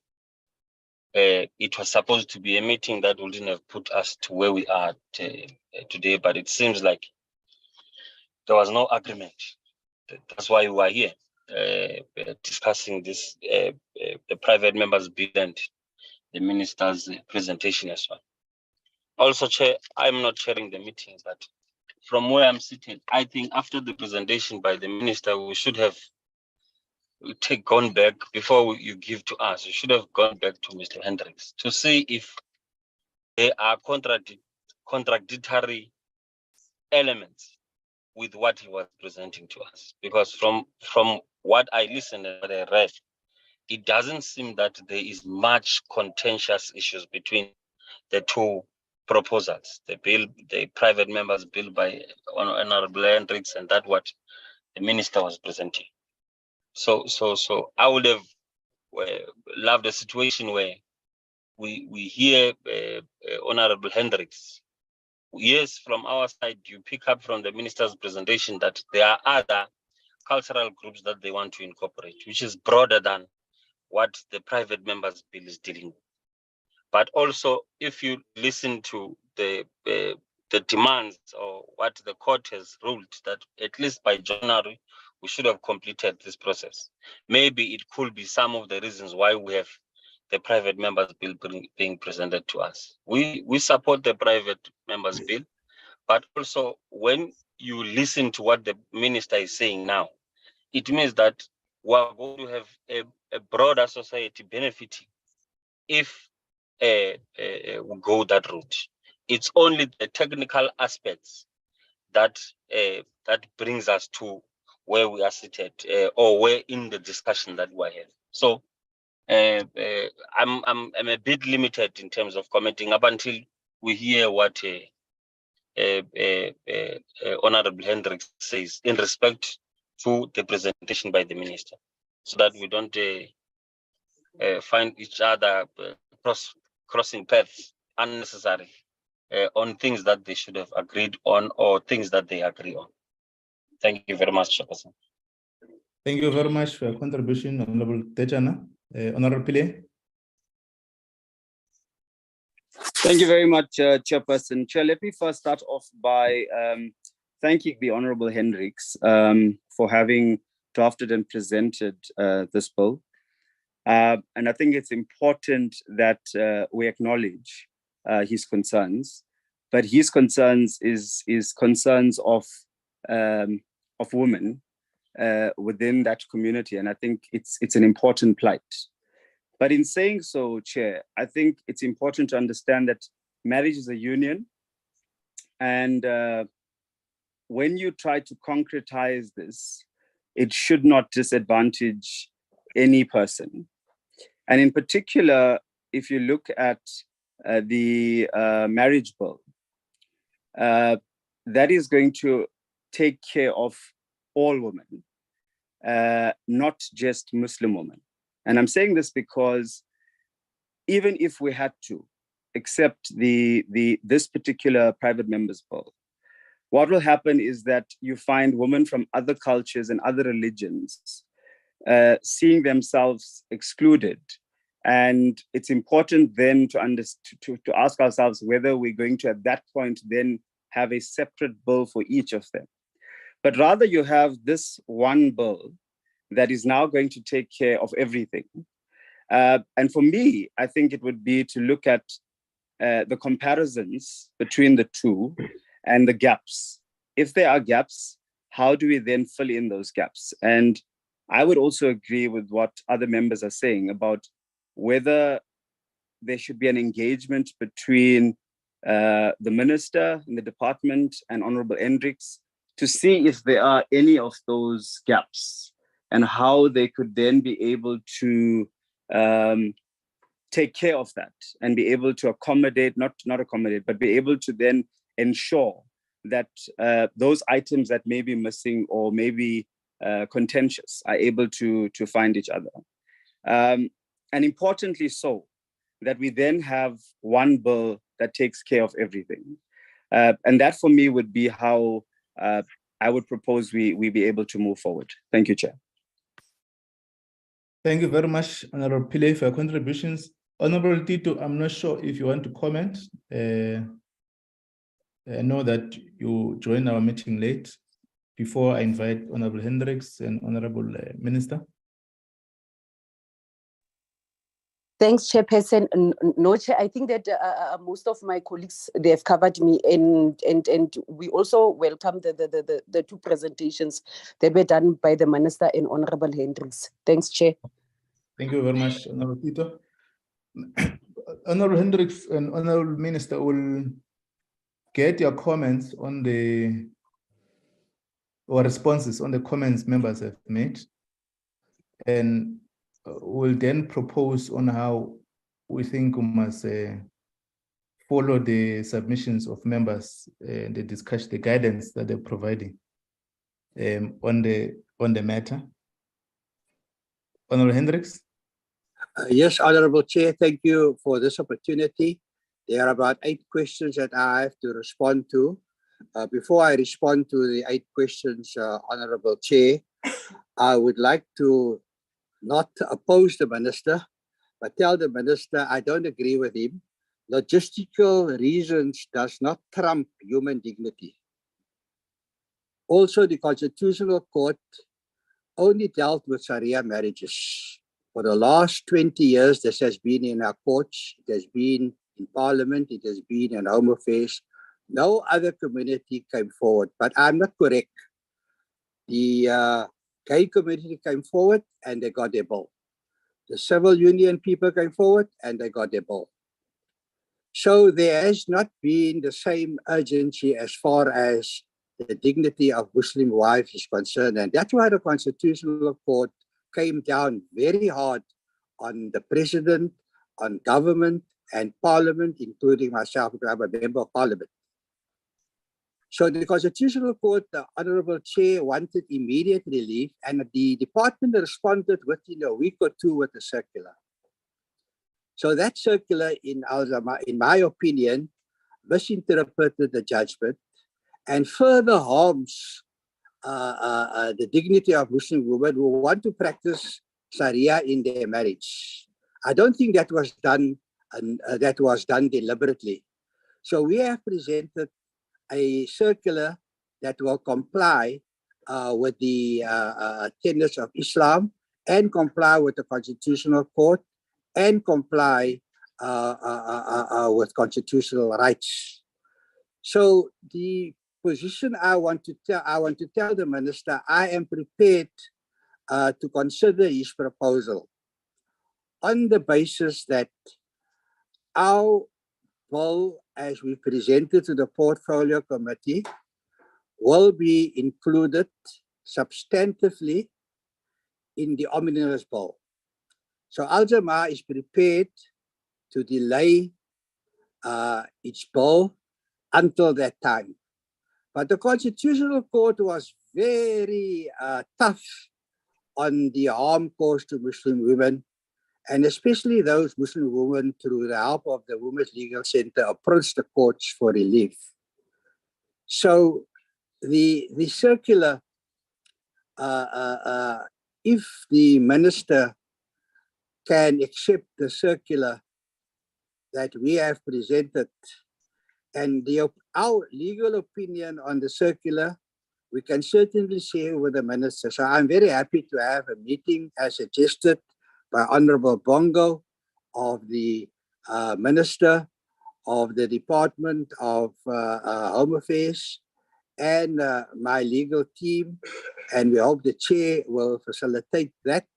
it was supposed to be a meeting that wouldn't have put us to where we are today, but it seems like there was no agreement. That's why we are here discussing this, the private members' bill and the minister's presentation as well. Also, Chair, I'm not chairing the meeting, but from where I'm sitting, I think after the presentation by the minister, we should have gone back before you give to us. You should have gone back to Mr. Hendricks to see if there are contradictory elements with what he was presenting to us. Because from what I listened and what I read, it doesn't seem that there is much contentious issues between the two proposals, the private members bill by Honorable Hendricks and that what the minister was presenting. So I would have loved a situation where we hear Honorable Hendricks. Yes, from our side, you pick up from the minister's presentation that there are other cultural groups that they want to incorporate, which is broader than what the private members bill is dealing with. But also, if you listen to the demands or what the court has ruled, that at least by January, we should have completed this process. Maybe it could be some of the reasons why we have the private members bill being presented to us. We support the private members bill, but also when you listen to what the minister is saying now, it means that we're going to have a broader society benefiting if we go that route. It's only the technical aspects that that brings us to where we are seated, or where in the discussion that we're having. So I'm a bit limited in terms of commenting up until we hear what Honorable Hendricks says in respect to the presentation by the minister, so that we don't find each other crossing paths unnecessary on things that they should have agreed on or things that they agree on. Thank you very much, Chairperson. Thank you very much for your contribution, Honorable Techana. Honorable Pile. Thank you very much, Chairperson. Chair, let me first start off by thanking the Honorable Hendricks for having drafted and presented this bill. And I think it's important that we acknowledge his concerns, but his concerns is concerns of women within that community, and I think it's an important plight. But in saying so, Chair, I think it's important to understand that marriage is a union, and when you try to concretize this, it should not disadvantage any person. And in particular, if you look at the marriage bill, that is going to take care of all women, not just Muslim women. And I'm saying this because even if we had to accept this particular private members bill, what will happen is that you find women from other cultures and other religions seeing themselves excluded. And it's important then to ask ourselves whether we're going to, at that point, then have a separate bill for each of them. But rather you have this one bill that is now going to take care of everything. And for me, I think it would be to look at the comparisons between the two and the gaps. If there are gaps, how do we then fill in those gaps? And I would also agree with what other members are saying about whether there should be an engagement between the minister in the department and Honorable Hendricks to see if there are any of those gaps and how they could then be able to take care of that and be able to accommodate, not accommodate, but be able to then ensure that those items that may be missing or may be contentious are able to find each other. And importantly so, that we then have one bill that takes care of everything. And that for me would be how I would propose we be able to move forward. Thank you, Chair. Thank you very much, Honorable Pillay, for your contributions. Honorable Tito, I'm not sure if you want to comment. I know that you joined our meeting late. Before I invite Honorable Hendricks and Honorable Minister. Thanks, Chairperson. No, Chair, I think that most of my colleagues, they have covered me, and we also welcome the two presentations that were done by the Minister and Honorable Hendricks. Thanks, Chair. Thank you very much, Honorable Tito. Honorable Hendricks and Honorable Minister will get your comments on or responses on the comments members have made, and we'll then propose on how we think we must follow the submissions of members, the discussion, the guidance that they're providing on the matter. Honorable Hendricks. Yes, Honorable Chair, thank you for this opportunity. There are about 8 questions that I have to respond to. Before I respond to the 8 questions, Honorable Chair, I would like to not oppose the Minister, but tell the Minister I don't agree with him. Logistical reasons does not trump human dignity. Also, the Constitutional Court only dealt with Sharia marriages. For the last 20 years, this has been in our courts, it has been in Parliament, it has been in Home Affairs. No other community came forward, but I'm not correct. The gay community came forward and they got their bill. The civil union people came forward and they got their bill. So there has not been the same urgency as far as the dignity of Muslim wives is concerned. And that's why the Constitutional Court came down very hard on the President, on government and Parliament, including myself, because I'm a member of Parliament. So the Constitutional Court, the Honorable Chair, wanted immediate relief, and the department responded within a week or 2 with a circular. So that circular, in my opinion, misinterpreted the judgment and further harms the dignity of Muslim women who want to practice Sharia in their marriage. I don't think that was done, deliberately. So we have presented a circular that will comply with the tenets of Islam and comply with the Constitutional Court and comply with constitutional rights. So the position I want to tell the Minister, I am prepared to consider his proposal on the basis that our bill, as we presented to the Portfolio Committee, will be included substantively in the omnibus bill. So Al-Jamaah is prepared to delay its bill until that time. But the Constitutional Court was very tough on the harm caused to Muslim women, and especially those Muslim women, through the help of the Women's Legal Center, approached the courts for relief. So the circular, if the Minister can accept the circular that we have presented, and our legal opinion on the circular, we can certainly share with the Minister. So I'm very happy to have a meeting as suggested by Honorable Bongo of the Minister of the Department of Home Affairs and my legal team. And we hope the Chair will facilitate that,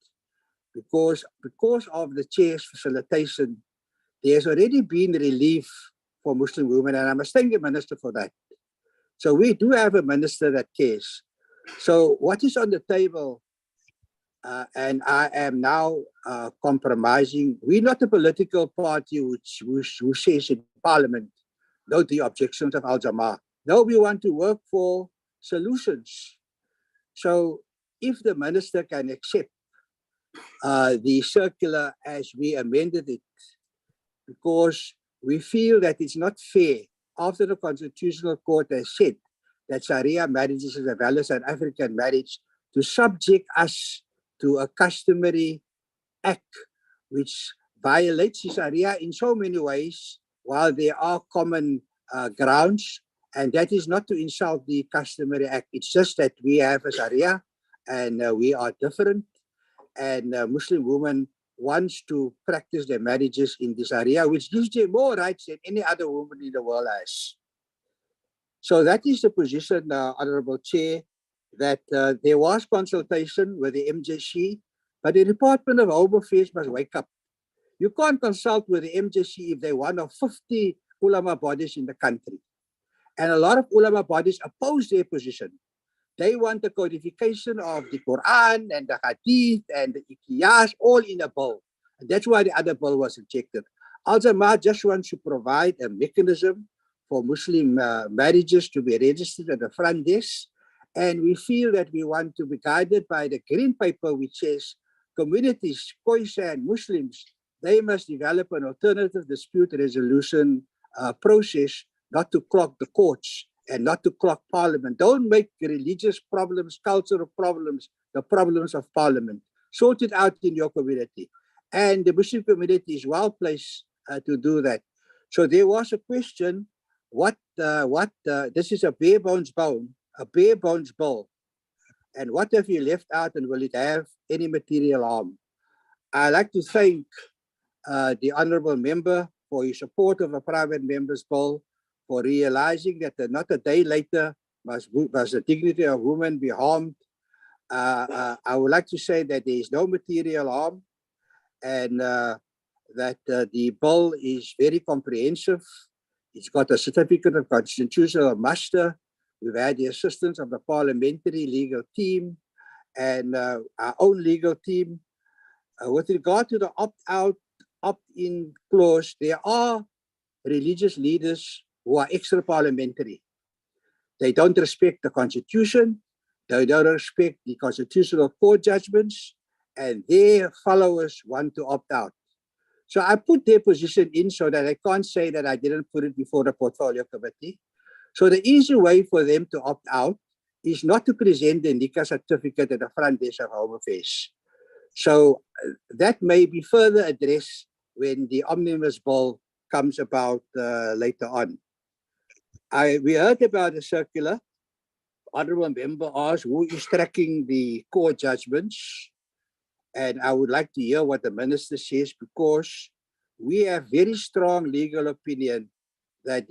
because of the Chair's facilitation, there's already been relief for Muslim women, and I must thank the Minister for that. So we do have a Minister that cares. So what is on the table, and I am now compromising, we're not a political party who says in Parliament, no to the objections of Al-Jamaah. No, we want to work for solutions. So if the Minister can accept the circular as we amended it, because we feel that it's not fair, after the Constitutional Court has said that Sharia marriages is a valid South African marriage, to subject us to a customary act which violates Sharia in so many ways, while there are common grounds, and that is not to insult the customary act. It's just that we have a Sharia and we are different, and Muslim women wants to practice their marriages in the Sharia, which gives them more rights than any other woman in the world has. So that is the position, Honorable Chair, that there was consultation with the MJC, but the Department of Home Affairs must wake up. You can't consult with the MJC if they're one of 50 ulama bodies in the country. And a lot of ulama bodies oppose their position. They want the codification of the Quran and the Hadith and the Iqiyas all in a bill. And that's why the other bill was rejected. Al-Jamaah just wants to provide a mechanism for Muslim marriages to be registered at the front desk. And we feel that we want to be guided by the green paper, which says communities, Khoisan Muslims, they must develop an alternative dispute resolution process, not to clog the courts and not to clog parliament. Don't make religious problems, cultural problems, the problems of parliament. Sort it out in your community. And the Muslim community is well placed to do that. So there was a question, this is a bare bones bill. And what have you left out, and will it have any material harm? I'd like to thank the honourable member for his support of a private member's bill, for realizing that not a day later must the dignity of women be harmed. I would like to say that there is no material harm, and that the bill is very comprehensive. It's got a certificate of constitutional muster. We've had the assistance of the parliamentary legal team and our own legal team. With regard to the opt-out, opt-in clause, there are religious leaders who are extra-parliamentary. They don't respect the Constitution, they don't respect the Constitutional Court judgments, and their followers want to opt out. So I put their position in so that I can't say that I didn't put it before the Portfolio Committee. So the easy way for them to opt out is not to present the NICA certificate at the front desk of Home Affairs. So that may be further addressed when the omnibus bill comes about later on. We heard about the circular. Honourable member asked who is tracking the court judgments, and I would like to hear what the minister says, because we have very strong legal opinion that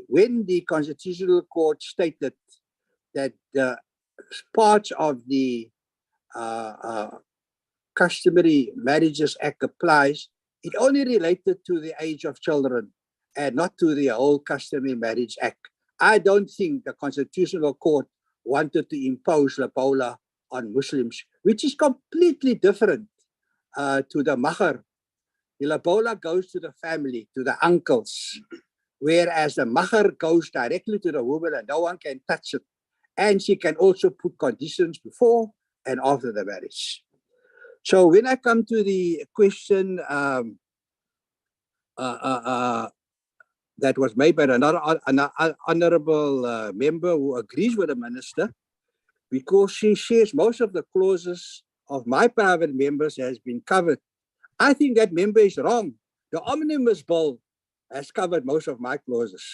when the Constitutional Court stated that the parts of the Customary Marriages Act applies, it only related to the age of children and not to the whole Customary Marriage Act. I don't think the Constitutional Court wanted to impose Labola on Muslims, which is completely different to the mahar. The Labola goes to the family, to the uncles, whereas the mahar goes directly to the woman and no one can touch it. And she can also put conditions before and after the marriage. So when I come to the question that was made by another honourable member who agrees with the minister, because she shares most of the clauses of my private members has been covered. I think that member is wrong. The omnibus bill has covered most of my clauses.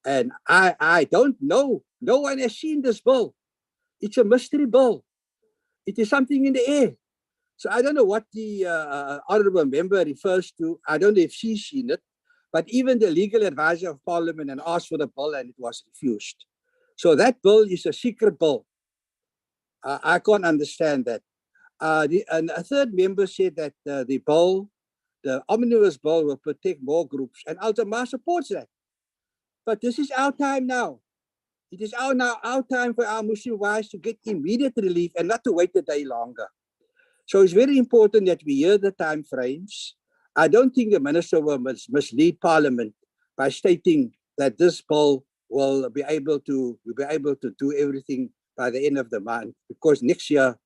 And I don't know. No one has seen this bill. It's a mystery bill. It is something in the air. So I don't know what the honourable member refers to. I don't know if she's seen it. But even the legal advisor of Parliament and asked for the bill and it was refused. So that bill is a secret bill. I can't understand that. And a third member said that the omnibus bill will protect more groups, and Altamar supports that. But this is our time now. It is our time for our Muslim wives to get immediate relief and not to wait a day longer. So it's very important that we hear the time frames. I don't think the minister will mislead Parliament by stating that this bill will be able to do everything by the end of the month, because next year,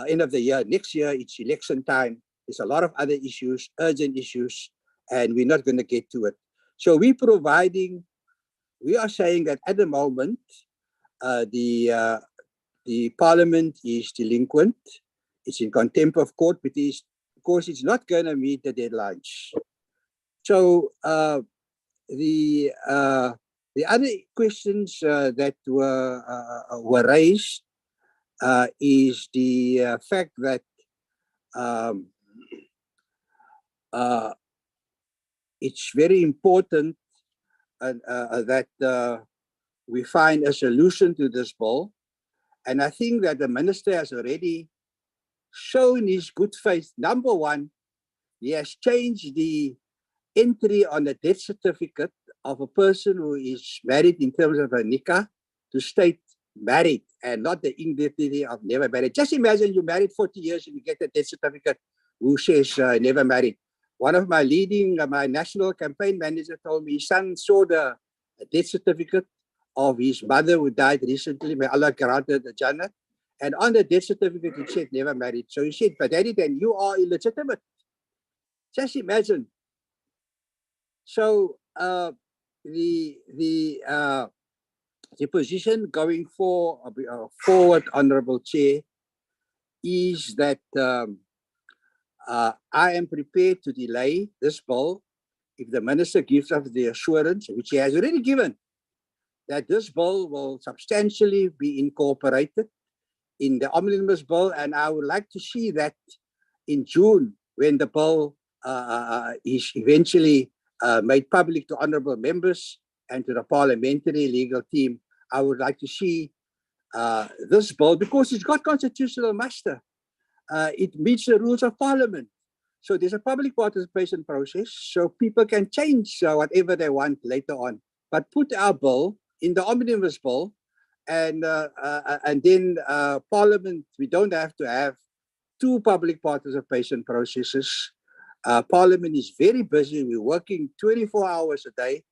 end of the year, next year it's election time. There's a lot of other issues, urgent issues, and we're not going to get to it. So we are saying that at the moment, the Parliament is delinquent. It's in contempt of court because it's not going to meet the deadlines. So the other questions that were raised is the fact that it's very important that we find a solution to this bill. And I think that the minister has already shown his good faith. Number one, he has changed the entry on the death certificate of a person who is married in terms of a nikah to state married and not the indefinite of never married. Just imagine you're married 40 years and you get a death certificate who says never married. One of my my national campaign manager told me his son saw the death certificate of his mother who died recently, may Allah grant her the Jannah, And on the death certificate, it said never married. So he said, but Daddy, then you are illegitimate. Just imagine. So the position going forward, Honorable Chair, is that I am prepared to delay this bill if the minister gives us the assurance, which he has already given, that this bill will substantially be incorporated in the omnibus bill. And I would like to see that in June, when the bill is eventually made public to honorable members and to the parliamentary legal team. I would like to see this bill, because it's got constitutional muster. It meets the rules of parliament. So there's a public participation process, so people can change whatever they want later on. But put our bill in the omnibus bill, and then Parliament, we don't have to have two public participation processes. Parliament is very busy. We're working 24 hours a day,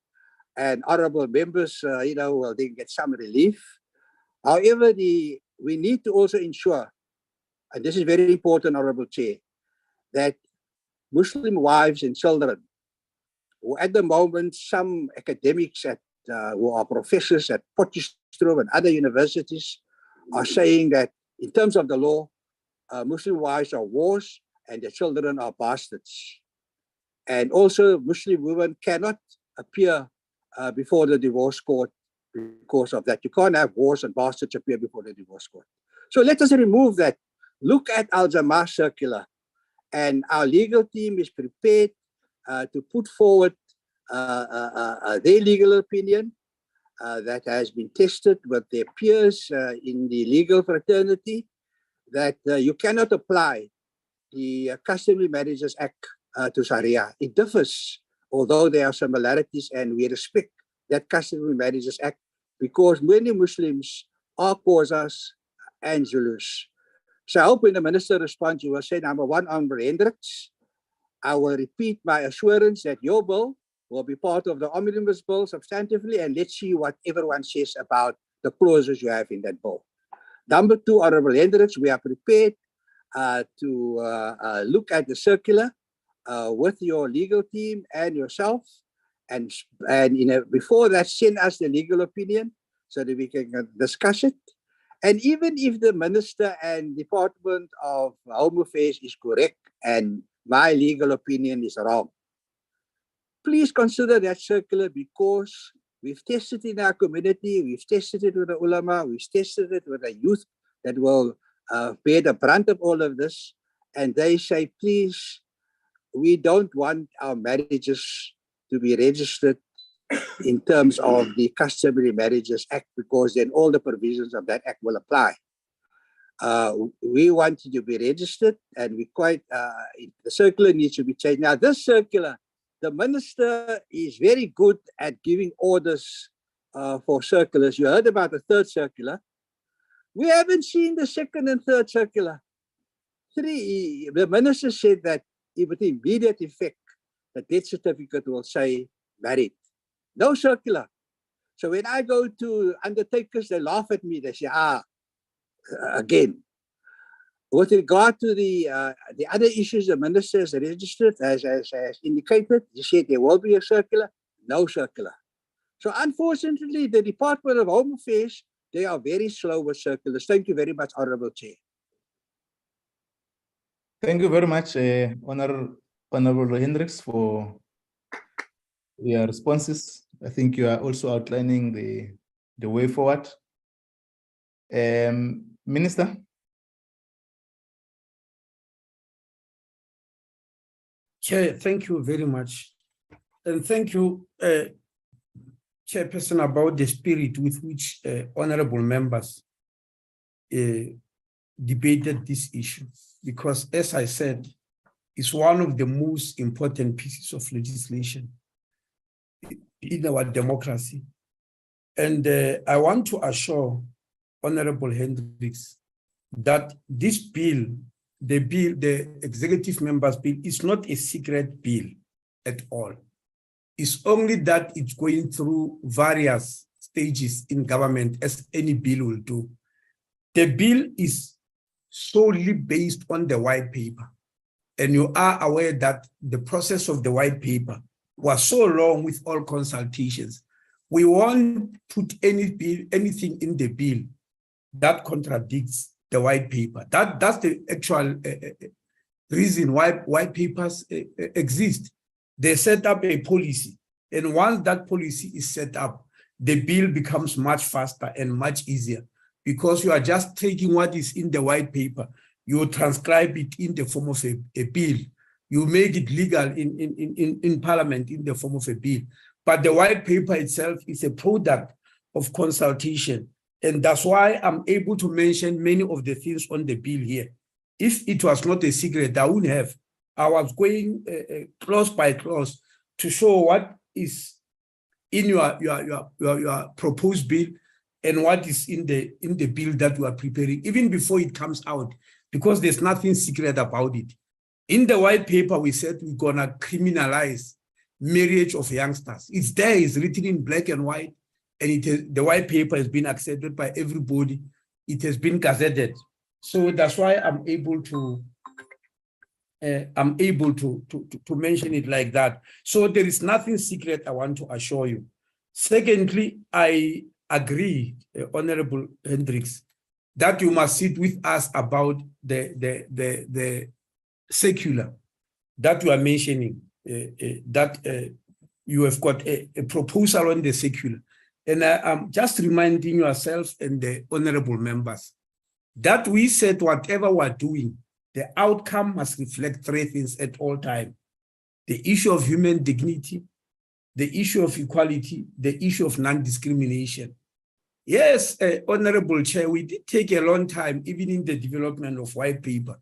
and honorable members, will then get some relief. However, we need to also ensure, and this is very important, Honorable Chair, that Muslim wives and children, who at the moment, some academics who are professors at Potchefstroom and other universities, are saying that in terms of the law, Muslim wives are whores and their children are bastards. And also Muslim women cannot appear before the divorce court because of that. You can't have whores and bastards appear before the divorce court. So let us remove that. Look at Al-Jamah circular, and our legal team is prepared to put forward their legal opinion that has been tested with their peers in the legal fraternity, that you cannot apply the Customary Marriages Act to Sharia. It differs, although there are similarities, and we respect that Customary Marriages Act because many Muslims are Xhosas and Zulus. So I hope when the minister responds, you will say, number one, Honorable Hendricks, I will repeat my assurance that your bill will be part of the omnibus bill substantively, and let's see what everyone says about the clauses you have in that bill. Number two, Honorable Hendricks, we are prepared to look at the circular with your legal team and yourself, and before that, send us the legal opinion so that we can discuss it. And even if the Minister and Department of Home Affairs is correct and my legal opinion is wrong, please consider that circular, because we've tested it in our community, we've tested it with the ulama, we've tested it with the youth that will bear the brunt of all of this. And they say, please, we don't want our marriages to be registered in terms of the Customary Marriages Act, because then all the provisions of that act will apply. We want it to be registered, and the circular needs to be changed. Now, this circular, the minister is very good at giving orders for circulars. You heard about the third circular. We haven't seen the second and third circular. The minister said that with immediate effect, the death certificate will say married. No circular. So when I go to undertakers, they laugh at me. They say, again. With regard to the other issues, the minister has registered, as indicated. He said there will be a circular. No circular. So unfortunately, the Department of Home Affairs, they are very slow with circulars. Thank you very much, Honorable Chair. Thank you very much, Honorable Hendricks, for your responses. I think you are also outlining the way forward. Minister? Chair, thank you very much. And thank you, Chairperson, about the spirit with which honorable members debated this issue. Because as I said, it's one of the most important pieces of legislation in our democracy. And I want to assure Honorable Hendricks that this bill, the executive members' bill, is not a secret bill at all. It's only that it's going through various stages in government, as any bill will do. The bill is solely based on the white paper. And you are aware that the process of the white paper was so long with all consultations. We won't put anything in the bill that contradicts the white paper. That's the actual reason why white papers exist. They set up a policy. And once that policy is set up, the bill becomes much faster and much easier because you are just taking what is in the white paper, you transcribe it in the form of a bill. You make it legal in Parliament in the form of a bill. But the white paper itself is a product of consultation. And that's why I'm able to mention many of the things on the bill here. If it was not a secret, I wouldn't have. I was going clause by clause to show what is in your proposed bill and what is in the bill that you are preparing, even before it comes out, because there's nothing secret about it. In the white paper, we said we're gonna criminalize marriage of youngsters. It's there, it's written in black and white, and the white paper has been accepted by everybody. It has been gazetted. So that's why I'm able to mention it like that. So there is nothing secret, I want to assure you. Secondly, I agree, Honorable Hendricks, that you must sit with us about the secular that you are mentioning, that you have got a proposal on the secular. And I'm just reminding yourself and the honorable members that we said whatever we're doing, the outcome must reflect three things at all times: the issue of human dignity, the issue of equality, the issue of non-discrimination. Yes, Honorable Chair, we did take a long time, even in the development of white paper,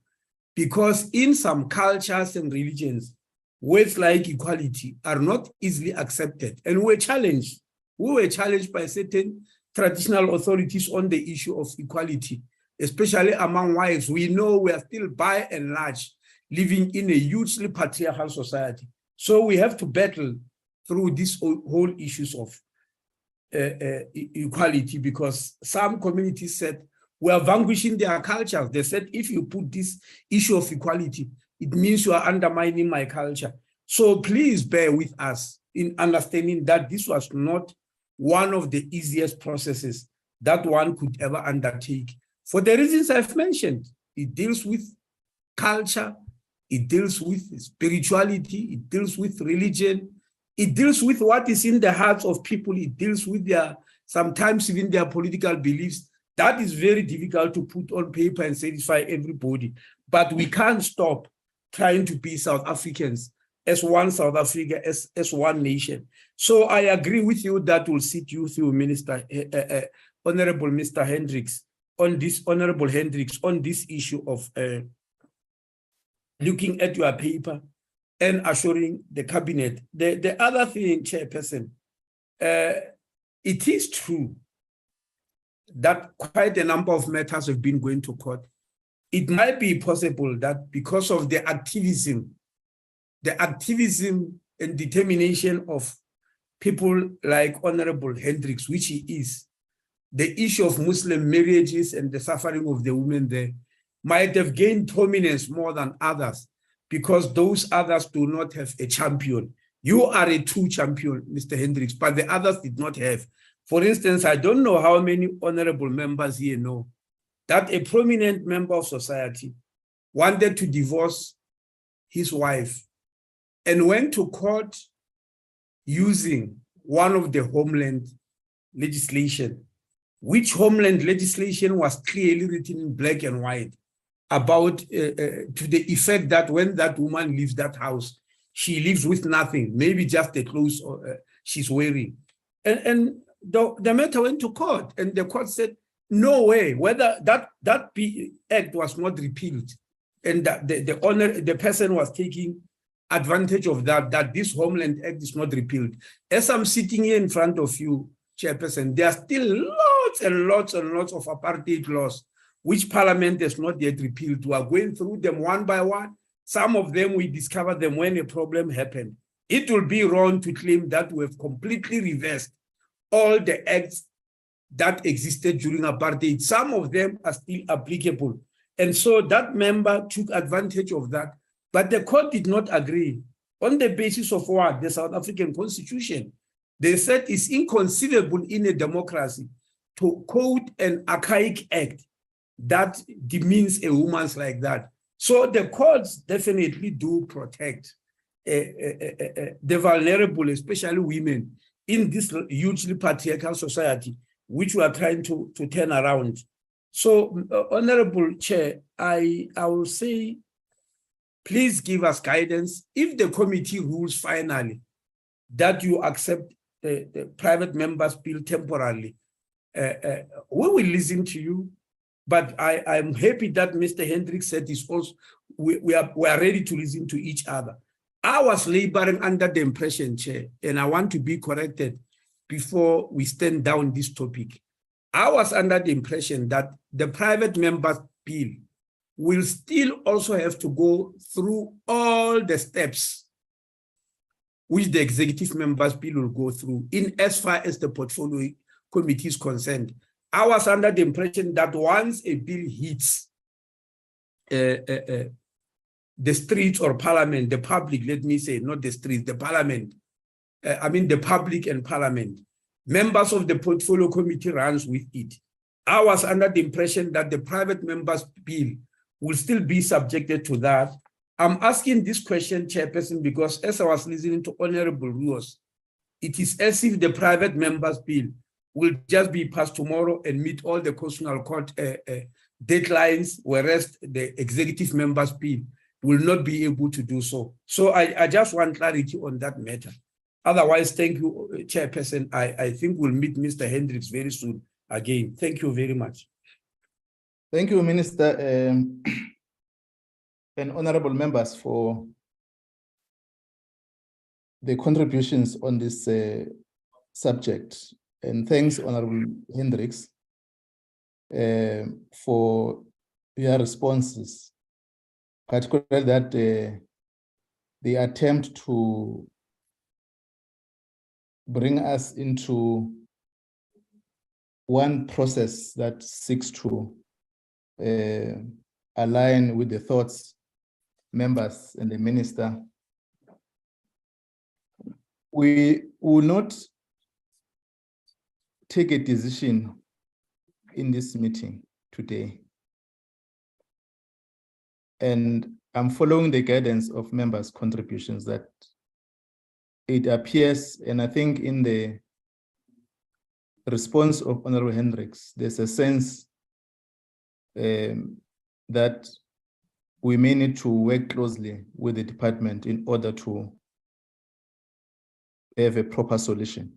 because in some cultures and religions, words like equality are not easily accepted, and we're challenged. We were challenged by certain traditional authorities on the issue of equality, especially among whites. We know we are still, by and large, living in a hugely patriarchal society. So we have to battle through these whole issues of equality, because some communities said we are vanquishing their cultures. They said, if you put this issue of equality, it means you are undermining my culture. So please bear with us in understanding that this was not one of the easiest processes that one could ever undertake. For the reasons I've mentioned, it deals with culture, it deals with spirituality, it deals with religion, it deals with what is in the hearts of people, it deals with their, sometimes even their political beliefs. That is very difficult to put on paper and satisfy everybody. But we can't stop trying to be South Africans as one South Africa, as one nation. So I agree with you that will sit you through, Minister, Honorable Mr. Hendricks, on this, Honorable Hendricks, on this issue of looking at your paper and assuring the cabinet. The other thing, Chairperson, it is true that quite a number of matters have been going to court. It might be possible that because of the activism and determination of people like Honorable Hendricks, which he is, the issue of Muslim marriages and the suffering of the women there might have gained prominence more than others, because those others do not have a champion. You are a true champion, Mr. Hendricks, but the others did not have. For instance, I don't know how many honorable members here know that a prominent member of society wanted to divorce his wife and went to court using one of the homeland legislation, which homeland legislation was clearly written in black and white about to the effect that when that woman leaves that house, she leaves with nothing, maybe just the clothes she's wearing. And the matter went to court, and the court said, no way, whether that act was not repealed, and that the person was taking advantage of that this Homeland Act is not repealed. As I'm sitting here in front of you, Chairperson, there are still lots and lots and lots of apartheid laws which Parliament has not yet repealed. We are going through them one by one. Some of them, we discovered them when a problem happened. It will be wrong to claim that we have completely reversed all the acts that existed during apartheid. Some of them are still applicable. And so that member took advantage of that. But the court did not agree on the basis of what? The South African Constitution. They said it's inconceivable in a democracy to quote an archaic act that demeans a woman's like that. So the courts definitely do protect the vulnerable, especially women, in this hugely patriarchal society, which we are trying to turn around. So, Honorable Chair, I will say, please give us guidance. If the committee rules finally that you accept the private members' bill temporarily, we will listen to you. But I'm happy that Mr. Hendricks said this also, we are ready to listen to each other. I was laboring under the impression, Chair, and I want to be corrected before we stand down this topic. I was under the impression that the private members' bill will still also have to go through all the steps which the executive members' bill will go through in as far as the portfolio committee is concerned. I was under the impression that once a bill hits the streets or parliament, the public, let me say, not the streets, the parliament, I mean the public and parliament, members of the portfolio committee runs with it. I was under the impression that the private members' bill will still be subjected to that. I'm asking this question, Chairperson, because as I was listening to Honorable Ruos, it is as if the private members' bill will just be passed tomorrow and meet all the constitutional court deadlines, whereas the executive members' bill will not be able to do so. So I just want clarity on that matter. Otherwise, thank you, Chairperson. I think we'll meet Mr. Hendricks very soon again. Thank you very much. Thank you, Minister, and honorable members for the contributions on this subject. And thanks, Honorable Hendricks, for your responses, particularly that the attempt to bring us into one process that seeks to align with the thoughts members and the minister. We will not take a decision in this meeting today. And I'm following the guidance of members' contributions that it appears, and I think in the response of Honorable Hendricks, there's a sense that we may need to work closely with the department in order to have a proper solution.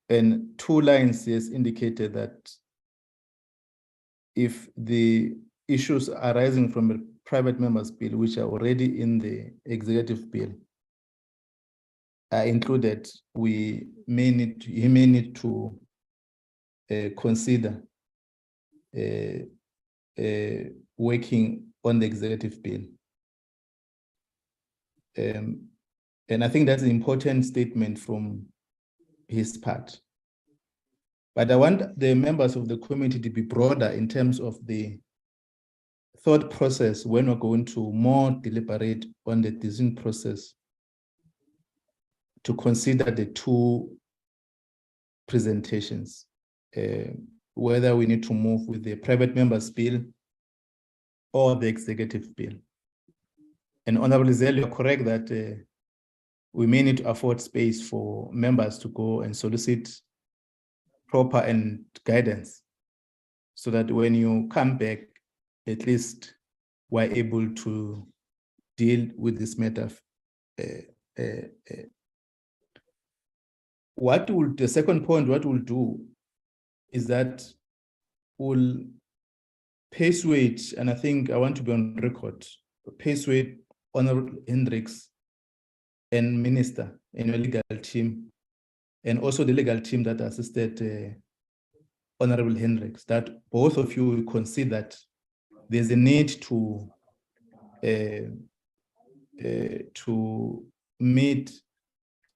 And 2 lines has indicated that if the issues arising from a private members' bill, which are already in the executive bill, are included, he may need to consider working on the executive bill. And I think that's an important statement from his part. But I want the members of the committee to be broader in terms of the thought process when we're going to more deliberate on the decision process, to consider the 2 presentations, whether we need to move with the private members' bill or the executive bill. And Honorable Zell, you're correct that we may need to afford space for members to go and solicit proper and guidance, so that when you come back, at least we're able to deal with this matter. The second point, what we'll do is that we'll persuade, and I think I want to be on record, persuade Honorable Hendricks and Minister and your legal team, and also the legal team that assisted Honorable Hendricks, that both of you will consider that there's a need to meet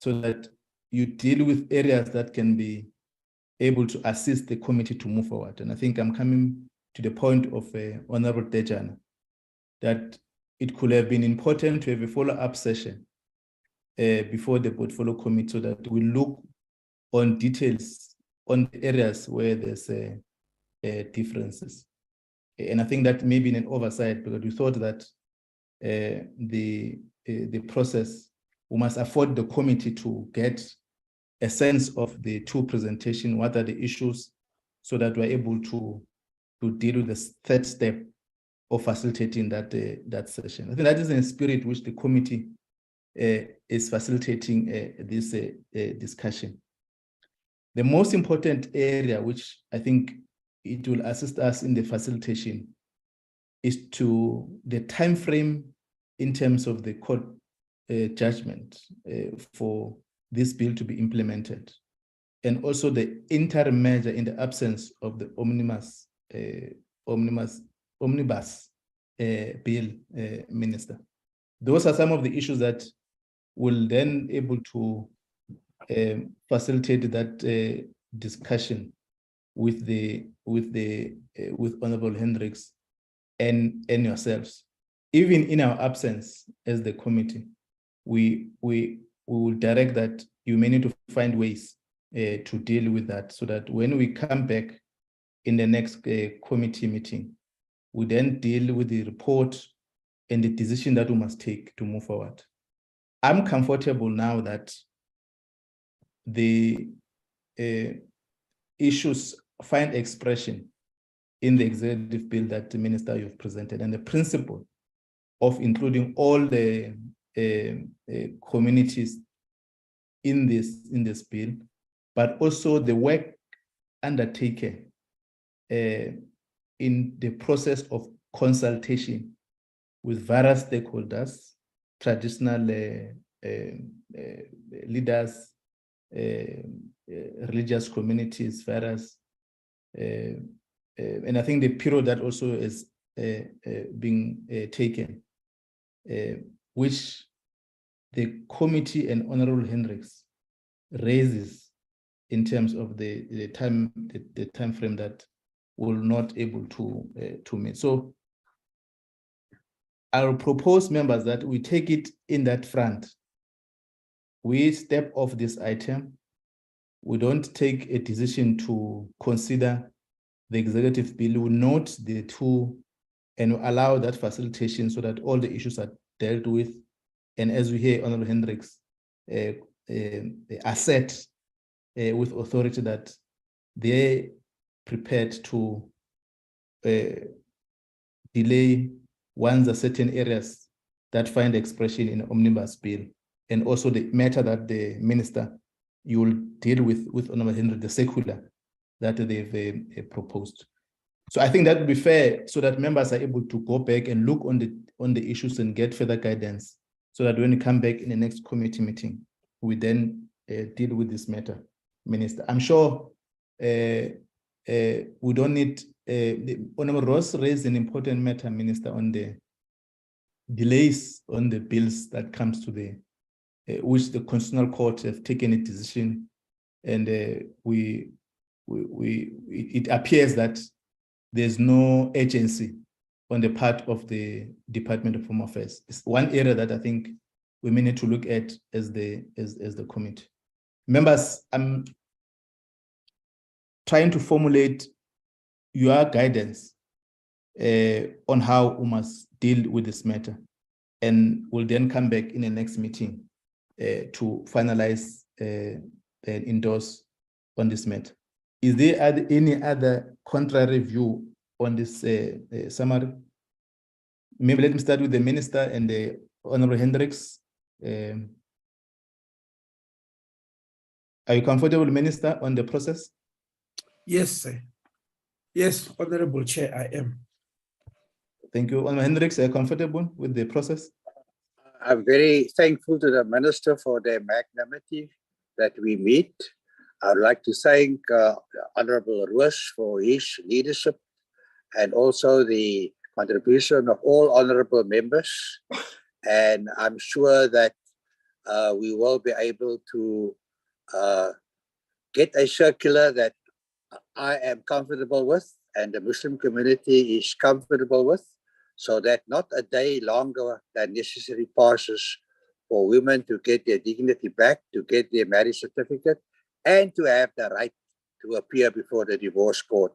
so that you deal with areas that can be able to assist the committee to move forward. And I think I'm coming to the point of Honorable Dejana, that it could have been important to have a follow-up session before the portfolio committee, so that we look on details on areas where there's differences. And I think that may be an oversight, because we thought that the process, we must afford the committee to get a sense of the two presentations, what are the issues, so that we're able to deal with the third step of facilitating that session. I think that is in the spirit which the committee is facilitating this discussion. The most important area, which I think it will assist us in the facilitation, is to the time frame in terms of the court judgment for this bill to be implemented, and also the interim measure in the absence of the omnibus bill, Minister. Those are some of the issues that will then able to facilitate that discussion with Honorable Hendricks and yourselves. Even in our absence as the committee, we will direct that you may need to find ways to deal with that, so that when we come back in the next committee meeting, we then deal with the report and the decision that we must take to move forward. I'm comfortable now that the issues find expression in the executive bill that the Minister you've presented, and the principle of including all the communities in this bill, but also the work undertaken in the process of consultation with various stakeholders, traditional leaders, religious communities, various, and I think the period that also is being taken, which the committee and Honorable Hendricks raises in terms of the time frame that will not able to meet. So I will propose, members, that we take it in that front. We step off this item. We don't take a decision to consider the executive bill. We note the two and allow that facilitation so that all the issues are dealt with. And as we hear Honorable Hendricks assert with authority that they're prepared to delay once there are certain areas that find expression in the omnibus bill, and also the matter that the minister, you will deal with Honorable Hendricks, the circular that they've proposed. So I think that would be fair, so that members are able to go back and look on the issues and get further guidance, so that when we come back in the next committee meeting, we then deal with this matter, Minister. I'm sure we don't need, Honorable Ross raised an important matter, Minister, on the delays on the bills that comes to the, which the Constitutional Court have taken a decision, and it appears that there's no agency on the part of the Department of Home Affairs. It's one area that I think we may need to look at as the committee. Members, I'm trying to formulate your guidance on how we must deal with this matter, and we'll then come back in the next meeting to finalize and endorse on this matter. Is there any other contrary view on this summary? Maybe let me start with the Minister and the Honorable Hendricks. Are you comfortable, Minister, on the process? Yes, sir. Yes, Honorable Chair, I am. Thank you. Honorable Hendricks, are you comfortable with the process? I'm very thankful to the Minister for their magnanimity that we meet. I'd like to thank Honorable Rush for his leadership, and also the contribution of all honorable members. And I'm sure that we will be able to get a circular that I am comfortable with and the Muslim community is comfortable with, so that not a day longer than necessary passes for women to get their dignity back, to get their marriage certificate, and to have the right to appear before the divorce court.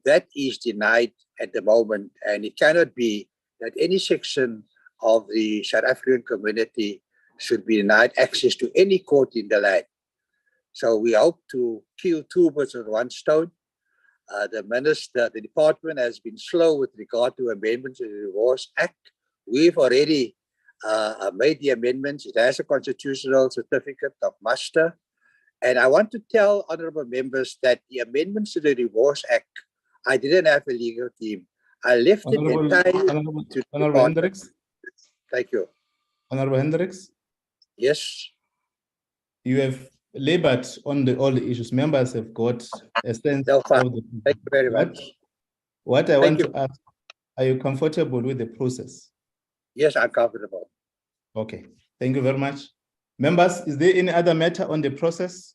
That is denied at the moment, and it cannot be that any section of the South African community should be denied access to any court in the land. So we hope to kill two birds with one stone. The department has been slow with regard to amendments to the Divorce Act. We've already made the amendments. It has a constitutional certificate of muster. And I want to tell honorable members that the amendments to the Divorce Act, I didn't have a legal team. I left it entirely to Honorable Hendricks. Thank you. Honorable Hendricks. Yes. You have labored on all the issues. Members have got a sense No, of the. Thank you very much. What I want to ask, are you comfortable with the process? Yes, I'm comfortable. Okay, thank you very much. Members, is there any other matter on the process?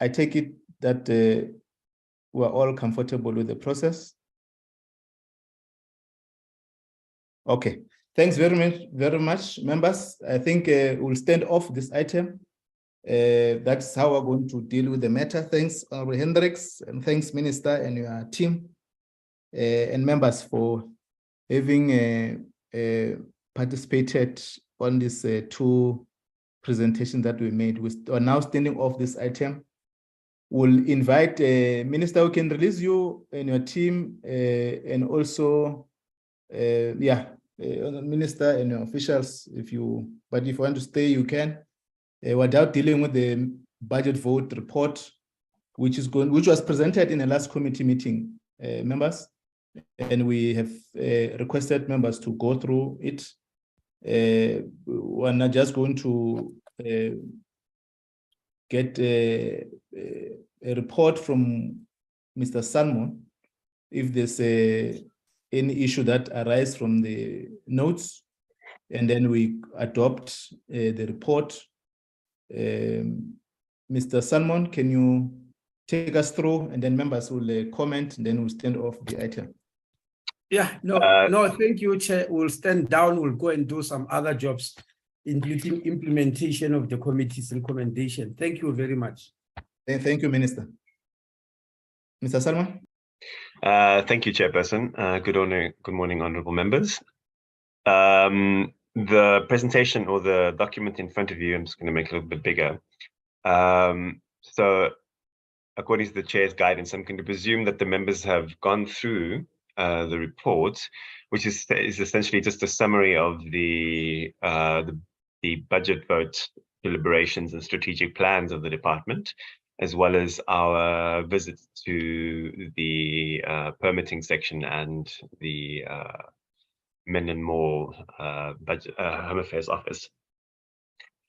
I take it that we're all comfortable with the process. Okay, thanks very much, members. I think we'll stand off this item. That's how we're going to deal with the matter. Thanks, Honorable Hendricks, and thanks, Minister and your team and members for having participated on this two presentations that we made. We are now standing off this item. We'll invite Minister who can release you and your team, and also, Minister and your officials, but if you want to stay, you can. Without dealing with the budget vote report, which was presented in the last committee meeting, members, and we have requested members to go through it. We're not just going to get a report from Mr. Salmon if there's any issue that arises from the notes, and then we adopt the report. Mr. Salmon, can you take us through, and then members will comment, and then we'll stand off the item. Yeah, no, thank you, Chair. We'll stand down, we'll go and do some other jobs, including implementation of the committee's recommendation. Thank you very much. Thank you, Minister. Mr. Salman. Thank you, Chairperson. Good morning, honorable members. The presentation or the document in front of you, I'm just going to make it a little bit bigger. So according to the Chair's guidance, I'm going to presume that the members have gone through the report, which is essentially just a summary of the budget vote deliberations and strategic plans of the department, as well as our visit to the permitting section and the Men and More Home Affairs Office.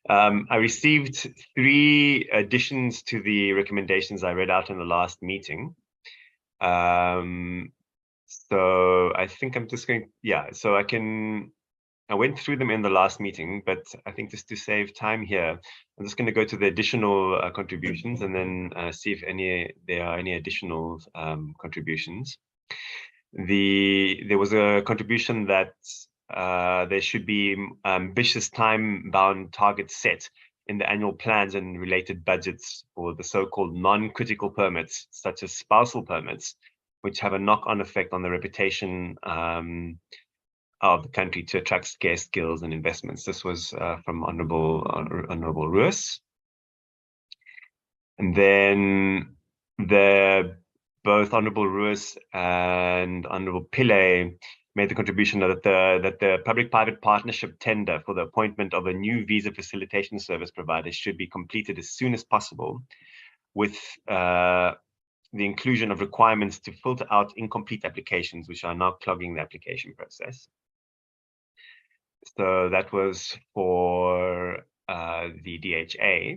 I received 3 additions to the recommendations I read out in the last meeting. So I think I'm just going, so I went through them in the last meeting, but I think just to save time here, I'm just going to go to the additional contributions and then see if there are any additional contributions. There was a contribution that there should be ambitious time-bound targets set in the annual plans and related budgets for the so-called non-critical permits, such as spousal permits, which have a knock-on effect on the reputation of the country to attract scarce skills and investments. This was from Honorable Ruas. And then both Honorable Ruas and Honorable Pillay made the contribution that the public-private partnership tender for the appointment of a new visa facilitation service provider should be completed as soon as possible, with the inclusion of requirements to filter out incomplete applications, which are now clogging the application process. So that was for the DHA.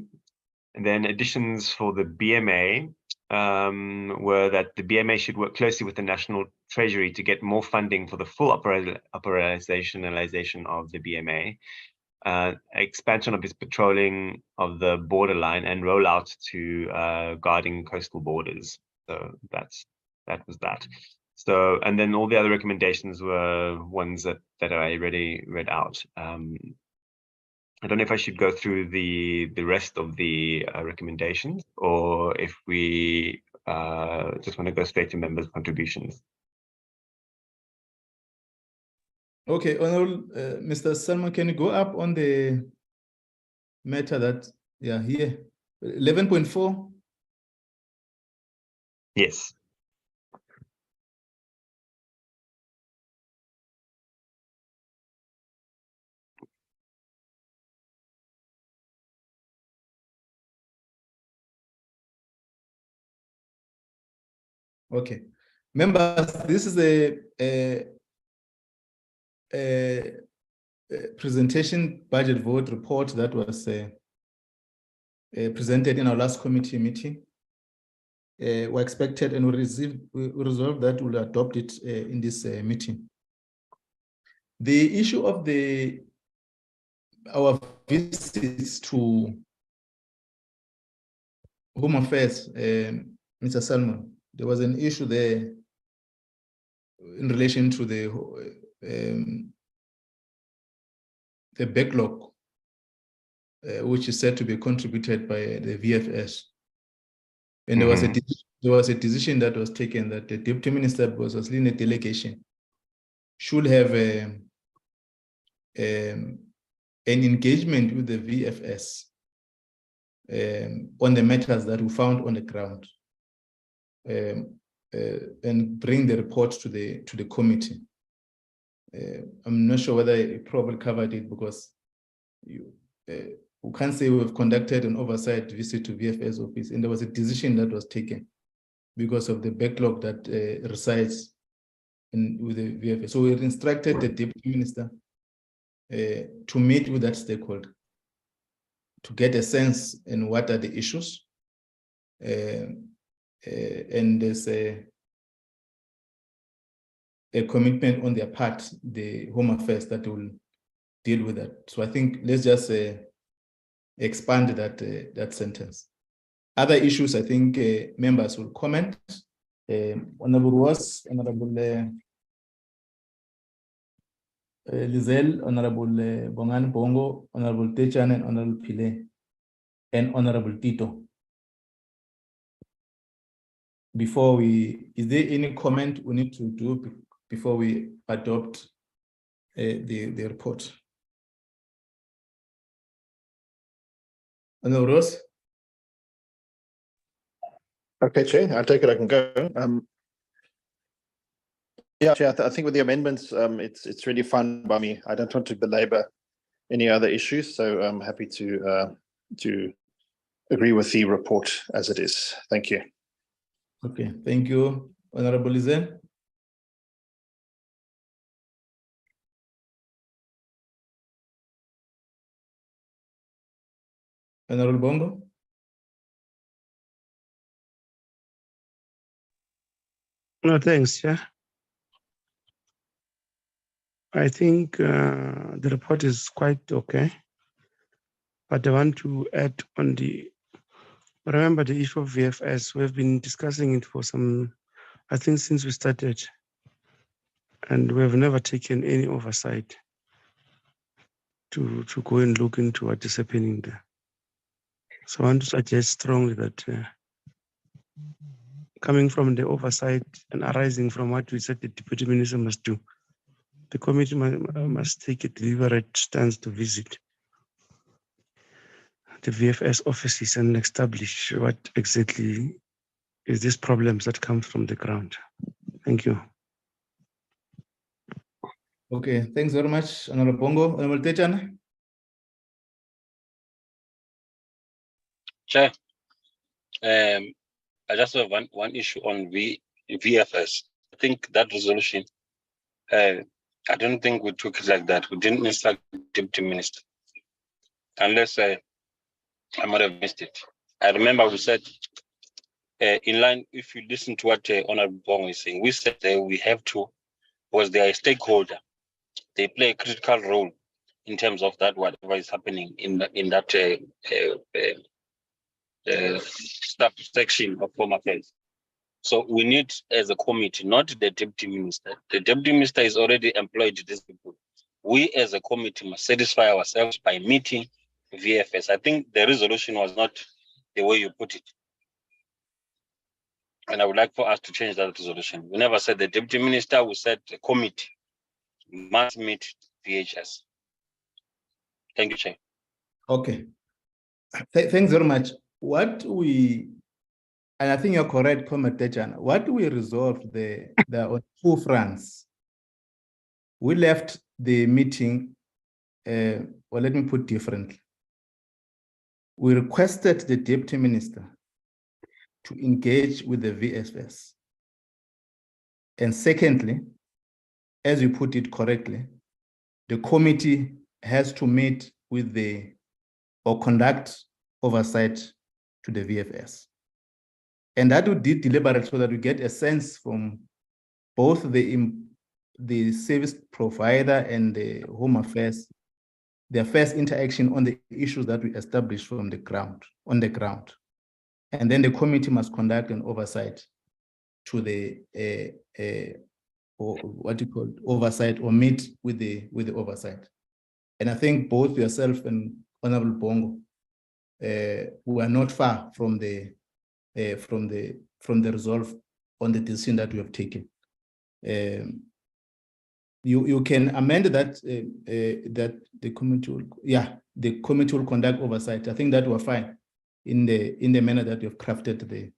And then additions for the BMA were that the BMA should work closely with the National Treasury to get more funding for the full operationalization of the BMA, expansion of his patrolling of the borderline and rollout to guarding coastal borders. So that was that. So, and then all the other recommendations were ones that I already read out. I don't know if I should go through the rest of the recommendations, or if we just want to go straight to members' contributions. Okay, Honorable Mr. Salman, can you go up on the matter that, yeah, here, 11.4? Yes. Okay, members, this is a presentation budget vote report that was presented in our last committee meeting. We expected and we resolved that we'll adopt it in this meeting. The issue of our visits to Home Affairs, Mr. Salman, there was an issue there in relation to the backlog, which is said to be contributed by the VFS. And there was a decision that was taken that the deputy minister was leading a delegation should have an engagement with the VFS on the matters that we found on the ground, and bring the report to the committee. I'm not sure whether I probably covered it, because we can't say we've conducted an oversight visit to VFS office, and there was a decision that was taken because of the backlog that resides with the VFS. So we instructed the deputy minister to meet with that stakeholder to get a sense in what are the issues. And there's a commitment on their part, the Home Affairs, that will deal with that. So I think let's just expand that sentence. Other issues, I think members will comment. Honorable Ross, Honorable Lizelle, Honorable Bongan Bongo, Honorable Techan, and Honorable Pile, and Honorable Tito. Before is there any comment we need to do before we adopt the report? Honorable Ross? Okay, Chair, I take it I can go. Yeah, Chair, I think with the amendments, it's really fine by me. I don't want to belabor any other issues, so I'm happy to agree with the report as it is. Thank you. Okay, thank you, Honorable Lizen. Honorable Bongo. No, thanks. Yeah. I think the report is quite okay, but I want to add on remember the issue of VFS. We've been discussing it for I think since we started, and we have never taken any oversight to go and look into what is happening there. So I want to suggest strongly that coming from the oversight and arising from what we said the Deputy Minister must do, the committee must take a deliberate stance to visit the VFS offices and establish what exactly is these problems that come from the ground. Thank you. Okay, thanks very much, Honorable Bongo. Honorable Techan. Chair, I just have one issue on VFS. I think that resolution, I don't think we took it like that. We didn't instruct the Deputy Minister, unless I might have missed it. I remember we said, in line, if you listen to what Honorable Bongo is saying, we said we have to, because they are a stakeholder. They play a critical role in terms of that, whatever is happening in that subsection of Home Affairs. So we need, as a committee, not the deputy minister. The deputy minister is already employed these people. We as a committee must satisfy ourselves by meeting VFS. I think the resolution was not the way you put it. And I would like for us to change that resolution. We never said the deputy minister, we said the committee must meet VHS. Thank you, Chair. Okay. Thanks very much. And I think you're correct, Comrade Tejan. What we resolved there on two fronts. We left the meeting, well, let me put differently. We requested the deputy minister to engage with the VFS. And secondly, as you put it correctly, the committee has to meet with or conduct oversight to the VFS. And that we did deliberate so that we get a sense from both the service provider and the Home Affairs, their first interaction on the issues that we established on the ground. And then the committee must conduct an oversight to the or what you call oversight, or meet with the oversight. And I think both yourself and Honorable Bongo we are not far from the resolve on the decision that we have taken. You can amend that that the committee will conduct oversight. I think that we're fine in the manner that we have crafted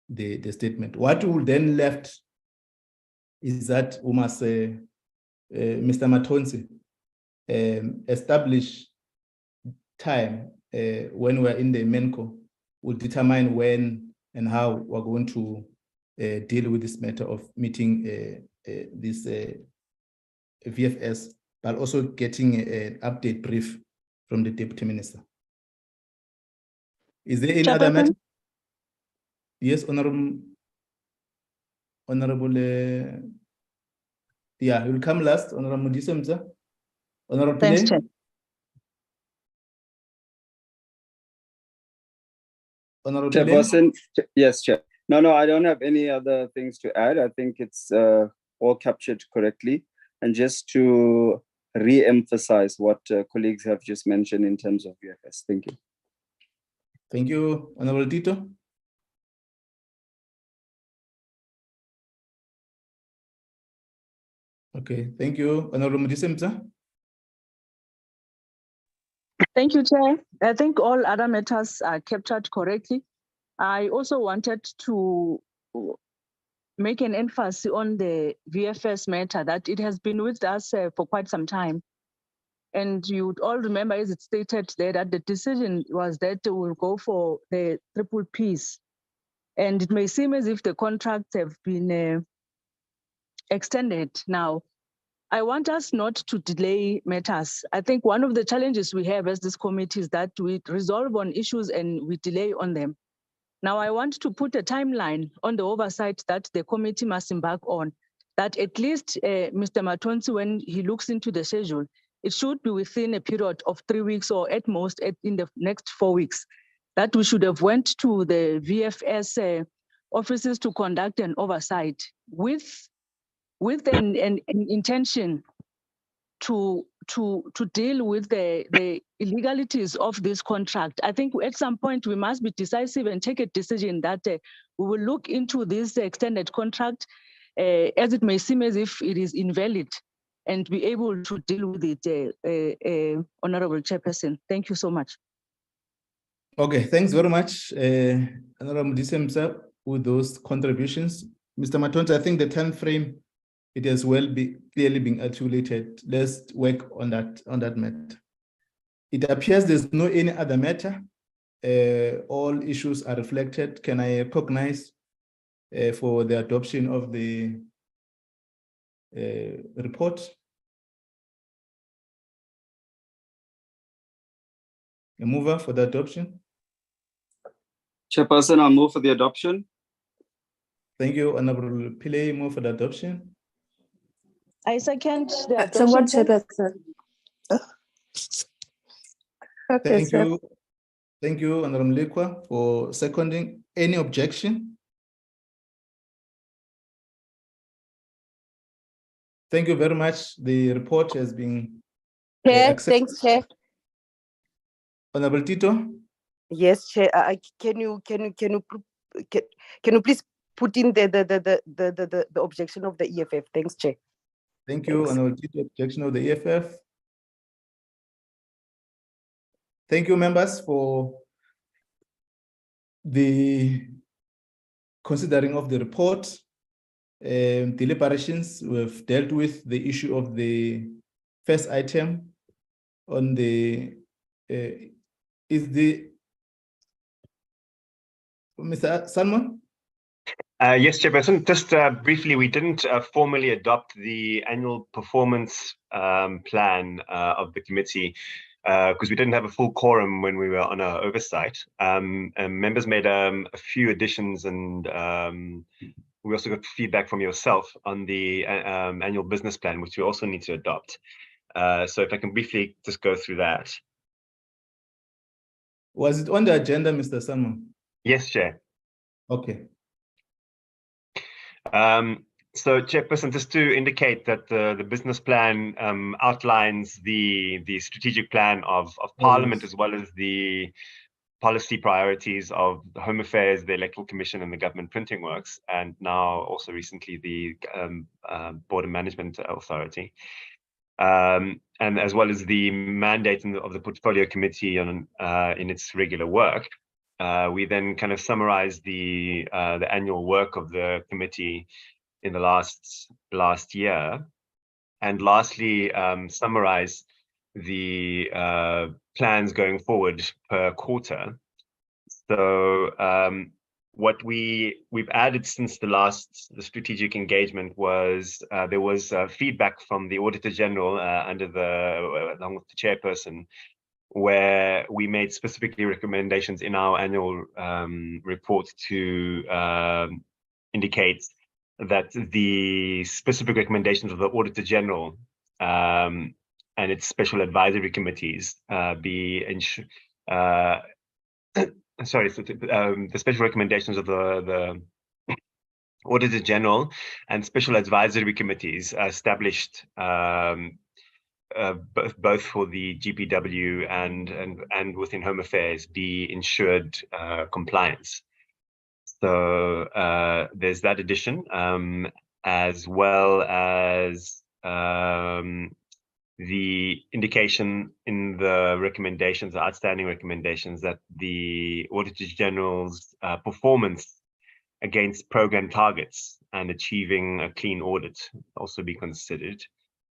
the statement. What will then left is that we must Mr. Matonsi establish time when we're in the MENCO, will determine when and how we're going to deal with this matter of meeting this VFS, but also getting an update brief from the Deputy Minister. Is there any other matter? Yes, Honorable, yeah, you'll come last, Honorable Mudisa. Honorable Thanks, Pillay? Chair. Honorable Pillay? Chairperson, yes, Chair. No, I don't have any other things to add. I think it's all captured correctly. And just to re-emphasize what colleagues have just mentioned in terms of VFS. Thank you. Thank you, Honorable Tito. Okay, thank you, Honorable Mudisa. Thank you, Chair. I think all other matters are captured correctly. I also wanted to make an emphasis on the VFS matter, that it has been with us for quite some time. And you would all remember, as it stated there, that the decision was that we'll go for the triple Ps. And it may seem as if the contracts have been extended now. I want us not to delay matters. I think one of the challenges we have as this committee is that we resolve on issues and we delay on them. Now, I want to put a timeline on the oversight that the committee must embark on, that at least Mr. Matonsi, when he looks into the schedule, it should be within a period of 3 weeks or at most in the next 4 weeks, that we should have went to the VFS offices to conduct an oversight with an intention to deal with the illegalities of this contract. I think at some point we must be decisive and take a decision that we will look into this extended contract as it may seem as if it is invalid, and be able to deal with it, Honorable Chairperson. Thank you so much. Okay, thanks very much, Honorable Mudisa, with those contributions. Mr. Matonsi, I think the time frame, it has clearly been articulated. Let's work on that matter. It appears there's no any other matter. All issues are reflected. Can I recognize for the adoption of the report? A mover for the adoption? Chairperson, I'll move for the adoption. Thank you, Honorable Pillay. Move for the adoption. I second the Somewhat, adoption. Chairperson. Okay, Thank sir. you. Thank you, Honorable Lekwa, for seconding. Any objection? Thank you very much. The report has been Chair, accepted. thanks, Chair. Honorable Tito? Yes, Chair. Can you please put in the objection of the EFF? Thanks, Chair. Thank you, Thanks. Honorable Tito. Objection of the EFF. Thank you, members, for the considering of the report. Deliberations, we've dealt with the issue of the first item on the Mr. Salmon? Yes, Chairperson. Just briefly, we didn't formally adopt the annual performance plan of the committee because we didn't have a full quorum when we were on our oversight. And members made a few additions, and we also got feedback from yourself on the annual business plan, which we also need to adopt. So if I can briefly just go through that. Was it on the agenda, Mr. Salmon? Yes, Chair. Okay. So, Chairperson, just to indicate that the business plan outlines the strategic plan of Parliament, yes, as well as the policy priorities of the Home Affairs, the Electoral Commission, and the Government Printing Works, and now also recently the Board of Management Authority, and as well as the mandate of the Portfolio Committee on in its regular work. We then kind of summarize the annual work of the committee in the last year, and lastly summarize the plans going forward per quarter. So what we've added since the strategic engagement was there was feedback from the Auditor General along with the chairperson, where we made specifically recommendations in our annual report to indicate that the specific recommendations of the Auditor General and its special advisory committees the special recommendations of the Auditor General and special advisory committees established both for the GPW and within Home Affairs be ensured compliance. So there's that addition, as well as the indication in the recommendations, the outstanding recommendations, that the Auditor General's performance against program targets and achieving a clean audit also be considered.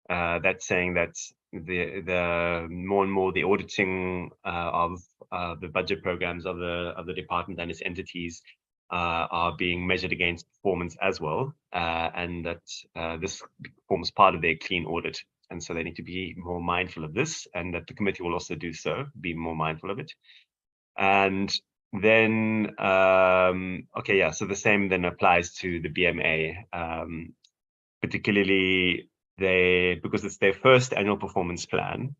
That's saying that the more and more the auditing of the budget programs of the department and its entities are being measured against performance as well, and that this forms part of their clean audit. And so they need to be more mindful of this, and that the committee will also do so, be more mindful of it. And then, okay, yeah, so the same then applies to the BMA, particularly because it's their first annual performance plan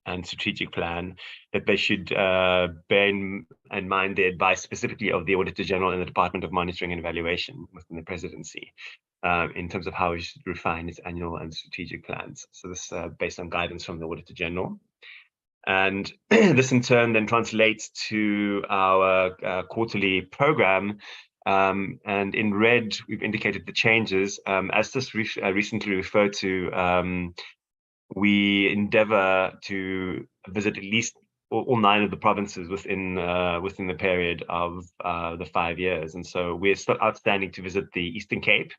and strategic plan, that they should bear in mind the advice specifically of the Auditor General and the Department of Monitoring and Evaluation within the Presidency in terms of how we should refine its annual and strategic plans. So this based on guidance from the Auditor General. And this in turn then translates to our quarterly program. And in red, we've indicated the changes. As this recently referred to, we endeavor to visit at least all 9 of the provinces within the period of the 5 years. And so we're still outstanding to visit the Eastern Cape,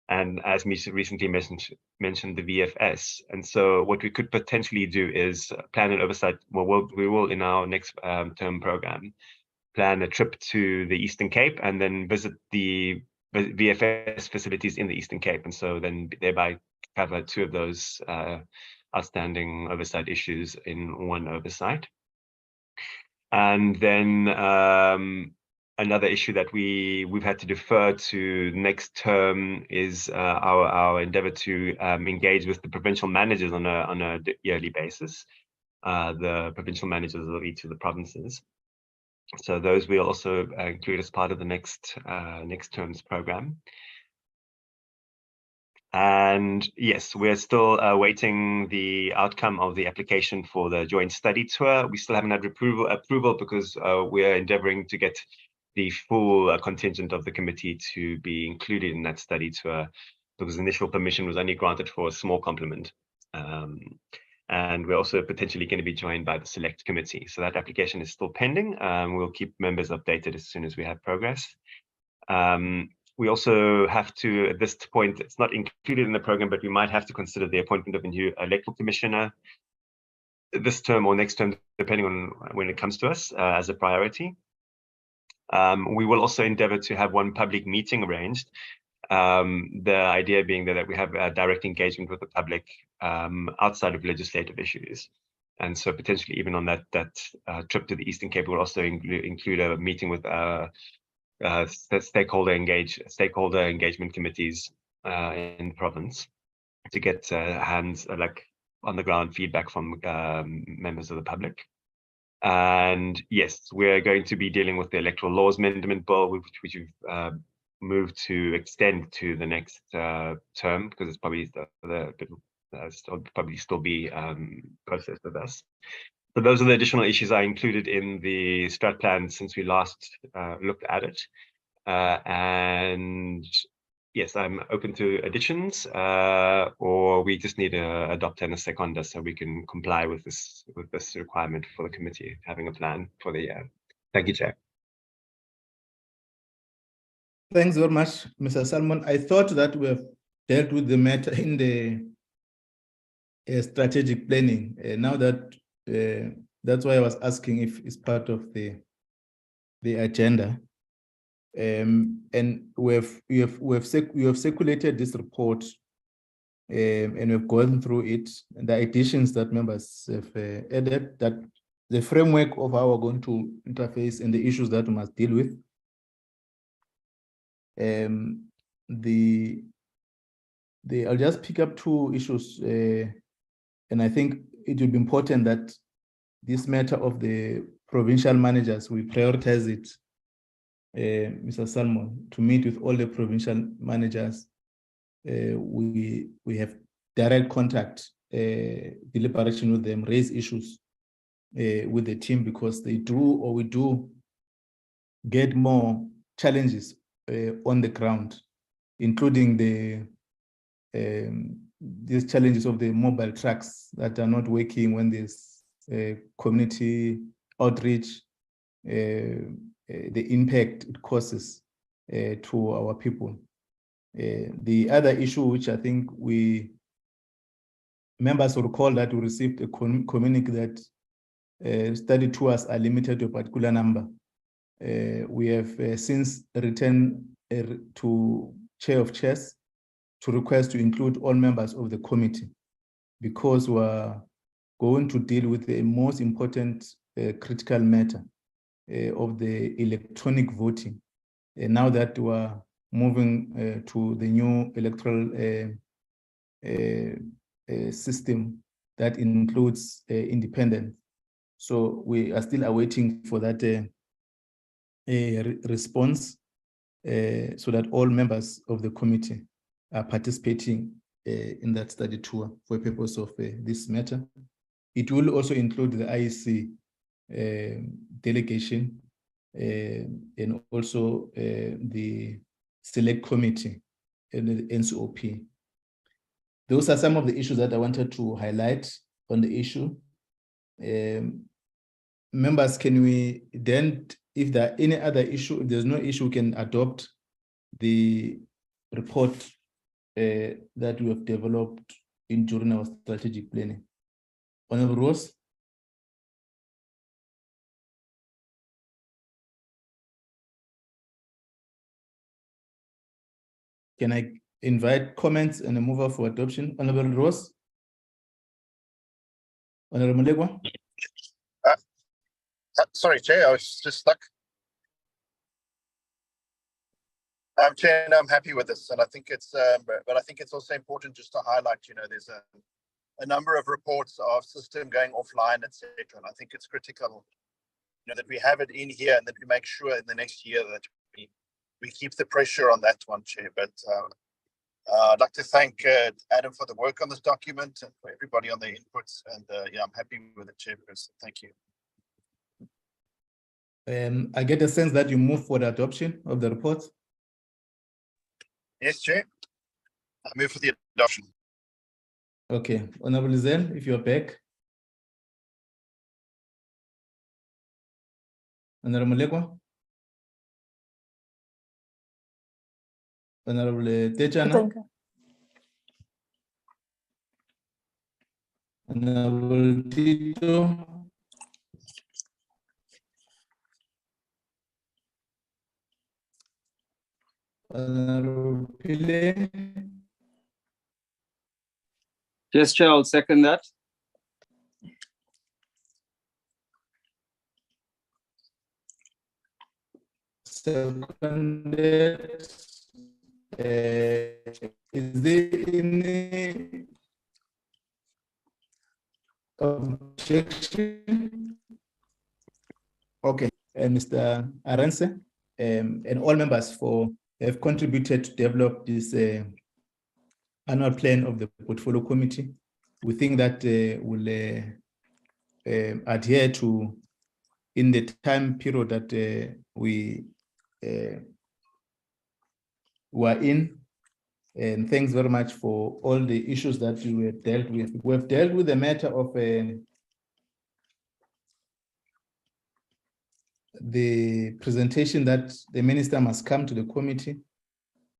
and as Misha recently mentioned, the VFS. And so what we could potentially do is plan an oversight. Well, we will in our next term program plan a trip to the Eastern Cape and then visit the VFS facilities in the Eastern Cape, and so then thereby cover 2 of those outstanding oversight issues in one oversight. And then another issue that we've had to defer to next term is our endeavor to engage with the provincial managers on a yearly basis. the provincial managers of each of the provinces. So those we'll also include as part of the next term's program. And yes, we're still awaiting the outcome of the application for the joint study tour. We still haven't had approval because we're endeavoring to get the full contingent of the committee to be included in that study tour, because initial permission was only granted for a small complement. And we're also potentially going to be joined by the select committee. So that application is still pending. We'll keep members updated as soon as we have progress. We also have to, at this point, it's not included in the program, but we might have to consider the appointment of a new electoral commissioner this term or next term, depending on when it comes to us, as a priority. We will also endeavor to have one public meeting arranged. The idea being that we have a direct engagement with the public outside of legislative issues. And so potentially even on that trip to the Eastern Cape, we'll also include a meeting with stakeholder engagement committees in the province to get hands like on the ground feedback from members of the public. And yes, we're going to be dealing with the electoral laws amendment bill, which we've moved to extend to the next term, because it's probably still be processed with us. So those are the additional issues I included in the strat plan since we last looked at it. And yes, I'm open to additions, or we just need to adopt an seconder so we can comply with this requirement for the committee having a plan for the year. Thank you, Chair. Thanks very much, Mr. Salmon. I thought that we have dealt with the matter in the strategic planning. Now that that's why I was asking if it's part of the agenda. And we have circulated this report, and we've gone through it. And the additions that members have added, that the framework of how we're going to interface and the issues that we must deal with. I'll just pick up two issues, and I think it will be important that this matter of the provincial managers, we prioritize it, Mr. Salmon, to meet with all the provincial managers. We have direct contact, deliberation with them, raise issues with the team, because we do get more challenges on the ground, including these challenges of the mobile trucks that are not working when there's community outreach, the impact it causes to our people. The other issue, which I think members will recall, that we received a communique that study tours are limited to a particular number. We have since written to Chair of Chairs to request to include all members of the committee, because we're going to deal with the most important critical matter of the electronic voting. Now that we're moving to the new electoral system that includes independence. So we are still awaiting for that response, so that all members of the committee are participating in that study tour for the purpose of this matter. It will also include the IEC delegation and also the select committee and the NCOP. Those are some of the issues that I wanted to highlight on the issue. Members, can we then, if there are any other issue, if there's no issue, we can adopt the report that we have developed during our strategic planning. Honorable Rose. Can I invite comments and a mover for adoption? Honorable Rose. Honorable Mulegwa. Sorry, Chair, I was just stuck. Chair, I'm happy with this, and I think it's, but I think it's also important just to highlight, there's a number of reports of system going offline, etc. And I think it's critical, that we have it in here and that we make sure in the next year that we keep the pressure on that one, Chair. But I'd like to thank Adam for the work on this document and for everybody on their inputs. And yeah, I'm happy with it, Chairperson. Thank you. I get a sense that you move for the adoption of the report. Yes, Chair. I move for the adoption. Okay, Honorable Zen, if you're back. Honorable Mulekwa. Honorable Techana. Honorable Tito. Honorable Pile. Yes, Chair, I'll second that. Seconded. Is there any objection? Okay, Mr. Arendse, and all members have contributed to develop this annual plan of the portfolio committee. We think that will adhere to, in the time period that we were in. And thanks very much for all the issues that we have dealt with. We have dealt with the matter of the presentation that the minister must come to the committee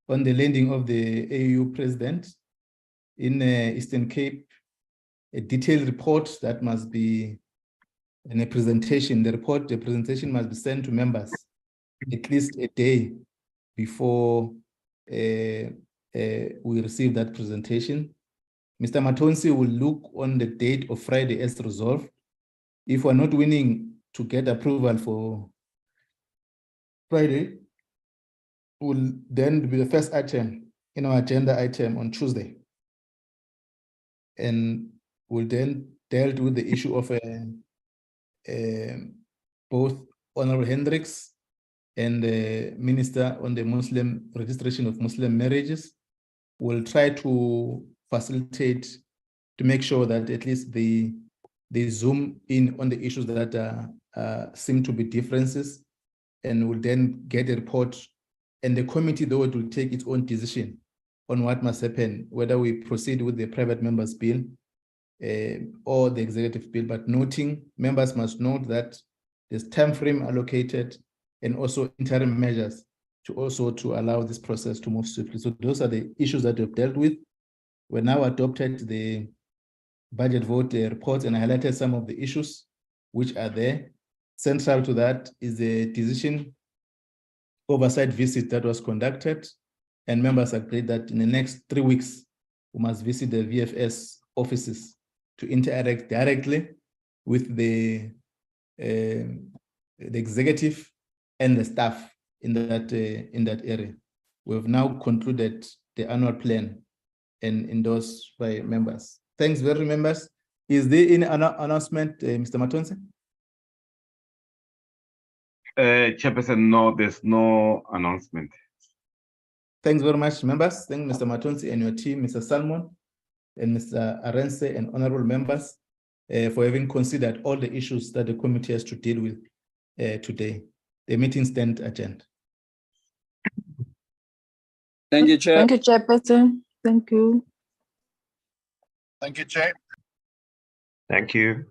on the landing of the AU president in Eastern Cape, a detailed report that must be in a presentation. The presentation must be sent to members at least a day before we receive that presentation. Mr. Matonsi will look on the date of Friday as resolved. If we're not willing to get approval for Friday, will then be the first item in our agenda item on Tuesday. And we'll then deal with the issue of both Honorable Hendricks and the Minister on the Muslim registration of Muslim marriages. We'll try to facilitate to make sure that at least they zoom in on the issues that seem to be differences, and we'll then get a report, and the committee though it will take its own decision on what must happen, whether we proceed with the private members bill or the executive bill. But noting, members must note that there's time frame allocated and also interim measures to allow this process to move swiftly. So those are the issues that we've dealt with. We now adopted the budget vote reports, and I highlighted some of the issues which are there. Central to that is the decision oversight visit that was conducted, and members agreed that in the next 3 weeks, we must visit the VFS offices to interact directly with the executive and the staff in that area. We have now concluded the annual plan and endorsed by members. Thanks very much, members. Is there any announcement, Mr. Matonsi? Chairperson, no, there's no announcement. Thanks very much, members. Thank you, Mr. Matonsi and your team, Mr. Salmon and Mr. Arendse, and honorable members for having considered all the issues that the committee has to deal with today. The meeting stands adjourned. Thank you, Chair. Thank you, Chairperson. Thank you. Thank you, Chair. Thank you.